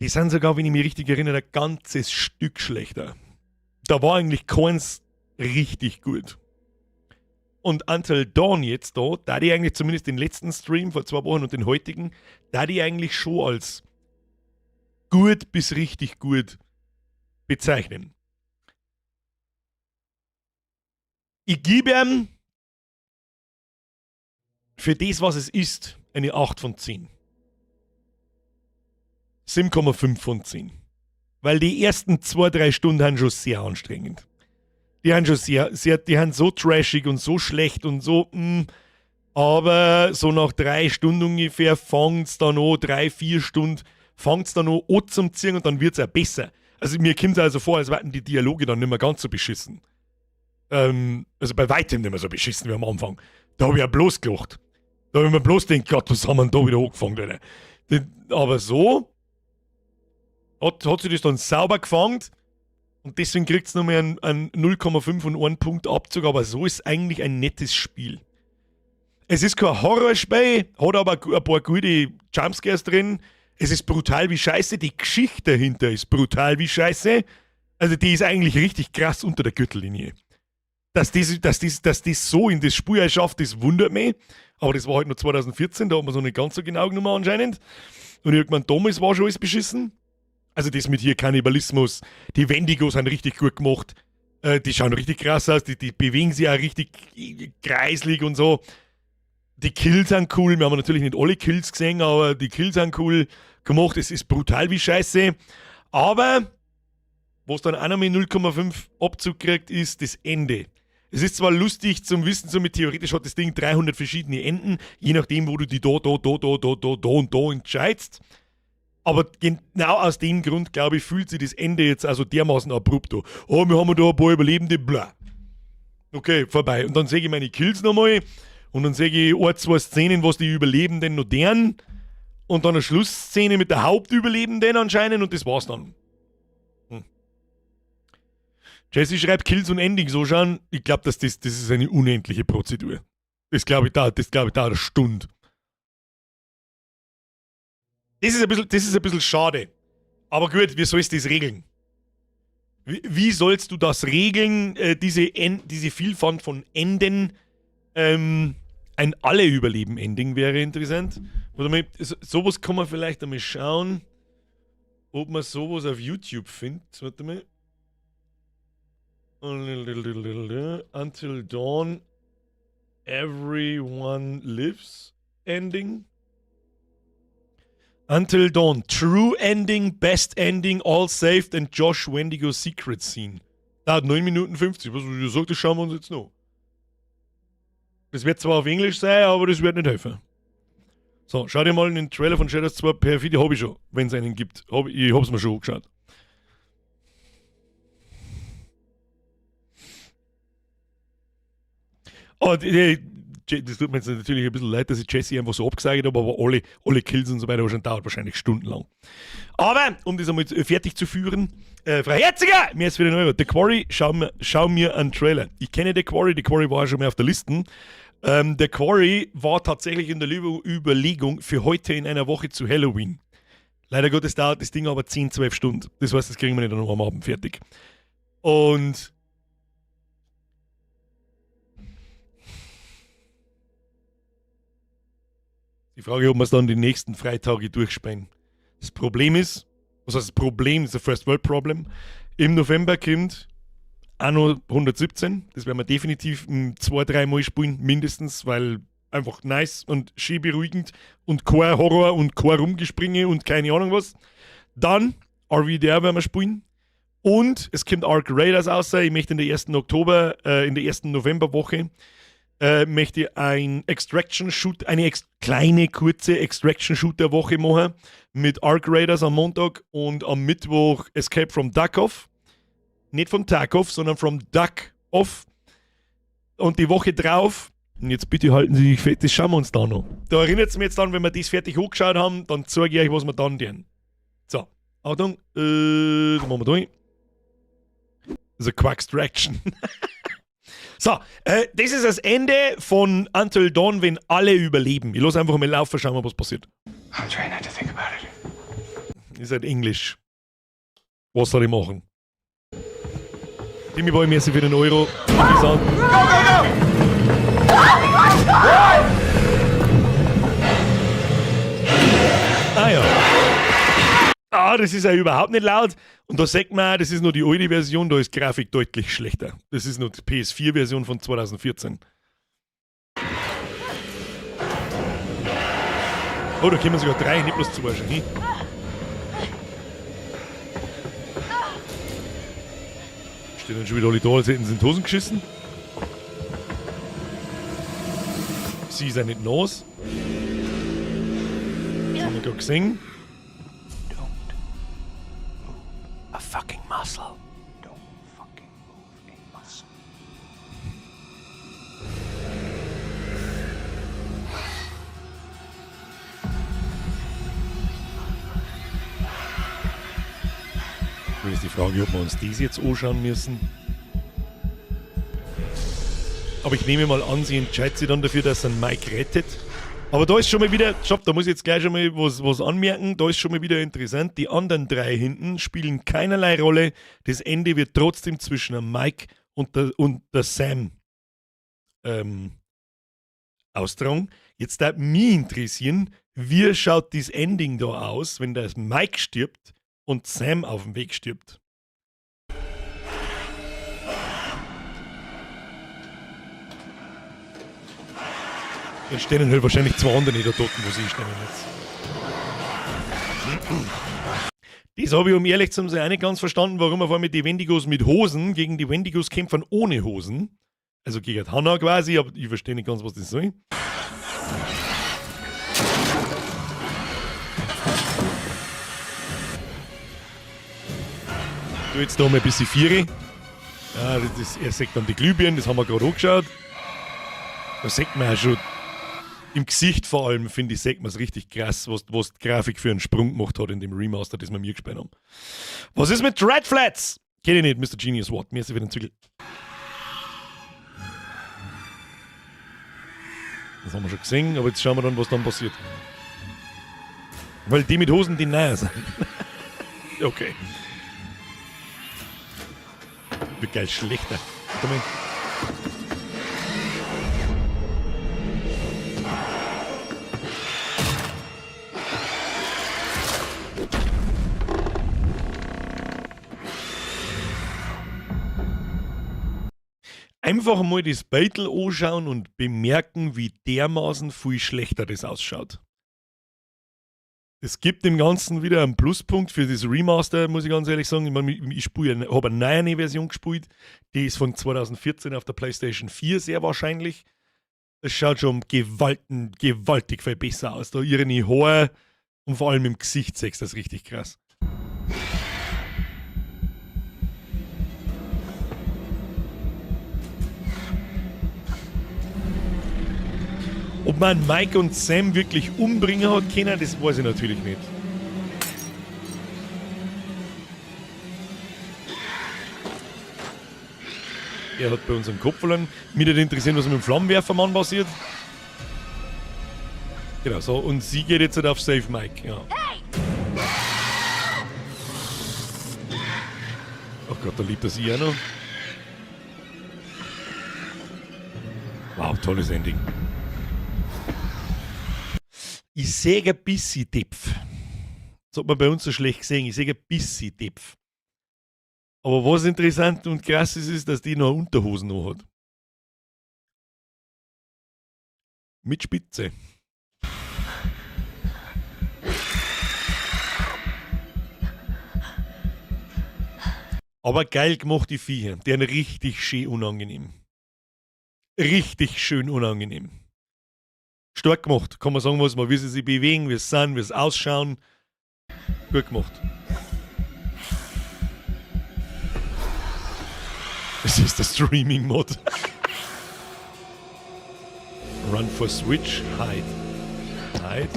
Die sind sogar, wenn ich mich richtig erinnere, ein ganzes Stück schlechter. Da war eigentlich keins richtig gut. Und Until Dawn jetzt da die eigentlich zumindest den letzten Stream vor 2 Wochen und den heutigen, da die eigentlich schon als gut bis richtig gut bezeichnen. Ich gebe ihm für das, was es ist, eine 8 von 10. 7,5 von 10. Weil die ersten 2-3 Stunden haben schon sehr anstrengend. Die haben schon die haben so trashig und so schlecht und so, aber so nach 3 Stunden ungefähr fängt es dann an, 3-4 Stunden, fängt es dann an zum Ziehen und dann wird es auch besser. Also mir kommt es also vor, als wären die Dialoge dann nicht mehr ganz so beschissen. Also bei weitem nicht mehr so beschissen wie am Anfang. Da habe ich ja bloß gelacht. Da habe ich mir bloß gedacht, Gott, was haben wir denn da wieder angefangen, Alter. Aber so hat sich das dann sauber gefangen und deswegen kriegt es nochmal einen 0,5 und 1 Punkt Abzug, aber so ist eigentlich ein nettes Spiel. Es ist kein Horrorspiel, hat aber ein paar gute Jumpscares drin. Es ist brutal wie Scheiße, die Geschichte dahinter ist brutal wie Scheiße. Also die ist eigentlich richtig krass unter der Gürtellinie. Dass das so in das Spiel schafft, das wundert mich. Aber das war halt noch 2014, da hat man so nicht ganz so genau genommen anscheinend. Und ich hab gemeint, damals war schon alles beschissen. Also das mit hier Kannibalismus, die Wendigos sind richtig gut gemacht. Die schauen richtig krass aus, die bewegen sich auch richtig kreislig und so. Die Kills sind cool, wir haben natürlich nicht alle Kills gesehen, aber die Kills sind cool gemacht. Es ist brutal wie Scheiße. Aber was dann auch noch mit 0,5 Abzug kriegt, ist das Ende. Es ist zwar lustig zum Wissen, so mit theoretisch hat das Ding 300 verschiedene Enden, je nachdem, wo du die da und da entscheidest. Aber genau aus dem Grund, glaube ich, fühlt sich das Ende jetzt also dermaßen abrupt an. Oh, wir haben da ein paar Überlebende, bla. Okay, vorbei. Und dann sehe ich meine Kills nochmal und dann sehe ich 1-2 Szenen, was die Überlebenden noch deren und dann eine Schlussszene mit der Hauptüberlebenden anscheinend und das war's dann. Jesse schreibt Kills und Ending so schauen. Ich glaube, das ist eine unendliche Prozedur. Das glaube ich dauert eine Stunde. Das ist ein bisschen schade. Aber gut, wie sollst du das regeln? Wie sollst du das regeln? Diese Vielfalt von Enden. Ein Alle-Überleben-Ending wäre interessant. Warte mal, sowas kann man vielleicht einmal schauen, ob man sowas auf YouTube findet. Warte mal. Until Dawn, Everyone Lives Ending. Until Dawn, True Ending, Best Ending, All Saved and Josh Wendigo Secret Scene. Da hat 9 Minuten 50. Was du sagst, das schauen wir uns jetzt noch. Das wird zwar auf Englisch sein, aber das wird nicht helfen. So, schau dir mal den Trailer von Shadows 2 per Video, habe ich schon, wenn es einen gibt. Ich hab's mir schon angeschaut. Oh, das tut mir jetzt natürlich ein bisschen leid, dass ich Jesse einfach so abgesagt habe, aber alle Kills und so weiter schon dauert wahrscheinlich stundenlang. Aber, um das einmal fertig zu führen, Frau Herziger, mir ist wieder neu. The Quarry, schau mir einen Trailer. Ich kenne The Quarry war schon mal auf der Liste. The Quarry war tatsächlich in der Überlegung für heute in einer Woche zu Halloween. Leider Gottes dauert das Ding aber 10-12 Stunden. Das heißt, das kriegen wir nicht noch am Abend fertig. Und die Frage, ob wir es dann die nächsten Freitage durchsprechen. Das Problem ist, was heißt das Problem, das ist ein First World Problem. Im November kommt Anno 117. Das werden wir definitiv 2-3 Mal spielen, mindestens, weil einfach nice und schön beruhigend und kein Horror und kein Rumgespringe und keine Ahnung was. Dann RWDR werden wir spielen. Und es kommt Ark Raiders raus. Ich möchte in der 1. Novemberwoche möchte ich eine kleine, kurze Extraction-Shooter-Woche machen mit Ark Raiders am Montag und am Mittwoch Escape from Tarkov. Nicht von Tarkov, sondern from Duck-Off. Und die Woche drauf, und jetzt bitte halten Sie sich fest, das schauen wir uns da noch. Da erinnert es mich jetzt dann, wenn wir das fertig hochgeschaut haben, dann zeige ich euch, was wir dann tun. So, Achtung, das machen wir durch. The Quackstraction. So, das ist das Ende von Until Dawn, wenn alle überleben. Ich lasse einfach mal laufen, schauen wir, was passiert. I'll try not to think about it. Ist halt Englisch. Was soll ich machen? Timmy Boy, merci für den Euro. Ah ja. Ah, das ist ja überhaupt nicht laut. Und da sagt man, das ist nur die alte Version, da ist die Grafik deutlich schlechter. Das ist nur die PS4-Version von 2014. Oh, da kommen sogar 3, nicht bloß 2 schon hin. Stehen dann schon wieder alle da, als hätten sie in die Hosen geschissen. Sie ist ja nicht nass. Das haben wir gerade gesehen. A fucking muscle. Don't fucking move a muscle. Da ist die Frage, ob wir uns das jetzt anschauen müssen. Aber ich nehme mal an, sie entscheidet sich dann dafür, dass er Mike rettet. Aber da ist schon mal wieder, stopp, da muss ich jetzt gleich schon mal was anmerken, da ist schon mal wieder interessant, die anderen 3 hinten spielen keinerlei Rolle, das Ende wird trotzdem zwischen dem Mike und der Sam austragen. Jetzt darf mich interessieren, wie schaut das Ending da aus, wenn der Mike stirbt und Sam auf dem Weg stirbt. Dann stehen halt wahrscheinlich 2 andere da dort, wo sie stehen jetzt. Das habe ich, um ehrlich zu sein, auch nicht ganz verstanden, warum auf einmal die Wendigos mit Hosen gegen die Wendigos kämpfen ohne Hosen. Also gegen Hannah quasi, aber ich verstehe nicht ganz, was das soll. Du jetzt da mal ein bisschen Viere. Ja, er sagt dann die Glühbirnen, das haben wir gerade angeschaut. Da sieht man ja schon. Im Gesicht vor allem, finde ich, sieht man es richtig krass, was die Grafik für einen Sprung gemacht hat in dem Remaster, das wir mir gespielt haben. Was ist mit Red Flats? Kenn ich nicht, Mr. Genius Watt. Mir ist wieder ein Zügel. Das haben wir schon gesehen, aber jetzt schauen wir dann, was dann passiert. Weil die mit Hosen die Neuer sind. Okay. Wird geil schlechter. Warte mal. Einfach mal das Beutel anschauen und bemerken, wie dermaßen viel schlechter das ausschaut. Es gibt dem Ganzen wieder einen Pluspunkt für das Remaster, muss ich ganz ehrlich sagen. Ich meine, ich habe eine neue Version gespielt, die ist von 2014 auf der PlayStation 4 sehr wahrscheinlich. Es schaut schon gewaltig viel besser aus. Da ihre Haare und vor allem im Gesicht sechst das richtig krass. Ob man Mike und Sam wirklich umbringen hat können, das weiß ich natürlich nicht. Er hat bei uns einen Kopf verloren. Mich würde interessieren, was mit dem Flammenwerfermann passiert. Genau, so. Und sie geht jetzt halt auf Save Mike. Ja. Oh Gott, da liebt er sie auch noch. Wow, tolles Ending. Ich sehe ein bisschen Depf. Das hat man bei uns so schlecht gesehen. Ich sehe ein bisschen Depf. Aber was interessant und krass ist, dass die noch Unterhosen noch hat. Mit Spitze. Aber geil gemacht, die Viecher. Die sind richtig schön unangenehm. Richtig schön unangenehm. Stark gemacht, kann man sagen, was man, wie sie sich bewegen, wie sie sind, wie sie ausschauen. Gut gemacht. Das ist der Streaming-Mod. Run for Switch, Hide. Hide.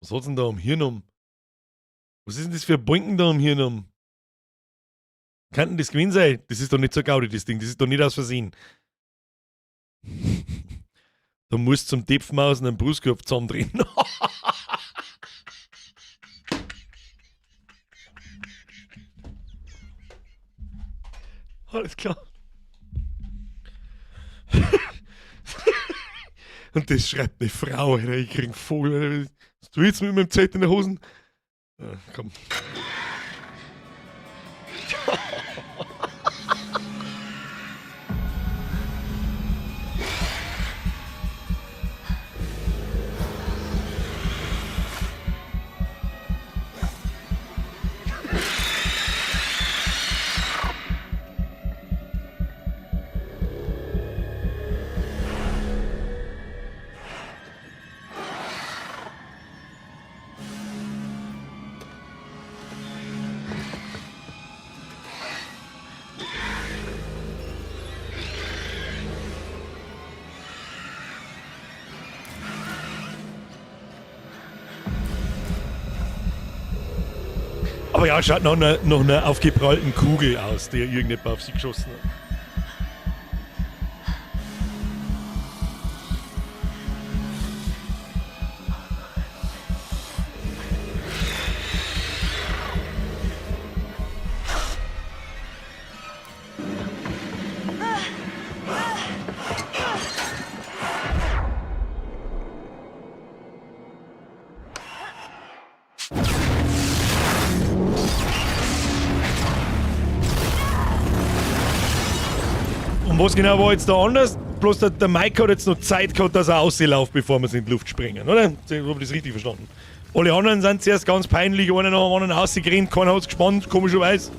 Was hat's denn da am Hirn um? Was ist denn das für ein Bunken da am Hirn? Kann denn das gewesen sein? Das ist doch nicht so gaudi, das Ding. Das ist doch nicht aus Versehen. Da musst du zum Tepfmaus einen Brustkorb zusammendrehen. Alles klar. Und das schreibt eine Frau, Alter. Ich krieg einen Vogel. Was du jetzt mit meinem Zelt in der Hosen? Ja, komm. Aber ja, schaut nach einer aufgeprallten Kugel aus, die irgendjemand auf sie geschossen hat. Und was genau war jetzt da anders? Bloß der Mike hat jetzt noch Zeit gehabt, dass er auslauft, bevor wir sie in die Luft springen, oder? Habe ich das richtig verstanden? Alle anderen sind zuerst ganz peinlich, einer nach dem anderen rausgerannt, keiner hat es gespannt, komischerweise.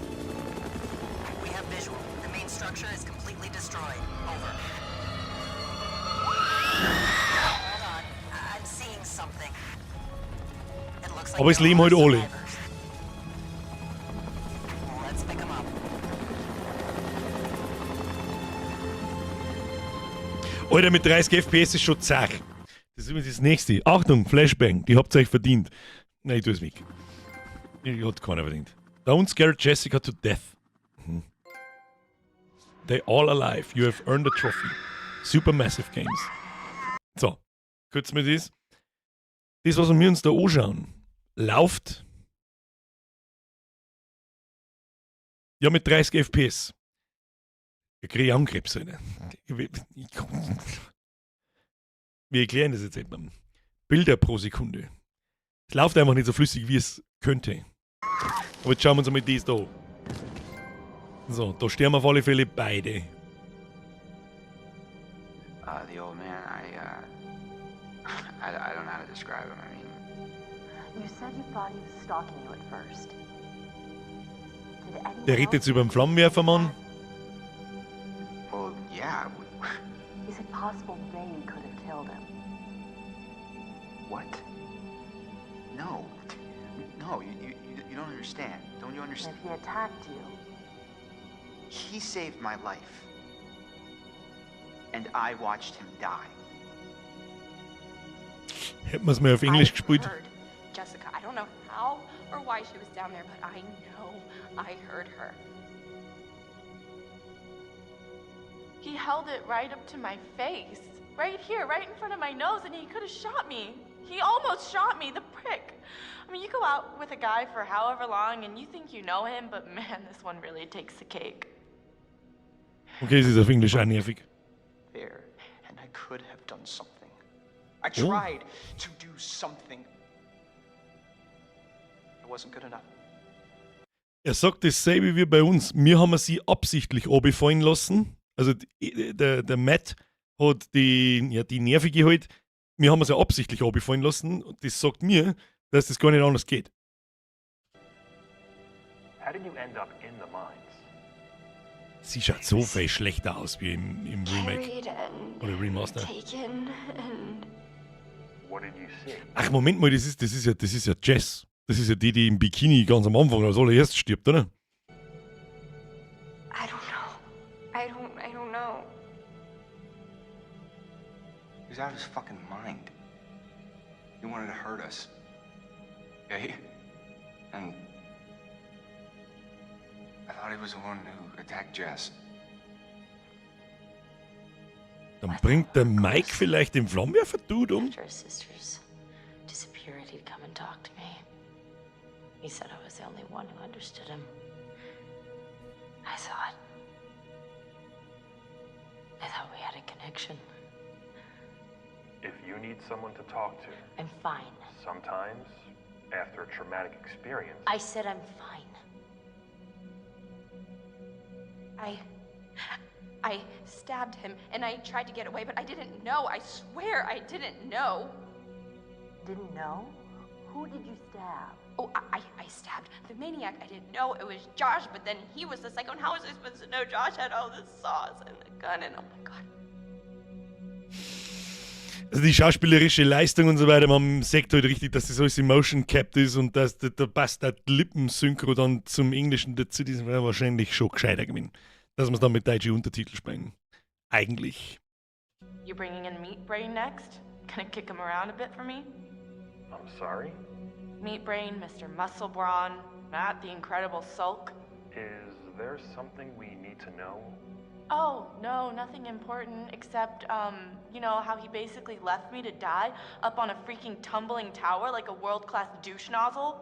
Aber es leben halt alle. Alter, mit 30 FPS ist schon zack. Das ist übrigens das nächste. Achtung, Flashbang, die habt ihr euch verdient. Nein, ich tue es weg. Die hat keiner verdient. Don't scare Jessica to death. They all alive. You have earned a trophy. Supermassive Games. So, kurz mit das. Das, was wir uns da anschauen, läuft ja mit 30 FPS. Ich kriege Augenkrebs. Wir erklären das jetzt eben. Bilder pro Sekunde. Es läuft einfach nicht so flüssig, wie es könnte. Aber jetzt schauen wir uns mal das da an. So, da sterben auf alle Fälle beide. The old man, I don't know how to describe him. I mean, you said you thought he was stalking you at first. Did anyone Der redet jetzt über den Flammenwerfermann. well, yeah. Is it possible they could have killed him? What? No, no, you don't understand. Don't you And understand? if he attacked you, He saved my life, and I watched him die. Hätten wir es mal auf Englisch gespielt. Heard Jessica. I don't know how or why she was down there, but I know I heard her. He held it right up to my face. Right here, right in front of my nose, and he could have shot me. He almost shot me, the prick. I mean, you go out with a guy for however long and you think you know him, but man, this one really takes the cake. Okay, es ist auf Englisch auch nervig. There, and I could have done something. I tried to do something. It wasn't good enough. Er sagt dasselbe wie bei uns. Wir haben sie absichtlich runterfallen lassen. Also der Matt hat die Nervige halt. Wir haben sie absichtlich runterfallen lassen. Und das sagt mir, dass das gar nicht anders geht. How did you end up in the mines? Sie schaut so viel schlechter aus wie im Remake. Carried and Oder Remaster. taken and What did you see? Ach, Moment mal, das ist ja Jess. Das ist ja die im Bikini ganz am Anfang als allererstes stirbt, oder? I don't know. I don't know. He was out of his fucking mind. He wanted to hurt us. Okay? And I thought he was the one who attacked Jess. Dann bringt der Mike vielleicht den Flammenwerfer-Dude um. After his sisters disappeared, he'd come and talk to me. He said I was the only one who understood him. I thought we had a connection. If you need someone to talk to, I'm fine. sometimes, after a traumatic experience, I said I'm fine. I stabbed him and I tried to get away, but I didn't know. I swear I didn't know. Didn't know? Who did you stab? Oh, I stabbed the maniac. I didn't know it was Josh, but then he was the psycho. And how was I supposed to know Josh had all this sauce and the gun and oh my god. Also die schauspielerische Leistung und so weiter, man sagt halt richtig, dass das alles Emotion capped ist und dass da passt der Lippensynchro dann zum Englischen dazu, das wäre wahrscheinlich schon gescheiter gewesen, dass wir es dann mit deutschen Untertitel sprechen. Eigentlich. You bringing in Meat Brain next? Gonna kick him around a bit for me? I'm sorry? Meat Brain, Mr. Muscle Brawn, Matt the Incredible Sulk. Is there something we need to know? Oh, no, nothing important, except, you know, how he basically left me to die up on a freaking tumbling tower like a world-class douche nozzle.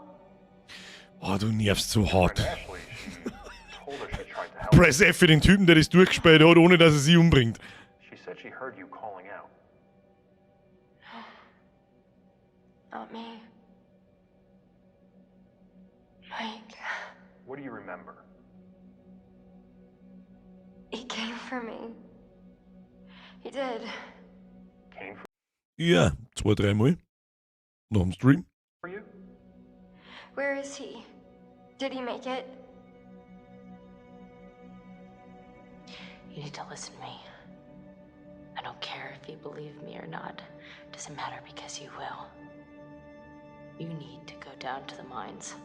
Oh, du nervst so hart. Ashley, she told her she tried to help. Press F für den Typen, der das durchgespielt hat, ohne dass er sie umbringt. She said she heard you calling out. Not me. Mike. What do you remember? He came for me. He did. Came Ja, 2-3 Mal. Nach dem Stream. for you? Where is he? Did he make it? You need to listen to me. I don't care if you believe me or not. Doesn't matter because you will. You need to go down to the mines.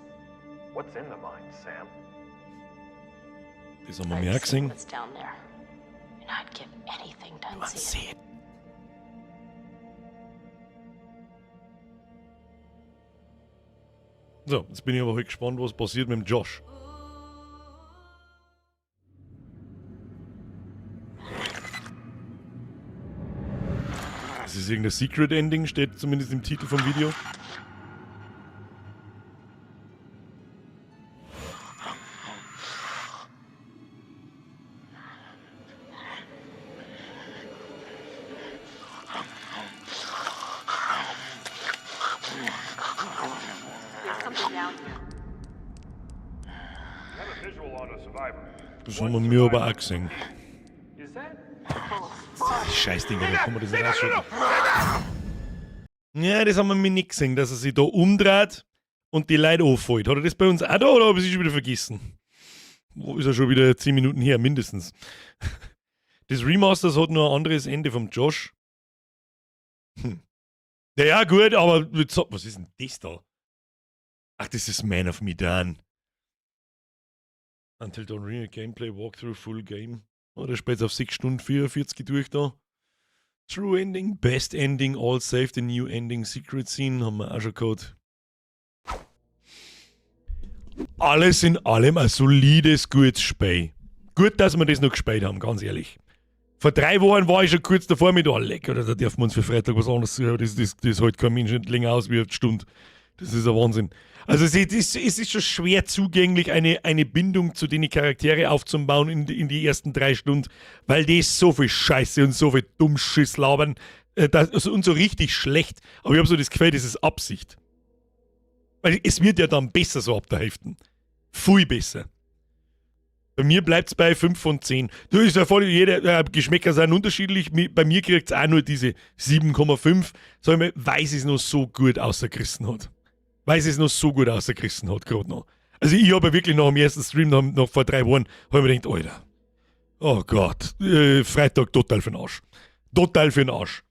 What's in the mine, Sam? Das haben wir mehr gesehen. What's down there? And I'd give anything to unsee it. So, jetzt bin ich aber halt gespannt, was passiert mit dem Josh. Das ist irgendein Secret Ending, steht zumindest im Titel vom Video. Das haben wir mir aber auch gesehen. Scheißding, da kann man das nicht rausschauen. Ja, das haben wir mir nicht gesehen, dass er sich da umdreht und die Leute auffällt. Hat er das bei uns auch da oder habe ich es schon wieder vergessen? Wo ist er schon wieder 10 Minuten her, mindestens. Das Remasters hat nur ein anderes Ende vom Josh. Ja, gut, aber was ist denn das da? Ach, das ist Man of Medan. Until Dawn Real Gameplay Walkthrough Full Game. Oder später auf 6 Stunden 44 durch da. True Ending, Best Ending, All Save, the New Ending, Secret Scene haben wir auch schon gehabt. Alles in allem ein solides, gutes Spiel. Gut, dass wir das noch gespielt haben, ganz ehrlich. Vor 3 Wochen war ich schon kurz davor mit Alec, oder da dürfen wir uns für Freitag was anderes suchen, das hält kein Mensch nicht länger aus wie eine Stunde. Das ist ein Wahnsinn. Also es ist schon schwer zugänglich, eine Bindung zu den Charaktere aufzubauen in die ersten 3 Stunden, weil die so viel Scheiße und so viel Dummschiss labern und so richtig schlecht. Aber ich habe so das Gefühl, das ist Absicht. Weil es wird ja dann besser so ab der Hälfte. Viel besser. Bei mir bleibt es bei 5 von 10. Du ist ja voll, jeder Geschmäcker sind unterschiedlich. Bei mir kriegt es auch nur diese 7,5, weil es noch so gut ausgerissen hat. Weil es noch so gut ausgerissen hat, gerade noch. Also ich habe wirklich nach dem ersten Stream, noch vor 3 Wochen, habe ich mir gedacht, Alter, oh Gott, Freitag total für den Arsch. Total für den Arsch.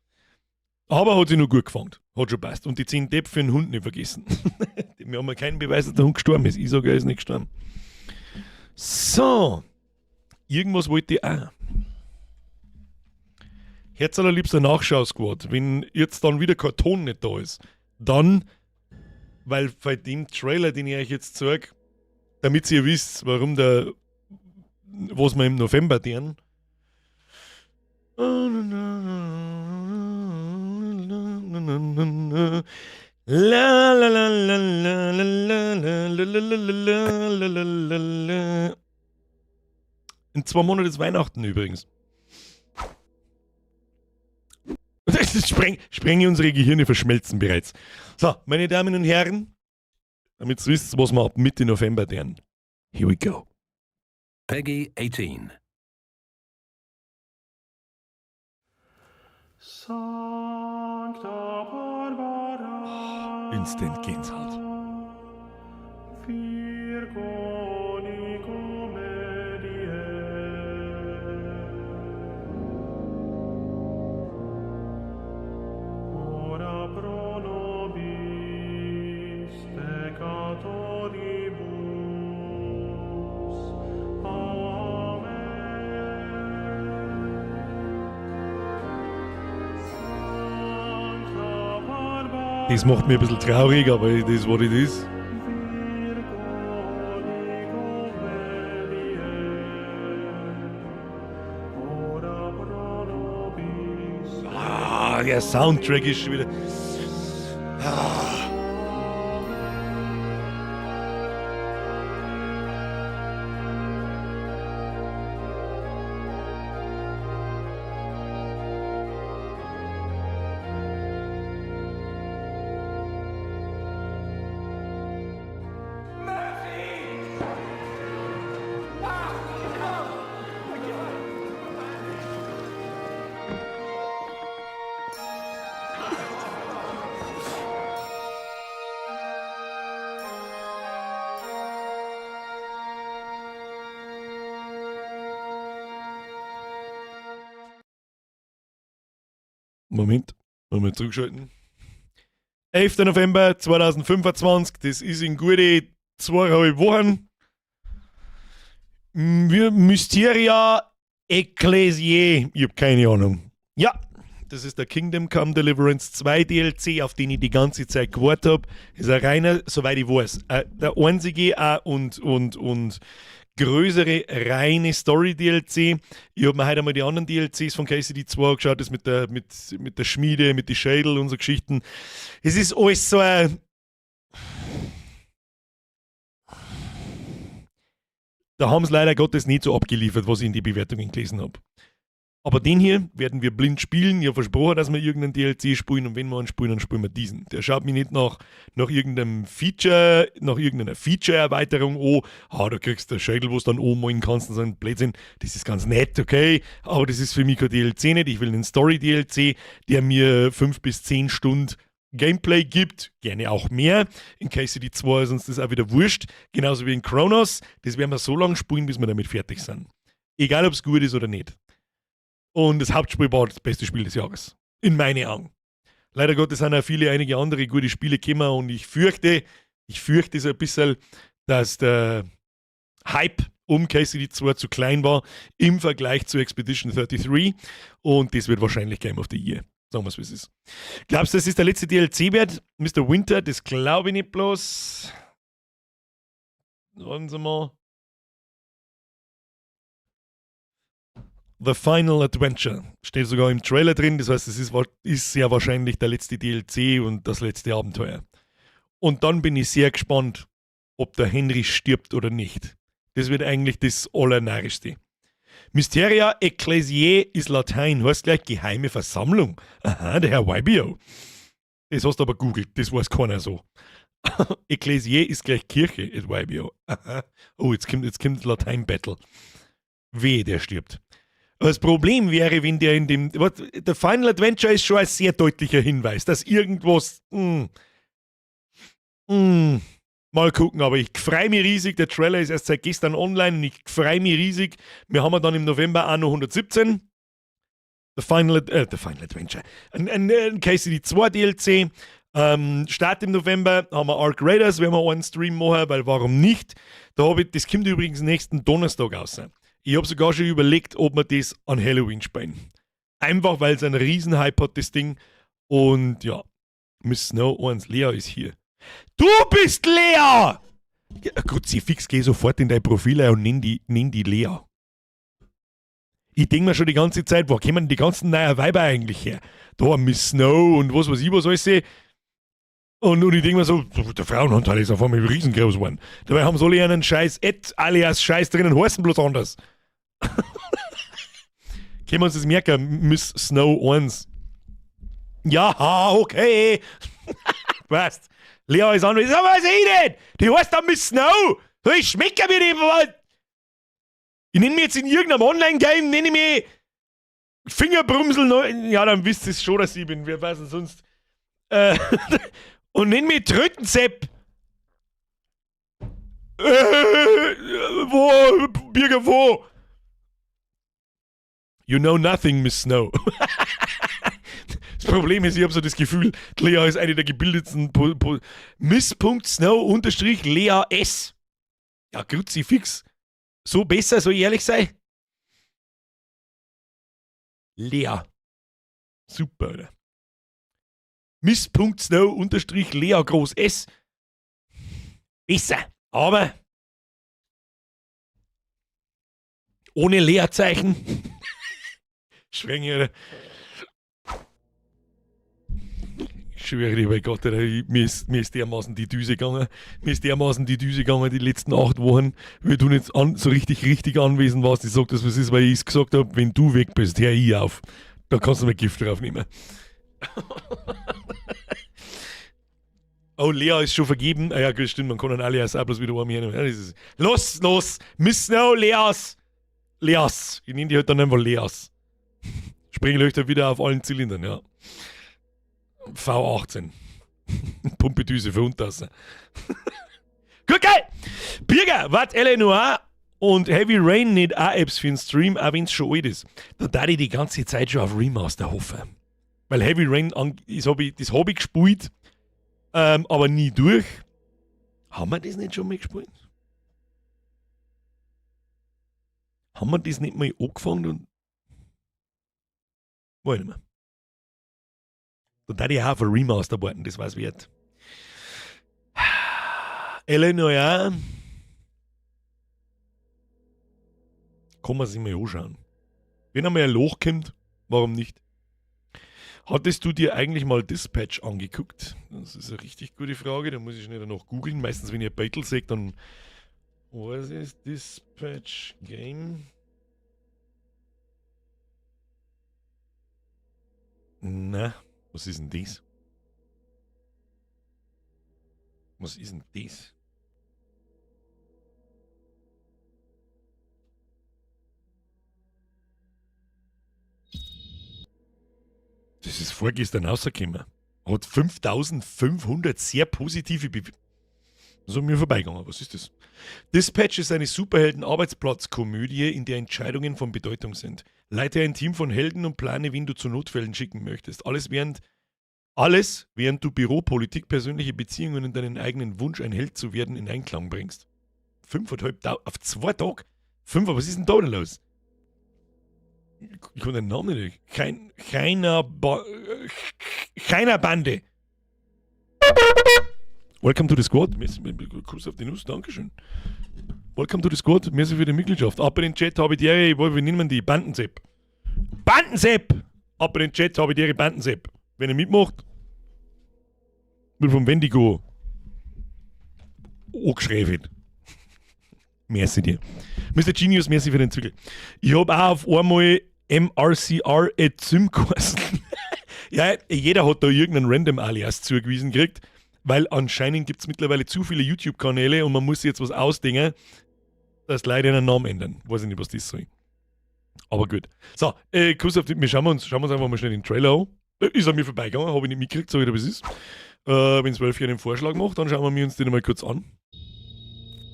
Aber hat sich noch gut gefangen. Hat schon passt. Und die 10 Depp für den Hund nicht vergessen. Wir haben ja keinen Beweis, dass der Hund gestorben ist. Ich sage, er ist nicht gestorben. So. Irgendwas wollte ich auch. Herz allerliebster Nachschau-Squad. Wenn jetzt dann wieder kein Ton nicht da ist, dann weil bei dem Trailer, den ich euch jetzt zeige, damit ihr wisst, warum was wir im November tun. In 2 Monaten ist Weihnachten übrigens. Sprenge unsere Gehirne verschmelzen bereits. So, meine Damen und Herren, damit ihr wisst, was wir ab Mitte November tun. Here we go. Peggy 18. Instant Gänsehaut. Das macht mich ein bisschen traurig, aber das ist, was es ist. Ah, der Soundtrack ist schon wieder... Ah. Moment zurückschalten. 11. November 2025, das ist in gute 2,5 Wochen. Mysteria Ecclesiae, ich habe keine Ahnung. Ja, das ist der Kingdom Come Deliverance 2 DLC, auf den ich die ganze Zeit gewartet habe. Ist ein reiner, soweit ich weiß, der einzige und größere, reine Story-DLC. Ich habe mir heute einmal die anderen DLCs von KCD2 geschaut, das mit der Schmiede, mit den Schädel und so Geschichten. Es ist alles so ein... Da haben sie leider Gottes nicht so abgeliefert, was ich in die Bewertungen gelesen habe. Aber den hier werden wir blind spielen. Ich habe versprochen, dass wir irgendeinen DLC spielen, und wenn wir einen spielen, dann spielen wir diesen. Der schaut mich nicht nach irgendeinem Feature, nach irgendeiner Feature-Erweiterung an. Du kriegst den Schädel, wo du dann malen kannst und so ein Blödsinn. Das ist ganz nett, okay, aber das ist für mich kein DLC nicht. Ich will einen Story-DLC, der mir 5 bis 10 Stunden Gameplay gibt, gerne auch mehr. In KCD2 ist uns das auch wieder wurscht. Genauso wie in Chronos. Das werden wir so lange spielen, bis wir damit fertig sind. Egal, ob es gut ist oder nicht. Und das Hauptspiel war das beste Spiel des Jahres. In meinen Augen. Leider Gottes sind auch einige andere gute Spiele gekommen, und ich fürchte so ein bisschen, dass der Hype um KCD2 zu klein war im Vergleich zu Expedition 33, und das wird wahrscheinlich Game of the Year. Sagen wir es, wie es ist. Glaubst du, das ist der letzte DLC wert? Mr. Winter, das glaube ich nicht bloß. Warten Sie mal. The Final Adventure. Steht sogar im Trailer drin, das heißt, es ist sehr wahrscheinlich der letzte DLC und das letzte Abenteuer. Und dann bin ich sehr gespannt, ob der Henry stirbt oder nicht. Das wird eigentlich das Allernarrischste. Mysteria Ecclesiae ist Latein, heißt gleich geheime Versammlung. Aha, der Herr Wybio. Das hast du aber googelt, das weiß keiner so. Ecclesiae ist gleich Kirche, ist Wybio. Aha. Oh, jetzt kommt Latein-Battle. Wehe, der stirbt. Das Problem wäre, wenn der in dem... Der Final Adventure ist schon ein sehr deutlicher Hinweis, dass irgendwas... Mal gucken, aber ich freue mich riesig. Der Trailer ist erst seit gestern online und ich freue mich riesig. Wir haben dann im November auch noch 117. The Final Adventure. Ein KCD2 DLC. Start im November haben wir Ark Raiders, wenn wir einen Stream machen, weil warum nicht? Das kommt übrigens nächsten Donnerstag raus. Ich habe sogar schon überlegt, ob wir das an Halloween spielen. Einfach, weil es einen Riesenhype hat, das Ding. Und ja, Miss Snow 1, Lea ist hier. Du bist Lea! Ja, Kruzifix, geh sofort in dein Profil ein und nenn die Lea. Ich denke mir schon die ganze Zeit, wo kommen die ganzen neuen Weiber eigentlich her? Da Miss Snow und was weiß ich, was alles sehe. Und ich denke mir so, der Frauenanteil ist auf einmal riesengroß geworden. Dabei haben sie alle einen scheiß alias Scheiß drinnen, heißen bloß anders. Können wir uns das merken, Miss Snow 1. Ja, okay. Passt. Lea ist anwesend. Aber was ist ich denn? Die heißt dann Miss Snow. So, ich schmecke mir nicht. Ich nenne mich jetzt in irgendeinem Online-Game, nenne ich mich Fingerbrumsel. Ja, dann wisst ihr es schon, dass ich bin. Wer weiß denn sonst? Und nenne mich Trötensepp. Wo? Birger, wo? You know nothing, Miss Snow. Das Problem ist, ich habe so das Gefühl, Lea ist eine der gebildetsten Miss.Snow_Lea S. Ja, Kruzifix. So besser, so ehrlich sei. Lea. Super, oder? Miss.Snow_Lea groß S. Besser. Aber ohne Leerzeichen. Schwänge, oder? Ich schwöre dir bei Gott, Alter, mir ist dermaßen die Düse gegangen. Die letzten 8 Wochen, weil du nicht so richtig anwesend warst. Ich sag das, was ist, weil ich es gesagt habe, wenn du weg bist, hör ich auf. Da kannst du mir Gift draufnehmen. Oh, Lea ist schon vergeben. Ah ja, gut, stimmt, man kann dann alias auch bloß wieder armieren. Ja, los! Miss Snow, Leas! Ich nenne die halt dann einfach Leas. Sprengeleuchter wieder auf allen Zylindern, ja. V18. Pumpedüse für Untertassen. Gut, geil! Birger, was Eleanor und Heavy Rain nicht auch Apps für den Stream, auch wenn es schon alt ist. Da darf ich die ganze Zeit schon auf Remaster hoffen. Weil Heavy Rain, das hab ich gespielt, aber nie durch. Haben wir das nicht schon mal gespielt? Haben wir das nicht mal angefangen und. Warte mal. Da darf ich auch auf ein Remaster warten, das war's wert. Eleanor, ja. Kann man sich mal anschauen. Wenn einmal ein Loch kommt, warum nicht? Hattest du dir eigentlich mal Dispatch angeguckt? Das ist eine richtig gute Frage, da muss ich schnell noch googeln. Meistens, wenn ihr ein Battle seht, dann. Was ist Dispatch Game? Na, was ist denn das? Was ist denn das? Das ist vorgestern rausgekommen. Hat 5500 sehr positive Bewertungen. Das ist an mir vorbeigegangen. Was ist das? Dispatch ist eine Superhelden-Arbeitsplatzkomödie, in der Entscheidungen von Bedeutung sind. Leite ein Team von Helden und plane, wen du zu Notfällen schicken möchtest. Alles während du Büropolitik, persönliche Beziehungen und deinen eigenen Wunsch, ein Held zu werden, in Einklang bringst. 5,5 auf 2 Tage? 5, was ist denn da denn los? Ich kann den Namen nicht. Keiner Bande. Welcome to the Squad. Kuss auf die Nuss, Dankeschön. Welcome to the Squad. Merci für die Mitgliedschaft. Ab in den Chat habe ich dir, wie nennen die? Bandensepp. Ab in den Chat habe ich dir Bandensepp. Wenn er mitmacht, wird vom Wendigo angeschrieben. Merci dir. Mr. Genius, merci für den Zügel. Ich habe auch auf einmal MRCR Zym geheißen. Ja, jeder hat da irgendeinen Random Alias zugewiesen gekriegt, weil anscheinend gibt es mittlerweile zu viele YouTube-Kanäle und man muss sich jetzt was ausdenken, dass Leute einen Namen ändern. Weiß ich nicht, was das soll. Aber gut. So, Kuss auf die, wir schauen uns einfach mal schnell den Trailer an. Ist an mir vorbeigegangen, habe ich nicht mitgekriegt, sag ich dir, was ist. Wenn 12 hier einen Vorschlag macht, dann schauen wir uns den mal kurz an.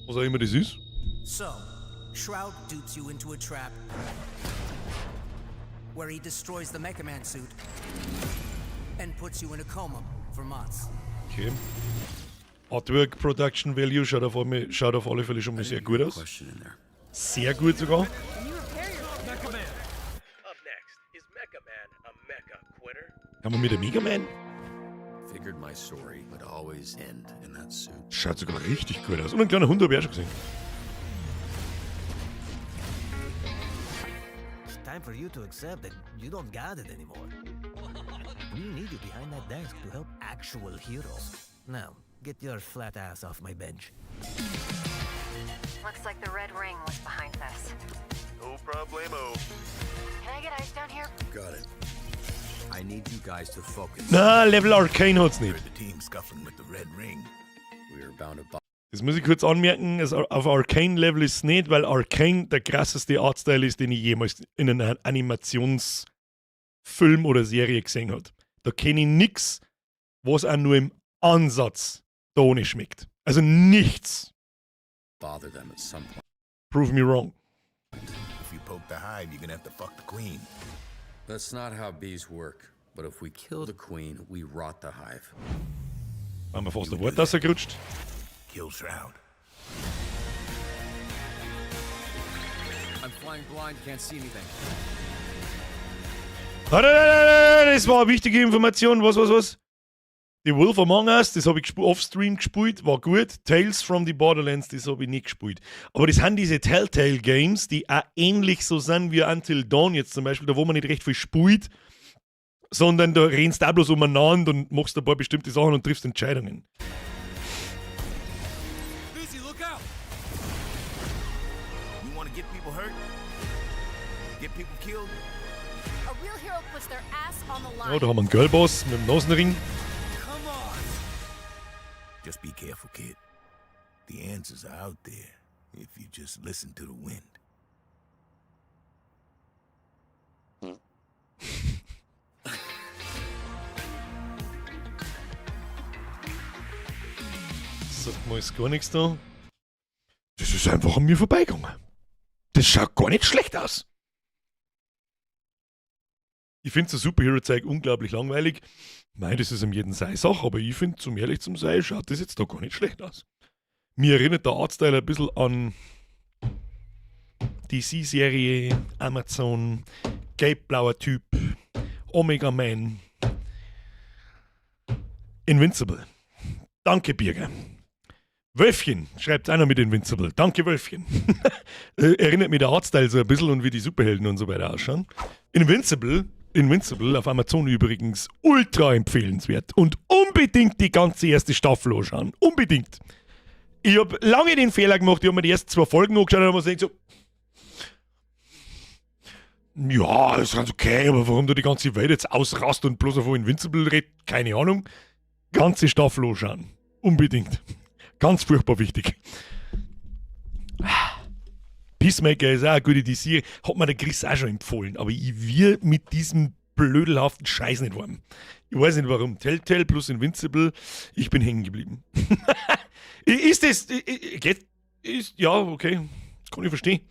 Was auch immer das ist. So, Shroud dupes you into a trap where he destroys the Mecha Man suit and puts you in a coma for months. Okay. Artwork Production Value schaut auf alle Fälle schon mal sehr gut aus. Sehr gut sogar. Haben wir mit der Mega Man? figured my story would always end in that suit. Schaut sogar richtig gut aus. Und ein kleiner Hund habe ich auch schon gesehen. It's time for you to accept that you don't got it anymore. We need you behind that desk to help actual heroes. Now, get your flat ass off my bench. Looks like the Red Ring was behind this. No problemo. Can I get ice down here? Got it. I need you guys to focus. Na, Level Arcane hat's nicht. The team scuffling with the Red Ring. We are bound to. Das muss ich kurz anmerken, also auf Arcane-Level ist es nicht, weil Arcane der krasseste Artstyle ist, den ich jemals in einer Animationsfilm oder Serie gesehen habe. Da kenne ich nichts, was auch nur im Ansatz da ohne schmeckt. Also nichts. Bother them at some point. Prove me wrong. If you poke the hive, you're gonna have to fuck the queen. That's not how bees work. But if we kill the queen, we rot the hive. Haben wir fast ein Wort rausgerutscht. Kill Shroud. I'm flying blind, can't see anything. Das war eine wichtige Information. Was? Die Wolf Among Us, das habe ich off-stream gespielt, war gut. Tales from the Borderlands, das habe ich nicht gespielt. Aber das sind diese Telltale Games, die auch ähnlich so sind wie Until Dawn jetzt zum Beispiel, da wo man nicht recht viel spielt, sondern da rennst du auch bloß umeinander und machst ein paar bestimmte Sachen und triffst Entscheidungen. Busy, look out! You wanna get people hurt? Get people killed? A real hero puts their ass on the line. Ja, da haben wir einen Girlboss mit dem Nasenring. Just be careful, kid. The answers are out there if you just listen to the wind. Sagt mal, ist gar nichts da. Das ist einfach an mir vorbeigegangen. Das schaut gar nicht schlecht aus. Ich finde so Superhero-Zeug unglaublich langweilig. Nein, das ist um jeden sei Sache, aber ich finde, zum ehrlich zum Sei, schaut das jetzt da gar nicht schlecht aus. Mir erinnert der Artstyle ein bisschen an DC-Serie, Amazon, gelb-blauer Typ, Omega Man, Invincible. Danke, Birger. Wölfchen, schreibt einer mit Invincible. Danke, Wölfchen. Erinnert mich der Artstyle so ein bisschen und wie die Superhelden und so weiter ausschauen. Invincible auf Amazon übrigens ultra empfehlenswert und unbedingt die ganze erste Staffel anschauen. Unbedingt. Ich habe lange den Fehler gemacht, ich habe mir die ersten 2 Folgen angeschaut und habe mir gedacht so, ja, ist ganz okay, aber warum du die ganze Welt jetzt ausrast und bloß auf Invincible redet, keine Ahnung. Ganze Staffel anschauen. Unbedingt. Ganz furchtbar wichtig. Peacemaker ist auch eine gute DC, hat mir der Chris auch schon empfohlen, aber ich will mit diesem blödelhaften Scheiß nicht warm. Ich weiß nicht warum. Telltale plus Invincible, ich bin hängen geblieben. Ist das, ja, okay, kann ich verstehen.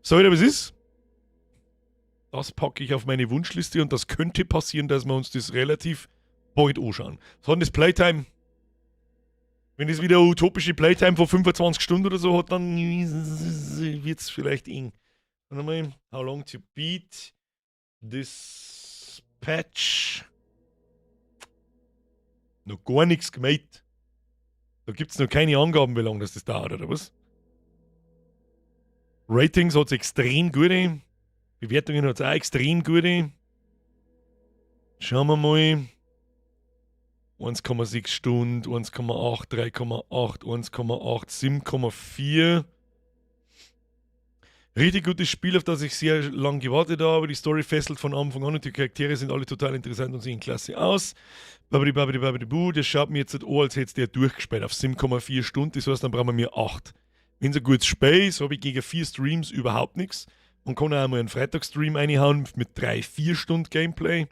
Sag ich dir, was ist? Das packe ich auf meine Wunschliste und das könnte passieren, dass wir uns das relativ bald anschauen. So hat das Playtime. Wenn es wieder eine utopische Playtime von 25 Stunden oder so hat, dann wird es vielleicht eng. Warte mal, how long to beat this patch? Noch gar nichts gemeint. Da gibt es noch keine Angaben, wie lange das dauert, oder was? Ratings hat es extrem gute. Bewertungen hat es auch extrem gute. Schauen wir mal. 1,6 Stunden, 1,8, 3,8, 1,8, 7,4. Richtig gutes Spiel, auf das ich sehr lange gewartet habe. Die Story fesselt von Anfang an und die Charaktere sind alle total interessant und sehen klasse aus. Das schaut mir jetzt an, als hätte der durchgespielt auf 7,4 Stunden. Das heißt, dann brauchen wir 8. Wenn es ein gutes Spiel ist, habe ich gegen 4 Streams überhaupt nichts. Man kann auch mal einen Freitagsstream reinhauen mit 3-4 Stunden Gameplay.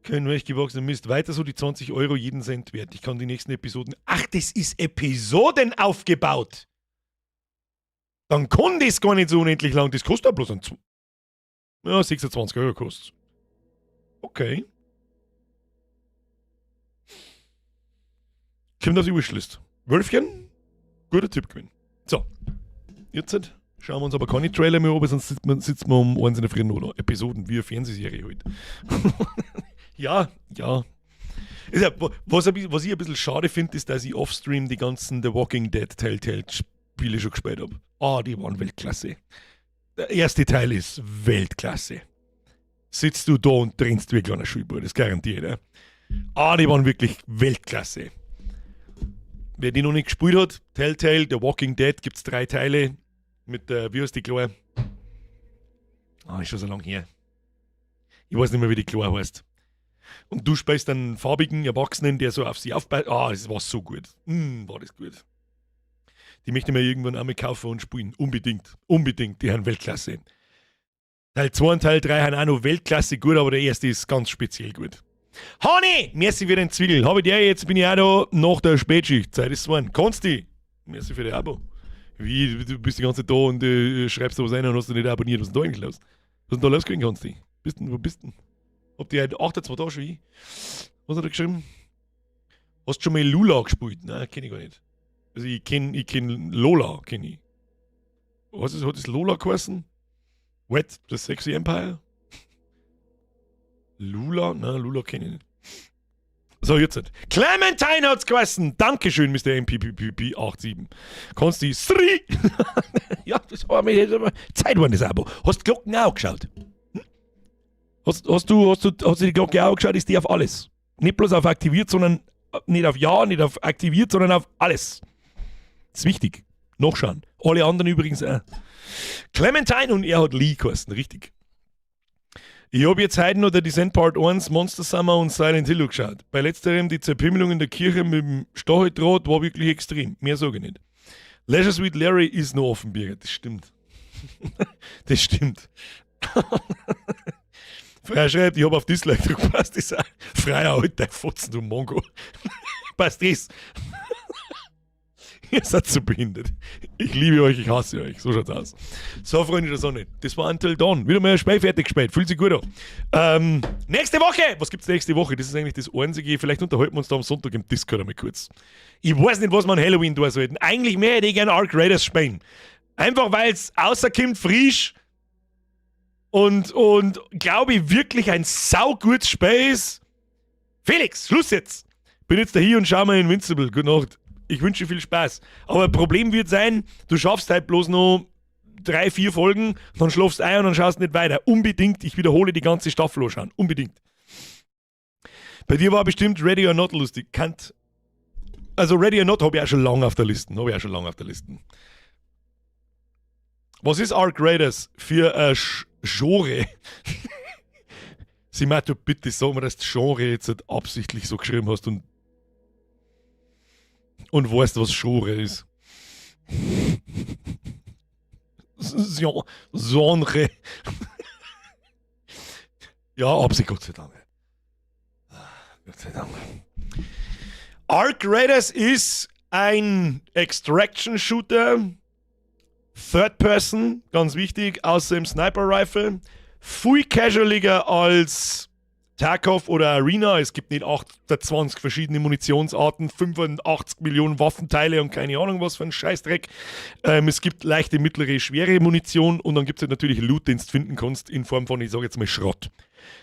Kein Recht gewachsener Mist. Weiter so die 20 Euro jeden Cent wert. Ich kann die nächsten Episoden. Ach, das ist Episoden aufgebaut. Dann kann das gar nicht so unendlich lang. Das kostet ja bloß 26 Euro kostet. Okay. Kommt auf die Wishlist. Wölfchen, guter Tipp gewesen. So. Jetzt Schauen wir uns aber keine Trailer mehr an, sonst sitzen wir um 1 in der Früh noch Episoden, wie eine Fernsehserie halt. Ja. Ist ja, was ich ein bisschen schade finde, ist, dass ich offstream die ganzen The Walking Dead Telltale-Spiele schon gespielt habe. Die waren Weltklasse. Der erste Teil ist Weltklasse. Sitzt du da und trinnst wie ein kleiner Schulbub, das garantiert. Die waren wirklich Weltklasse. Wer die noch nicht gespielt hat, Telltale, The Walking Dead, gibt es 3 Teile mit wie heißt die Kleine? Ist schon so lange her. Ich weiß nicht mehr, wie die Kleine heißt. Und du spielst einen farbigen Erwachsenen, der so auf sie aufbaut. Das war so gut. War das gut. Die möchte ich mir irgendwann einmal kaufen und spielen. Unbedingt. Die haben Weltklasse. Teil 2 und Teil 3 haben auch noch Weltklasse gut, aber der erste ist ganz speziell gut. Honey! Merci für den Zwiegel. Habe ich dir, jetzt bin ich auch da nach der Spätschicht. Zeit ist geworden. Konsti! Merci für den Abo. Wie, du bist die ganze Zeit da und schreibst da was rein und hast du nicht abonniert. Was ist denn da eigentlich los? Was ist denn da los gewesen, Konsti? Wo bist du denn? Habt ihr 28 Tage schon? Was hat er geschrieben? Hast du schon mal Lula gespielt? Nein, kenne ich gar nicht. Also ich kenn Lola, kenne ich. Hat das Lola geheißen? Wet, the Sexy Empire? Lula? Nein, Lula kenne ich nicht. So, jetzt. Clementine hat's geheißen. Dankeschön, Mr. MPPP87. Konsti, Sri. Ja, das war mir Zeit geworden, das Abo. Hast du Glocken auch geschaut? Hast du die Glocke auch geschaut? Ist die auf alles? Nicht bloß auf aktiviert, sondern nicht auf Ja, nicht auf aktiviert, sondern auf alles. Das ist wichtig. Nachschauen. Alle anderen übrigens auch. Clementine und er hat Lee geheißen, richtig. Ich habe jetzt heute noch der Descent Part 1, Monster Summer und Silent Hill geschaut. Bei letzterem die Zerpimmelung in der Kirche mit dem Stacheldraht war wirklich extrem. Mehr sage ich nicht. Leisure Suite Larry ist noch offen, Birgit. Das stimmt. Das stimmt. Freier schreibt, ich habe auf Dislike gedrückt. Passt das auch? Freier, alter Fotzen, du Mongo. Passt das? Ihr seid so behindert. Ich liebe euch, ich hasse euch. So schaut's aus. So, Freunde der Sonne. Das war Until Dawn. Wieder mal ein Spiel fertig gespielt. Fühlt sich gut an. Nächste Woche! Was gibt's nächste Woche? Das ist eigentlich das Einzige. Vielleicht unterhalten wir uns da am Sonntag im Discord einmal kurz. Ich weiß nicht, was wir an Halloween tun sollten. Eigentlich mehr hätte ich gerne Ark Raiders spielen. Einfach weil es außerkommt frisch und glaube ich wirklich ein saugutes Spiel ist. Felix, Schluss jetzt! Bin jetzt da hier und schau mal Invincible. Gute Nacht. Ich wünsche dir viel Spaß. Aber Problem wird sein, du schaffst halt bloß noch 3, 4 Folgen, dann schlafst du ein und dann schaust nicht weiter. Unbedingt, ich wiederhole, die ganze Staffel anschauen. Unbedingt. Bei dir war bestimmt Ready or Not lustig. Also Ready or Not habe ich auch schon lange auf der Liste. Was ist Ark Raiders für ein Genre? Simato, bitte sag mir, dass du das Genre jetzt nicht absichtlich so geschrieben hast und weißt, was Genre ist. Genre. Ja, Absicht, Gott sei Dank. Gott sei Dank. Ark Raiders ist ein Extraction-Shooter. Third Person, ganz wichtig, außer im Sniper-Rifle. Viel casualiger als Tarkov oder Arena. Es gibt nicht 28 verschiedene Munitionsarten, 85 Millionen Waffenteile und keine Ahnung was für ein Scheißdreck. Es gibt leichte, mittlere, schwere Munition und dann gibt es halt natürlich Loot, den du finden kannst in Form von, ich sage jetzt mal, Schrott.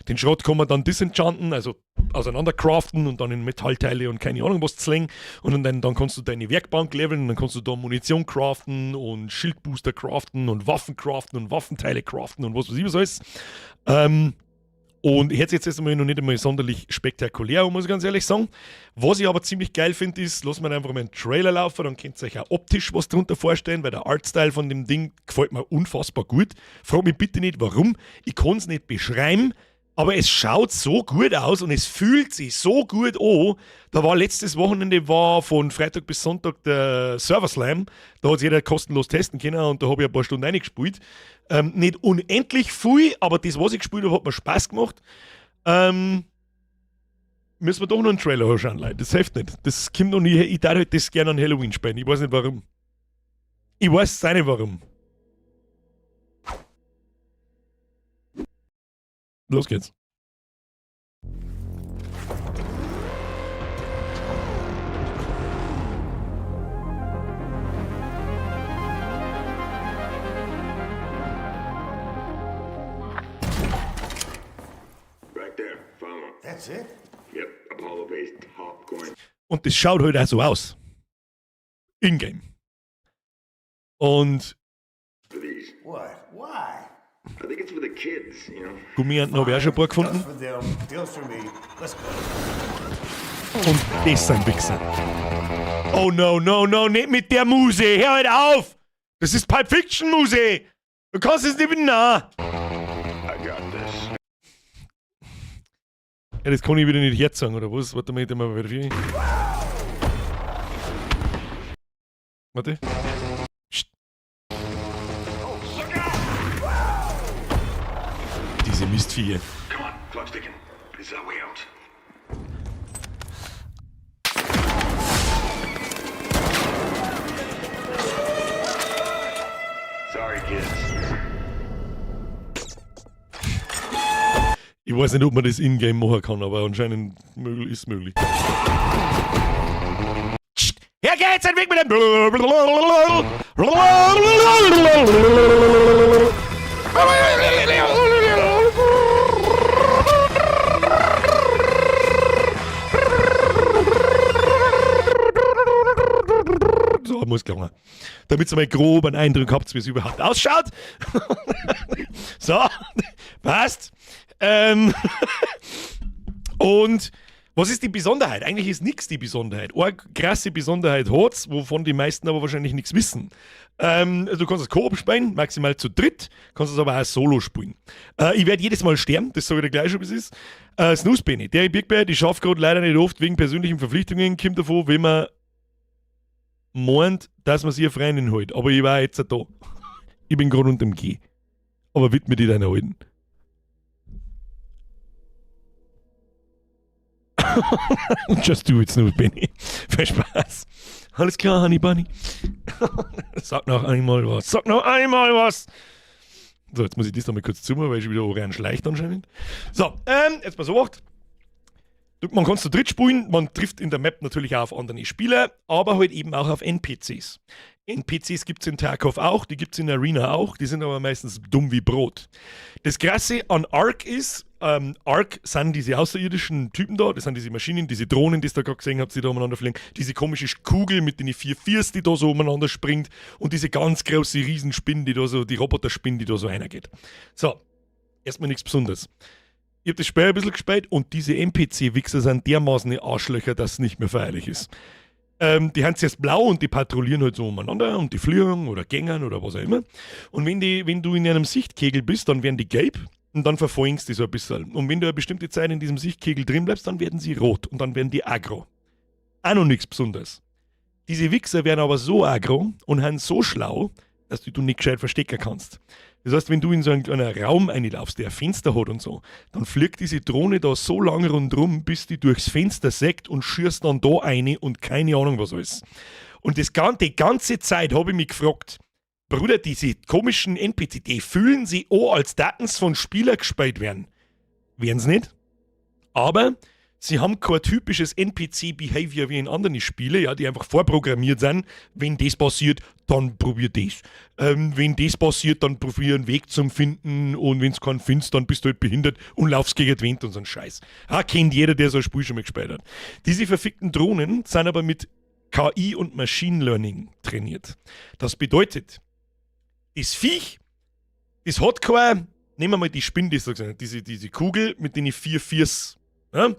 Den Schrott kann man dann disenchanten, also auseinandercraften und dann in Metallteile und keine Ahnung was zlängen. Und dann kannst du deine Werkbank leveln und dann kannst du da Munition craften und Schildbooster craften und Waffen craften und Waffenteile craften und was weiß ich was alles. Und ich hätte es jetzt einmal noch nicht einmal sonderlich spektakulär, muss ich ganz ehrlich sagen. Was ich aber ziemlich geil finde, ist, lass mir einfach mal einen Trailer laufen, dann könnt ihr euch auch optisch was drunter vorstellen, weil der Artstyle von dem Ding gefällt mir unfassbar gut. Frag mich bitte nicht, warum. Ich kann es nicht beschreiben, aber es schaut so gut aus und es fühlt sich so gut an. Da war letztes Wochenende, von Freitag bis Sonntag der Server Slam. Da hat jeder kostenlos testen können und da habe ich ein paar Stunden reingespielt. Nicht unendlich viel, aber das, was ich gespielt habe, hat mir Spaß gemacht. Müssen wir doch noch einen Trailer anschauen, Leute. Das hilft nicht. Das kommt noch nie. Ich darf halt das gerne an Halloween spielen. Ich weiß nicht warum. Ich weiß nicht warum. Los geht's. That's it? Yep, Apollo-based popcorn. Und das schaut halt auch so aus. In-game. Und What? Why? I think it's for the kids, you know. Gummienten habe ich auch schon ein paar gefunden. For them, deals for me. Let's go. Und das sind Wichser. Oh no, no, no, nicht mit der Muse. Hör halt auf! Das ist Pulp Fiction Muse. Du kannst es nicht mit nah. I got this. Ja, das kann ich wieder nicht jetzt sagen, oder was? Warte mal, ich mal verifizieren. Warte. Psst. Diese Mistviecher. Come on, clock's ticking. This is our way out. Sorry, kids. Ich weiß nicht, ob man das in-game machen kann, aber anscheinend ist möglich. Hier geht's, ein Weg mit dem... So, muss gelingen. Damit ihr mal grob einen Eindruck habt, wie es überhaupt ausschaut. So, passt. Und was ist die Besonderheit? Eigentlich ist nichts die Besonderheit. Eine krasse Besonderheit hat's, wovon die meisten aber wahrscheinlich nichts wissen. Also du kannst das Koop spielen, maximal zu dritt, kannst es aber auch solo spielen. Ich werde jedes Mal sterben, das sage ich dir gleich schon, wie es ist. Snooze Benny, der Big Bear, die schafft gerade leider nicht oft wegen persönlichen Verpflichtungen, kommt davon, wenn man meint, dass man sich eine Freundin holt. Aber ich war jetzt da. Ich bin gerade unter dem G. Aber widme die deiner halten. Just do it, Snooze Benny. Viel Spaß. Alles klar, Honey Bunny. Sag noch einmal was. Sag noch einmal was. So, jetzt muss ich das noch mal kurz zumachen, weil ich wieder orange schleicht anscheinend. So, jetzt pass auf. Man kann zu dritt spielen, man trifft in der Map natürlich auch auf andere Spieler, aber halt eben auch auf NPCs. NPCs gibt es in Tarkov auch, die gibt es in Arena auch, die sind aber meistens dumm wie Brot. Das Krasse an Ark ist, Ark sind diese außerirdischen Typen da, das sind diese Maschinen, diese Drohnen, die ihr da gerade gesehen habt, die da umeinander fliegen, diese komische Kugel mit den 4 Viers, die da so umeinander springt und diese ganz große Riesenspinne, die da so, die Roboterspinne, die da so reingeht. So, erstmal nichts Besonderes. Ich habe das Spiel ein bisschen gespielt und diese NPC-Wichser sind dermaßen Arschlöcher, dass es nicht mehr feierlich ist. Die haben zuerst blau und die patrouillieren halt so umeinander und die fliegen oder gängern oder was auch immer. Und wenn du in einem Sichtkegel bist, dann werden die gelb und dann verfolgen sie so ein bisschen. Und wenn du eine bestimmte Zeit in diesem Sichtkegel drin bleibst, dann werden sie rot und dann werden die aggro. Auch noch nichts Besonderes. Diese Wichser werden aber so aggro und haben so schlau, dass du nicht gescheit verstecken kannst. Das heißt, wenn du in so einen Raum einlaufst, der ein Fenster hat und so, dann fliegt diese Drohne da so lange rundherum, bis die durchs Fenster sägt und schießt dann da eine und keine Ahnung was alles. Und die ganze Zeit habe ich mich gefragt, Bruder, diese komischen NPC, die fühlen sich auch als Datens von Spielern gespielt werden. Werden sie nicht. Aber sie haben kein typisches NPC-Behavior wie in anderen Spielen, ja, die einfach vorprogrammiert sind. Wenn das passiert, dann probier das. Wenn das passiert, dann probier einen Weg zum Finden und wenn es keinen findest, dann bist du halt behindert und laufst gegen die Wand und so einen Scheiß. Kennt jeder, der so ein Spiel schon mal gespielt hat. Diese verfickten Drohnen sind aber mit KI und Machine Learning trainiert. Das bedeutet, das Viech, das hat kein, nehmen wir mal die Spinne, diese Kugel mit den 4 Viers, ja?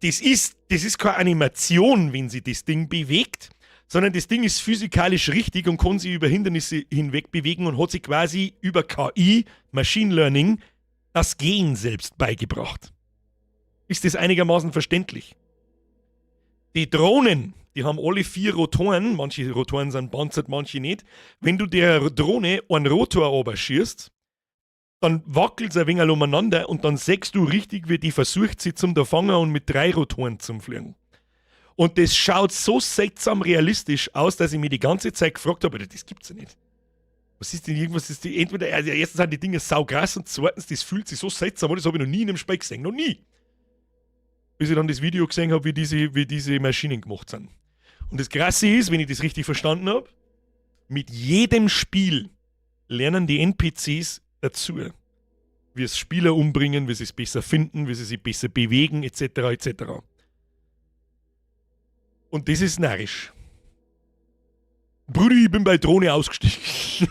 Das ist keine Animation, wenn sie das Ding bewegt, sondern das Ding ist physikalisch richtig und kann sich über Hindernisse hinweg bewegen und hat sich quasi über KI, Machine Learning, das Gehen selbst beigebracht. Ist das einigermaßen verständlich? Die Drohnen, die haben alle 4 Rotoren, manche Rotoren sind panzert, manche nicht. Wenn du der Drohne einen Rotor runterschießt, dann wackelt es ein wenig umeinander und dann siehst du richtig, wie die versucht, sie zum fangen und mit 3 Rotoren zum Fliegen. Und das schaut so seltsam realistisch aus, dass ich mir die ganze Zeit gefragt habe, das gibt's ja nicht. Was ist denn irgendwas, ist die, entweder, also erstens sind die Dinge saukrass und zweitens, das fühlt sich so seltsam an, das habe ich noch nie in einem Spiel gesehen, noch nie. Bis ich dann das Video gesehen habe, wie diese Maschinen gemacht sind. Und das Krasse ist, wenn ich das richtig verstanden habe, mit jedem Spiel lernen die NPCs dazu. wie es Spieler umbringen, wie sie es besser finden, wie sie sich besser bewegen, etc. etc. Und das ist narrisch. Brudi, ich bin bei Drohne ausgestiegen.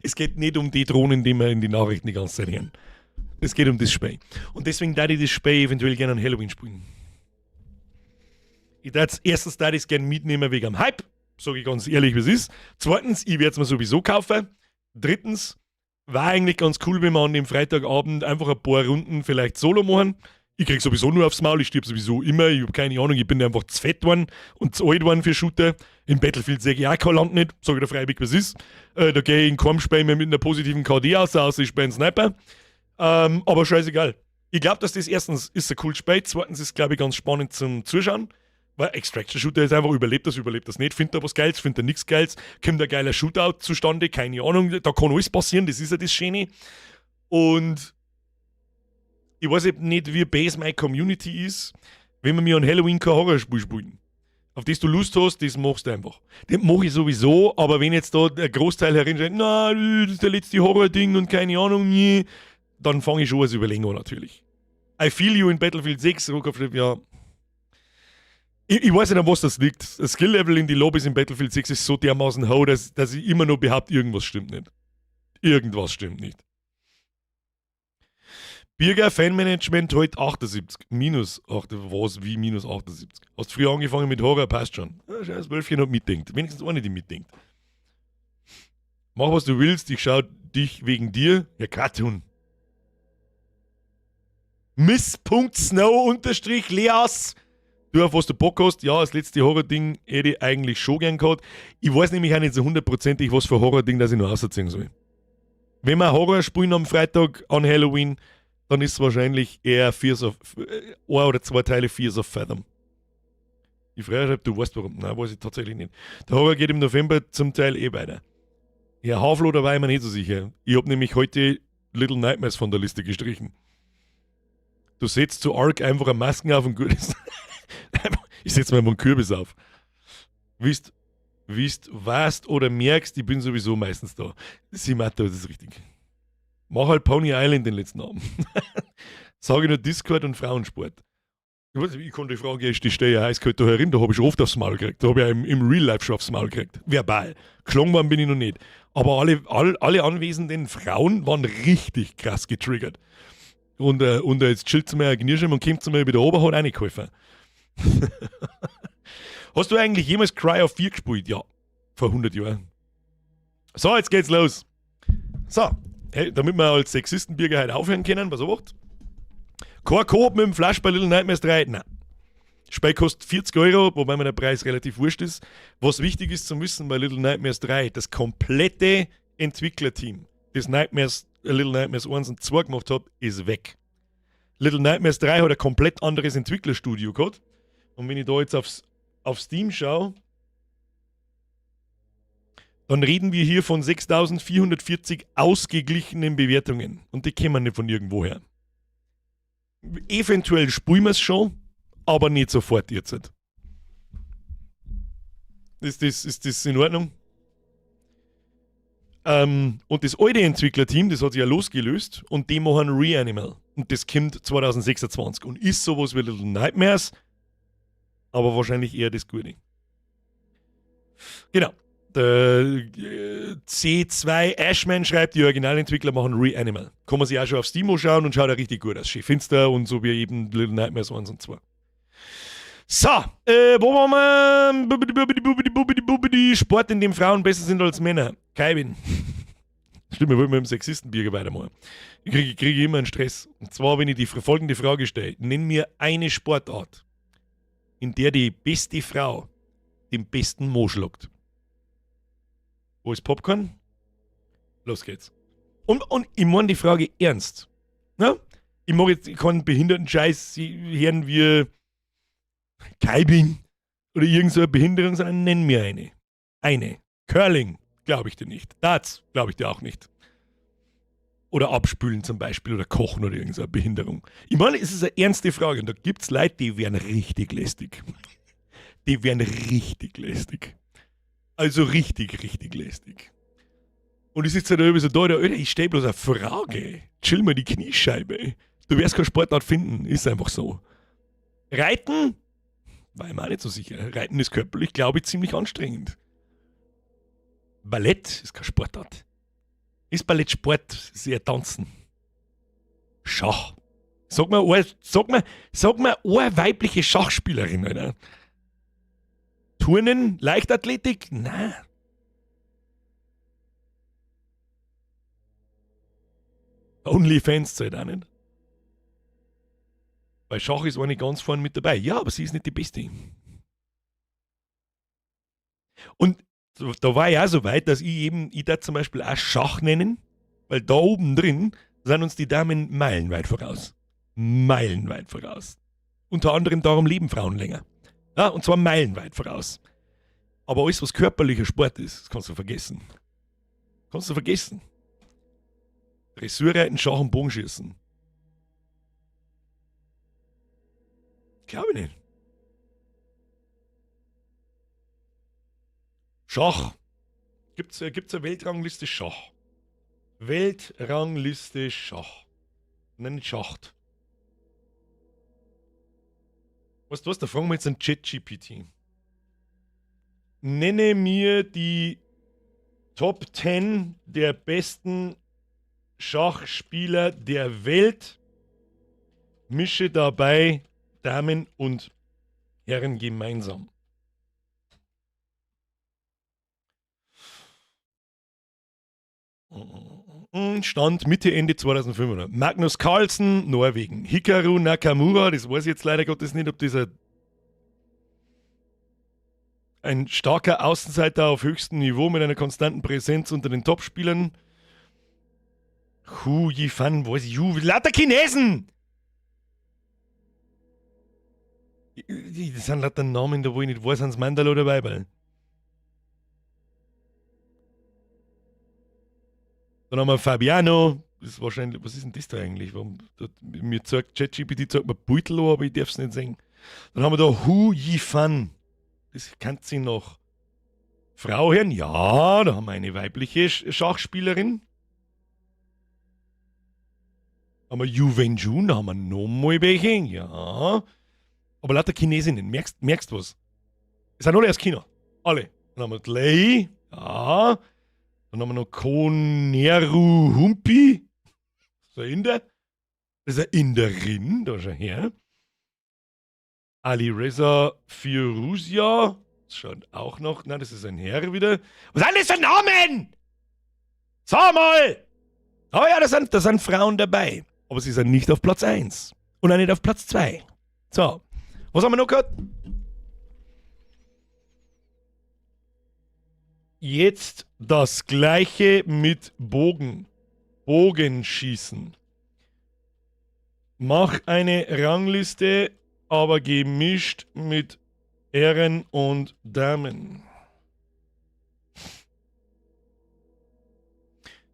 Es geht nicht um die Drohnen, die wir in die Nachrichten die ganze Zeit hören. Es geht um das Spiel. Und deswegen darf ich das Spiel eventuell gerne an Halloween spielen. Erstens darf ich es gerne mitnehmen wegen am Hype. Sage ich ganz ehrlich, wie es ist. Zweitens, ich werde es mir sowieso kaufen. Drittens, war eigentlich ganz cool, wenn wir an dem Freitagabend einfach ein paar Runden vielleicht solo machen. Ich krieg sowieso nur aufs Maul, ich stirb sowieso immer. Ich habe keine Ahnung, ich bin einfach zu fett geworden und zu alt geworden für Shooter. Im Battlefield sehe ich auch kein Land nicht. Sage ich dir freiwillig, was ist. Da gehe ich in keinem Spiel mehr mit einer positiven KD außer ich spiele einen Sniper. Aber scheißegal. Ich glaube, dass das erstens ist ein cooles Spiel. Zweitens ist es, glaube ich, ganz spannend zum Zuschauen. Weil Extraction-Shooter ist einfach, überlebt das nicht. Findet er was Geiles, findet er nichts Geiles. Kommt ein geiler Shootout zustande, keine Ahnung. Da kann alles passieren, das ist ja das Schöne. Und ich weiß nicht, wie base meine Community ist, wenn wir mir an Halloween kein Horrorspiel spielen. Auf das du Lust hast, das machst du einfach. Das mache ich sowieso, aber wenn jetzt da der Großteil herinschreibt, na, das ist der letzte Horror-Ding und keine Ahnung, nie, dann fange ich schon als Überlegung an natürlich. I feel you in Battlefield 6, ja. Ich weiß nicht, an was das liegt. Das Skill-Level in die Lobbys in Battlefield 6 ist so dermaßen hoch, dass ich immer noch behaupte, irgendwas stimmt nicht. Irgendwas stimmt nicht. Birger, Fanmanagement heute 78. Minus 8, was, wie minus 78? Hast früher angefangen mit Horror, passt schon. Ja, scheiß Wölfchen hat mitdenkt. Wenigstens eine, die mitdenkt. Mach, was du willst, ich schau dich wegen dir. Ja, Cartoon. Miss.snow_Leas. Du, auf was du Bock hast, ja, das letzte Horror-Ding hätte ich eigentlich schon gern gehabt. Ich weiß nämlich auch nicht so hundertprozentig, was für Horror-Ding das ich noch ausziehen soll. Wenn wir Horror spielen am Freitag an Halloween, dann ist es wahrscheinlich eher ein oder zwei Teile Fears of Fathom. Die Frage schreibt, du weißt warum. Nein, weiß ich tatsächlich nicht. Der Horror geht im November zum Teil weiter. Ja, Havlo, da war ich mir nicht so sicher. Ich habe nämlich heute Little Nightmares von der Liste gestrichen. Du setzt zu Ark einfach eine Masken auf und gut ist. Ich setze mir einfach einen Kürbis auf. Weißt oder merkst, ich bin sowieso meistens da. Simato, das ist richtig. Mach halt Pony Island den letzten Abend. Sage nur Discord und Frauensport. Ich konnte die Frage, ich stehe ja heiß kalt da herin, da habe ich schon oft aufs Maul gekriegt. Da habe ich ja im Real Life schon aufs Maul gekriegt. Verbal. Klangwarm bin ich noch nicht. Aber alle anwesenden Frauen waren richtig krass getriggert. Und jetzt chillt sie mir ein Gnirschirm und kommt sie mir wieder oben, hat reingeholfen. Hast du eigentlich jemals Cry of 4 gespielt? Ja, vor 100 Jahren. So, jetzt geht's los. So, hey, damit wir als Sexistenbürger heute aufhören können, was macht? Kein Coop mit dem Flash bei Little Nightmares 3? Nein. Spiel kostet 40 €, wobei mir der Preis relativ wurscht ist. Was wichtig ist zu wissen bei Little Nightmares 3, das komplette Entwicklerteam, das Little Nightmares 1 und 2 gemacht hat, ist weg. Little Nightmares 3 hat ein komplett anderes Entwicklerstudio gehabt. Und wenn ich da jetzt auf Steam schaue, dann reden wir hier von 6.440 ausgeglichenen Bewertungen. Und die kommen nicht von irgendwoher. Eventuell spielen wir es schon, aber nicht sofort jetzt. Ist das in Ordnung? Und das alte Entwicklerteam, das hat sich ja losgelöst und die machen Reanimal. Und das kommt 2026 und ist sowas wie Little Nightmares, aber wahrscheinlich eher das Gute. Genau. Der C2 Ashman schreibt, die Originalentwickler machen Reanimal. Kann man sich auch schon auf Steam schauen und schaut auch richtig gut aus. Schön finster und so wie eben Little Nightmares 1 und 2. So, wo waren wir? Sport, in dem Frauen besser sind als Männer. Kevin. Stimmt, wir wollen mit dem Sexistenbürger weitermachen. Ich kriege immer einen Stress. Und zwar, wenn ich die folgende Frage stelle. Nenn mir eine Sportart, in der die beste Frau den besten Mo schlägt. Wo ist Popcorn? Los geht's. Und ich meine die Frage ernst. Ja? Ich mag jetzt keinen Behinderten-Scheiß hören wie Kevin oder irgend so eine Behinderung, sondern nenn mir eine. Eine. Curling, glaube ich dir nicht. Darts, glaube ich dir auch nicht. Oder abspülen zum Beispiel oder kochen oder irgend so eine Behinderung. Ich meine, es ist eine ernste Frage und da gibt es Leute, die werden richtig lästig. Die werden richtig lästig. Also richtig, richtig lästig. Und ich sitze da irgendwie so da, Alter, ich stelle bloß eine Frage. Chill mal die Kniescheibe. Du wirst keine Sportart finden, ist einfach so. Reiten? War ich mir auch nicht so sicher. Reiten ist körperlich, glaube ich, ziemlich anstrengend. Ballett ist keine Sportart. Ist Ballett Sport? Ist eher Tanzen. Schach. Sag mal eine weibliche Schachspielerin, Alter. Turnen? Leichtathletik? Nein. OnlyFans zählt auch nicht. Bei Schach ist eine ganz vorne mit dabei. Ja, aber sie ist nicht die Beste. Und da war ich auch so weit, dass ich da zum Beispiel auch Schach nennen, weil da oben drin sind uns die Damen meilenweit voraus. Meilenweit voraus. Unter anderem darum leben Frauen länger. Ja, und zwar meilenweit voraus. Aber alles, was körperlicher Sport ist, das kannst du vergessen. Kannst du vergessen. Dressurreiten, Schach und Bogenschießen. Glaube ich nicht. Schach. Gibt's eine Weltrangliste Schach? Weltrangliste Schach. Nein, nicht Schacht. Weißt du was, da fragen wir jetzt einen ChatGPT. Nenne mir die Top 10 der besten Schachspieler der Welt. Mische dabei Damen und Herren gemeinsam. Stand Mitte, Ende 2500. Magnus Carlsen, Norwegen. Hikaru Nakamura, das weiß ich jetzt leider Gottes nicht, ob dieser ein starker Außenseiter auf höchstem Niveau mit einer konstanten Präsenz unter den Topspielern. Hu Yifan, weiß ich, lauter Chinesen! Das sind lauter Namen, da wo ich nicht weiß, sind es Mandala oder Weiberl. Dann haben wir Fabiano, das ist wahrscheinlich, was ist denn das da eigentlich? Warum, mir zeigt ChatGPT, zeigt mir Beutel, aber ich darf es nicht sehen. Dann haben wir da Hu Yifan, das kennt sie noch. Frau Herren, ja, da haben wir eine weibliche Schachspielerin. Haben wir Yu Wenjun, da haben wir nochmal welche, ja. Aber lauter Chinesinnen, merkst du was? Die sind alle aus China, alle. Dann haben wir Lei, ja. Dann haben wir noch Koneru Humpi. Das ist ein Inder. Das ist eine Inderin, da schau her. Ali Reza Firuzia. Das schaut auch noch. Nein, das ist ein Herr wieder. Was sind das für Namen? Sag mal! Oh ja, da sind Frauen dabei. Aber sie sind nicht auf Platz 1. Und auch nicht auf Platz 2. So. Was haben wir noch gehört? Jetzt das gleiche mit Bogenschießen. Mach eine Rangliste, aber gemischt mit Herren und Damen.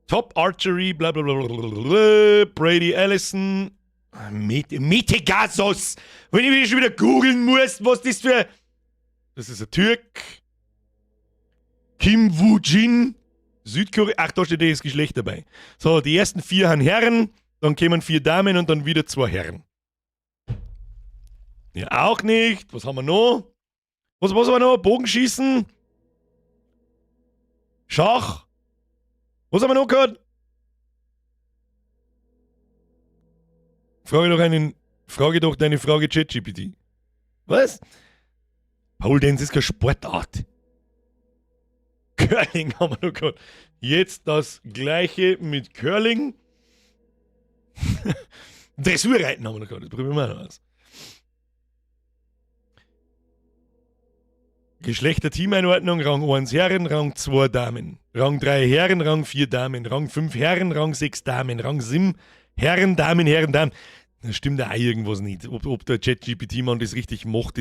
Top Archery, bla bla bla bla, Brady Allison, Mitegasos. Wenn ich mich schon wieder googeln muss, was das für... Das ist ein Türk. Kim Woo-jin, Südkorea. Ach, da steht das Geschlecht dabei. So, die ersten 4 haben Herren, dann kommen 4 Damen und dann wieder 2 Herren. Ja, auch nicht. Was haben wir noch? Was haben wir noch? Bogenschießen. Schach. Was haben wir noch gehört? Frage doch deine Frage ChatGPT. Was? Pole Dance ist keine Sportart. Curling haben wir noch gehört. Jetzt das gleiche mit Curling. Dressurreiten haben wir noch gehört. Das probieren wir mal aus. Geschlechter-Teameinordnung, Rang 1 Herren, Rang 2 Damen. Rang 3 Herren, Rang 4 Damen. Rang 5 Herren, Rang 6 Damen. Rang 7 Herren, Damen, Herren, Damen. Da stimmt da auch irgendwas nicht. Ob der ChatGPT-Mann das richtig macht,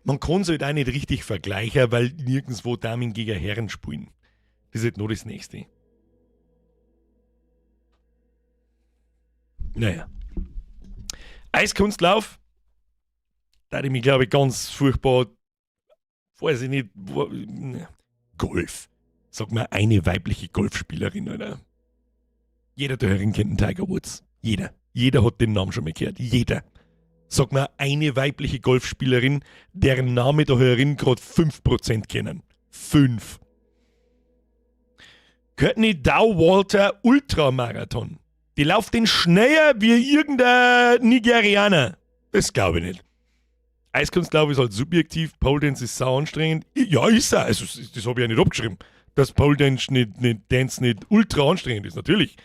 man kann es halt auch nicht richtig vergleichen, weil nirgendwo Damen gegen Herren spielen. Das ist halt nur das Nächste. Naja. Eiskunstlauf. Da hätte ich mich, glaube ich, ganz furchtbar, weiß ich nicht, Golf. Sag mal, eine weibliche Golfspielerin, oder? Jeder der Hörer kennt den Tiger Woods. Jeder. Jeder hat den Namen schon mal gehört. Jeder. Sag mal, eine weibliche Golfspielerin, deren Name der Hörerin gerade 5% kennen. 5. Courtney Dauwalter Ultramarathon. Die läuft den schneller wie irgendein Nigerianer. Das glaube ich nicht. Eiskunstlauf ist halt subjektiv, Pole Dance ist sau anstrengend. Ja, ist er. Also, das habe ich ja nicht abgeschrieben. Dass Pole Dance nicht ultra anstrengend ist, natürlich.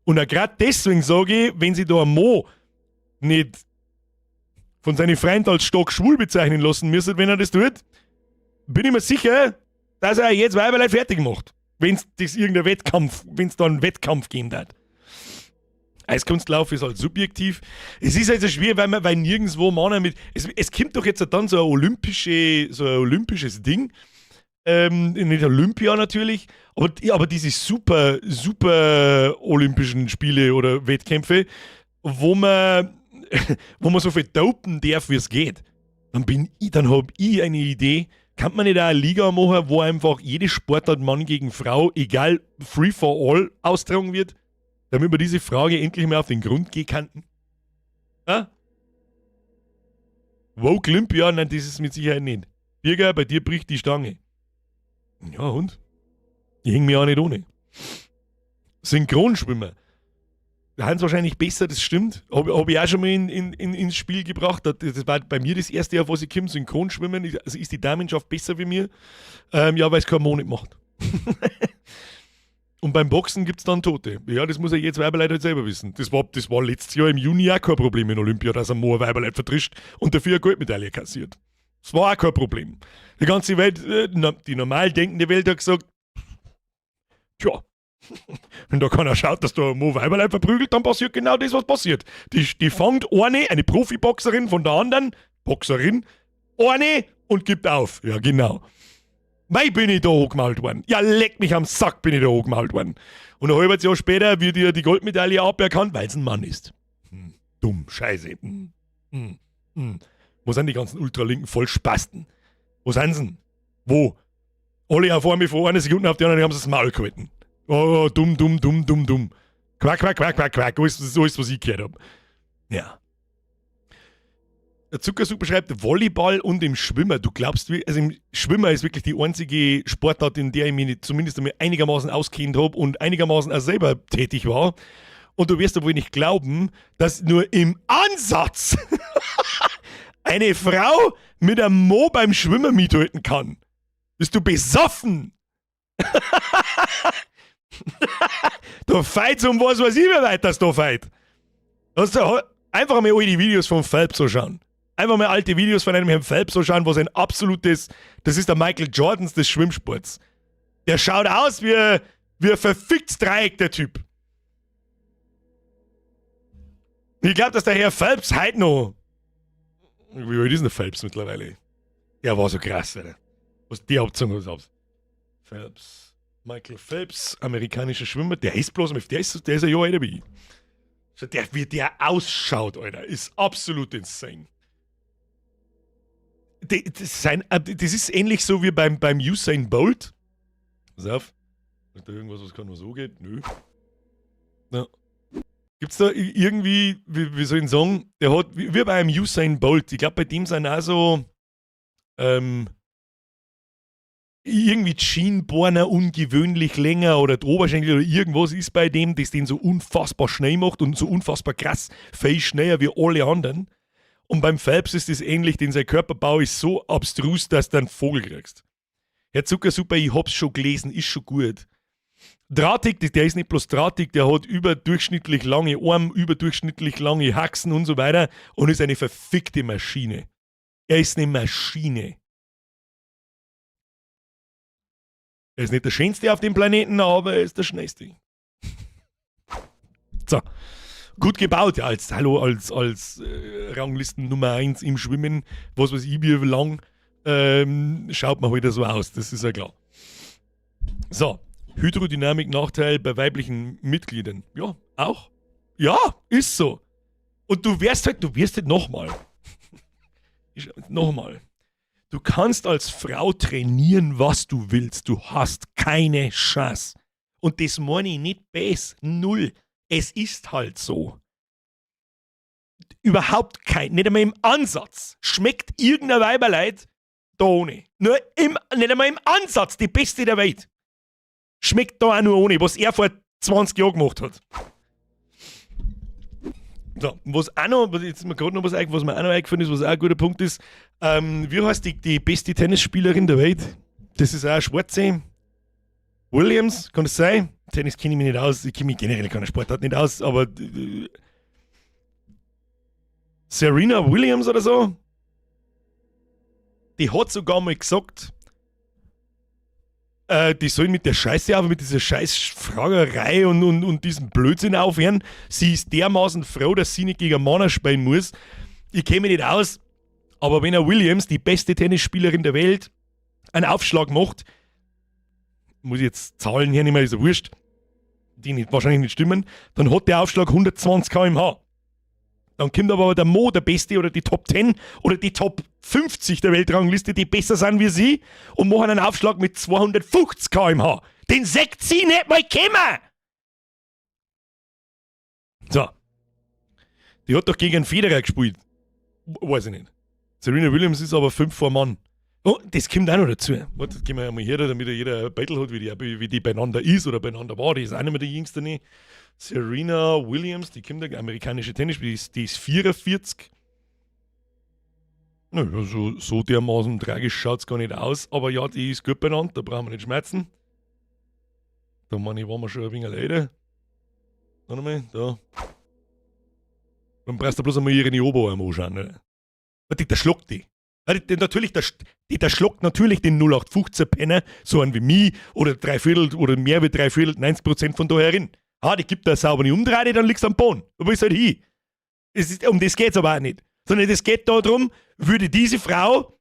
Und auch gerade deswegen sage ich, wenn sie da ein Mo nicht von seinen Freunden als stock schwul bezeichnen lassen müssen, wenn er das tut, bin ich mir sicher, dass er jetzt Weiberlein fertig macht. Wenn es da einen Wettkampf geben wird. Eiskunstlauf ist halt subjektiv. Es ist also schwer, weil nirgendwo Männer mit. Es kommt doch jetzt dann so ein olympisches Ding. Nicht Olympia natürlich, aber diese super olympischen Spiele oder Wettkämpfe, wo man so viel dopen darf, wie es geht. Dann habe ich eine Idee. Kann man nicht auch eine Liga machen, wo einfach jede Sportart Mann gegen Frau, egal, free for all, austragen wird? Damit wir diese Frage endlich mal auf den Grund gehen könnten? Ja? Woke Olympia? Nein, das ist mit Sicherheit nicht. Birger, bei dir bricht die Stange. Ja, und? Ich häng mich auch nicht ohne. Synchronschwimmer. Da haben sie wahrscheinlich besser, das stimmt. Hab ich auch schon mal ins Spiel gebracht. Das war bei mir das erste Jahr, wo ich komme, Synchronschwimmen. Also ist die Damenschaft besser wie mir? Ja, weil es kein Mo nicht macht. Und beim Boxen gibt es dann Tote. Ja, das muss ja jetzt Weiberleut halt selber wissen. Das war letztes Jahr im Juni auch kein Problem in Olympia, dass ein Mo ein Weiberleut vertrischt und dafür eine Goldmedaille kassiert. Das war auch kein Problem. Die ganze Welt, die normal denkende Welt hat gesagt, tja, wenn da keiner schaut, dass da ein Mo Weiberleut verprügelt, dann passiert genau das, was passiert. Die fängt eine Profiboxerin von der anderen, Boxerin, und gibt auf. Ja, genau. Mei, bin ich da hochgemalt worden. Ja, leck mich am Sack, bin ich da hochgemalt worden. Und ein halbes Jahr später wird ihr die Goldmedaille aberkannt, weil es ein Mann ist. Dumm, scheiße. Wo sind die ganzen Ultralinken Vollspasten? Wo sind sie denn? Wo? Alle auf einmal vor einer Sekunde auf die anderen haben sie das Maul gehalten. Oh, dumm. Quack. So ist, was ich gehört habe. Ja. Der Zuckersup beschreibt Volleyball und im Schwimmer. Du glaubst, also im Schwimmer ist wirklich die einzige Sportart, in der ich mich zumindest einigermaßen auskennt habe und einigermaßen auch selber tätig war. Und du wirst wohl nicht glauben, dass nur im Ansatz eine Frau mit einem Mo beim Schwimmen mithalten kann. Bist du besoffen? Da feit's um was weiß ich, wie weit das da feit. Einfach mal all die Videos von Phelps so schauen. Einfach mal alte Videos von einem Herrn Phelps so schauen, was ein absolutes, das ist der Michael Jordans des Schwimmsports. Der schaut aus wie ein verficktes Dreieck, der Typ. Ich glaube, dass der Herr Phelps heute noch, wie alt ist denn der Phelps mittlerweile? Der war so krass, Alter. Was die Hauptzunge aus. Phelps. Michael Phelps, amerikanischer Schwimmer, der ist bloß, der ist ein Jahr älter wie ich. So wie der ausschaut, Alter, ist absolut insane. Das ist ähnlich so wie beim Usain Bolt. Pass auf. Ist da irgendwas, was kann man so geht? Nö. Ja. Gibt's da irgendwie, wie soll ich sagen, der hat, wie bei einem Usain Bolt, ich glaube, bei dem sind auch so, irgendwie die Schienbeine ungewöhnlich länger oder die Oberschenkel oder irgendwas ist bei dem, das den so unfassbar schnell macht und so unfassbar krass, viel schneller wie alle anderen. Und beim Phelps ist es ähnlich, denn sein Körperbau ist so abstrus, dass du einen Vogel kriegst. Herr Zuckersuper, ich hab's schon gelesen, ist schon gut. Drahtig, der ist nicht bloß drahtig, der hat überdurchschnittlich lange Arme, überdurchschnittlich lange Haxen und so weiter und ist eine verfickte Maschine. Er ist eine Maschine. Er ist nicht der Schönste auf dem Planeten, aber er ist der Schnellste. So. Gut gebaut, ja, als Ranglisten Nummer 1 im Schwimmen, was weiß ich, wie lang, schaut man heute so aus, das ist ja klar. So, Hydrodynamik-Nachteil bei weiblichen Mitgliedern. Ja, auch. Ja, ist so. Und du wirst halt nochmal. Du kannst als Frau trainieren, was du willst. Du hast keine Chance. Und das meine ich nicht bes, null. Es ist halt so. Überhaupt nicht einmal im Ansatz. Schmeckt irgendein Weiberleid da ohne. Nicht einmal im Ansatz die beste der Welt. Schmeckt da auch nur ohne, was er vor 20 Jahren gemacht hat. So, was auch noch, jetzt mir gerade noch was was mir auch noch eingefallen ist, was auch ein guter Punkt ist, wie heißt die beste Tennisspielerin der Welt? Das ist auch eine Schwarze. Williams, kann das sein? Tennis kenne ich mich nicht aus, ich kenne mich generell keine Sportart nicht aus, aber Serena Williams oder so, die hat sogar mal gesagt, die sollen mit der Scheiße auf, mit dieser Scheißfragerei und diesem Blödsinn aufhören. Sie ist dermaßen froh, dass sie nicht gegen Mana spielen muss. Ich kenne mich nicht aus, aber wenn Williams, die beste Tennisspielerin der Welt, einen Aufschlag macht, muss ich jetzt Zahlen hernehmen, ist ja wurscht, die wahrscheinlich nicht stimmen, dann hat der Aufschlag 120 km/h. Dann kommt aber der Mo, der Beste, oder die Top 10 oder die Top 50 der Weltrangliste, die besser sind wie sie, und machen einen Aufschlag mit 250 km/h. Den sagt sie nicht mal kommen! So. Die hat doch gegen einen Federer gespielt. Weiß ich nicht. Serena Williams ist aber 5 vor Mann. Oh, das kommt auch noch dazu. Warte, das gehen wir mal her, damit jeder ein Battle hat, wie die beieinander ist oder beieinander war. Die ist auch nicht mehr die jüngste. Nicht. Serena Williams, die kommt, der amerikanische Tennisspieler, die ist 44. Naja, so dermaßen tragisch schaut es gar nicht aus. Aber ja, die ist gut benannt, da brauchen wir nicht schmerzen. Da meine ich, waren wir schon ein wenig leider. Warte mal, da. Dann brauchst du bloß einmal ihre Oberarm anschauen. Ne? Warte, der schluckt die. Der schluckt natürlich den 0815-Penner, so einen wie mich, oder 3/4 oder mehr wie 3/4, 90% von da herin. Die gibt da sauber nicht umdrehen, dann liegst du am Boden. Da willst du halt hin. Um das geht es aber auch nicht. Sondern es geht darum, würde diese Frau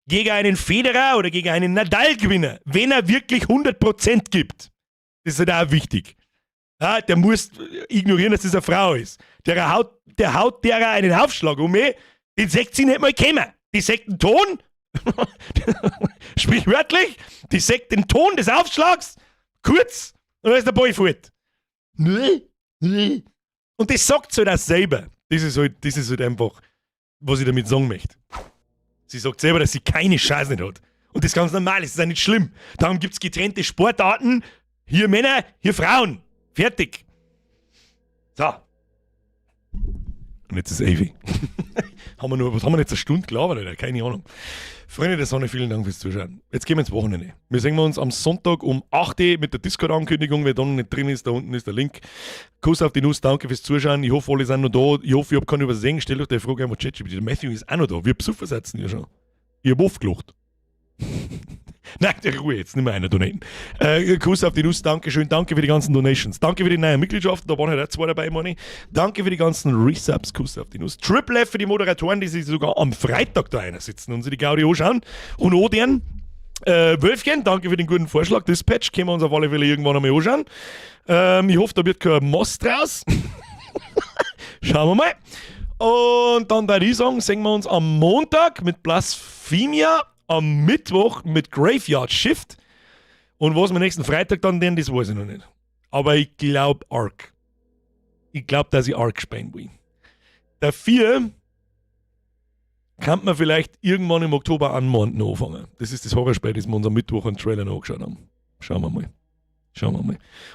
gegen einen Federer oder gegen einen Nadal gewinnen, wenn er wirklich 100% gibt. Das ist halt auch wichtig. Ja, der muss ignorieren, dass das eine Frau ist. Der haut derer einen Aufschlag um, den sagt sie nicht mal kommen. Die sagt den Ton, sprichwörtlich, die sagt den Ton des Aufschlags, kurz, und dann ist der Ball fort. Und das sagt sie halt auch selber. Das ist halt einfach, was ich damit sagen möchte. Sie sagt selber, dass sie keine Chance nicht hat. Und das ist ganz normal, das ist auch nicht schlimm. Darum gibt es getrennte Sportarten, hier Männer, hier Frauen. Fertig. So. Und jetzt ist Avi. Was haben wir jetzt eine Stunde gelabert, Alter? Keine Ahnung. Freunde der Sonne, vielen Dank fürs Zuschauen. Jetzt gehen wir ins Wochenende. Wir sehen uns am Sonntag um 8 Uhr mit der Discord-Ankündigung. Wer da noch nicht drin ist, da unten ist der Link. Kuss auf die Nuss, danke fürs Zuschauen. Ich hoffe, alle sind noch da. Ich hoffe, ich habe keinen übersehen. Stellt euch die Frage einfach ChatGPT. Der Matthew ist auch noch da. Wir besuchen sitzen ja schon. Ich habe aufgelacht. Nein, der Ruhe jetzt, nicht mehr einer donaten. Kuss auf die Nuss, danke schön, danke für die ganzen Donations. Danke für die neuen Mitgliedschaften, da waren halt auch 2 dabei, Money. Danke für die ganzen Resubs, Kuss auf die Nuss. Triple F für die Moderatoren, die sich sogar am Freitag da einer sitzen und sich die Gaudi anschauen. Und auch deren Wölfchen, danke für den guten Vorschlag. Dispatch können wir uns auf alle Fälle irgendwann einmal anschauen. Ich hoffe, da wird kein Most draus. Schauen wir mal. Und dann würde ich sagen, sehen wir uns am Montag mit Blasphemia, am Mittwoch mit Graveyard Shift. Und was wir nächsten Freitag dann denn, das weiß ich noch nicht. Aber ich glaube Ark. Ich glaube, dass ich Ark spielen will. Dafür kann man vielleicht irgendwann im Oktober anmonten anfangen. Das ist das Horrorspiel, das wir uns am Mittwoch einen Trailer noch angeschaut haben. Schauen wir mal.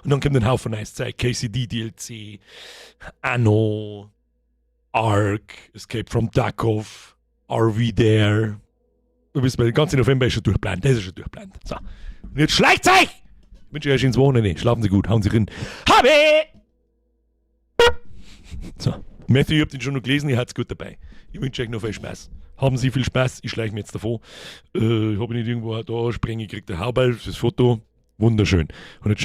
Und dann kommt ein Haufen nice Zeit. KCD DLC, Anno, Ark, Escape from Tarkov, Are We There? Du bist bei den ganzen November schon durchgeplant. Das ist schon durchgeplant. So. Und jetzt schleicht euch! Ich wünsche euch ins Wochenende. Schlafen Sie gut, hauen Sie rein. Habe! So. Matthew, ihr habt ihn schon noch gelesen, ihr habt's gut dabei. Ich wünsche euch noch viel Spaß. Haben Sie viel Spaß, ich schleiche mir jetzt davon. Ich habe nicht irgendwo da springen, kriegt der Hauball fürs Foto. Wunderschön. Und jetzt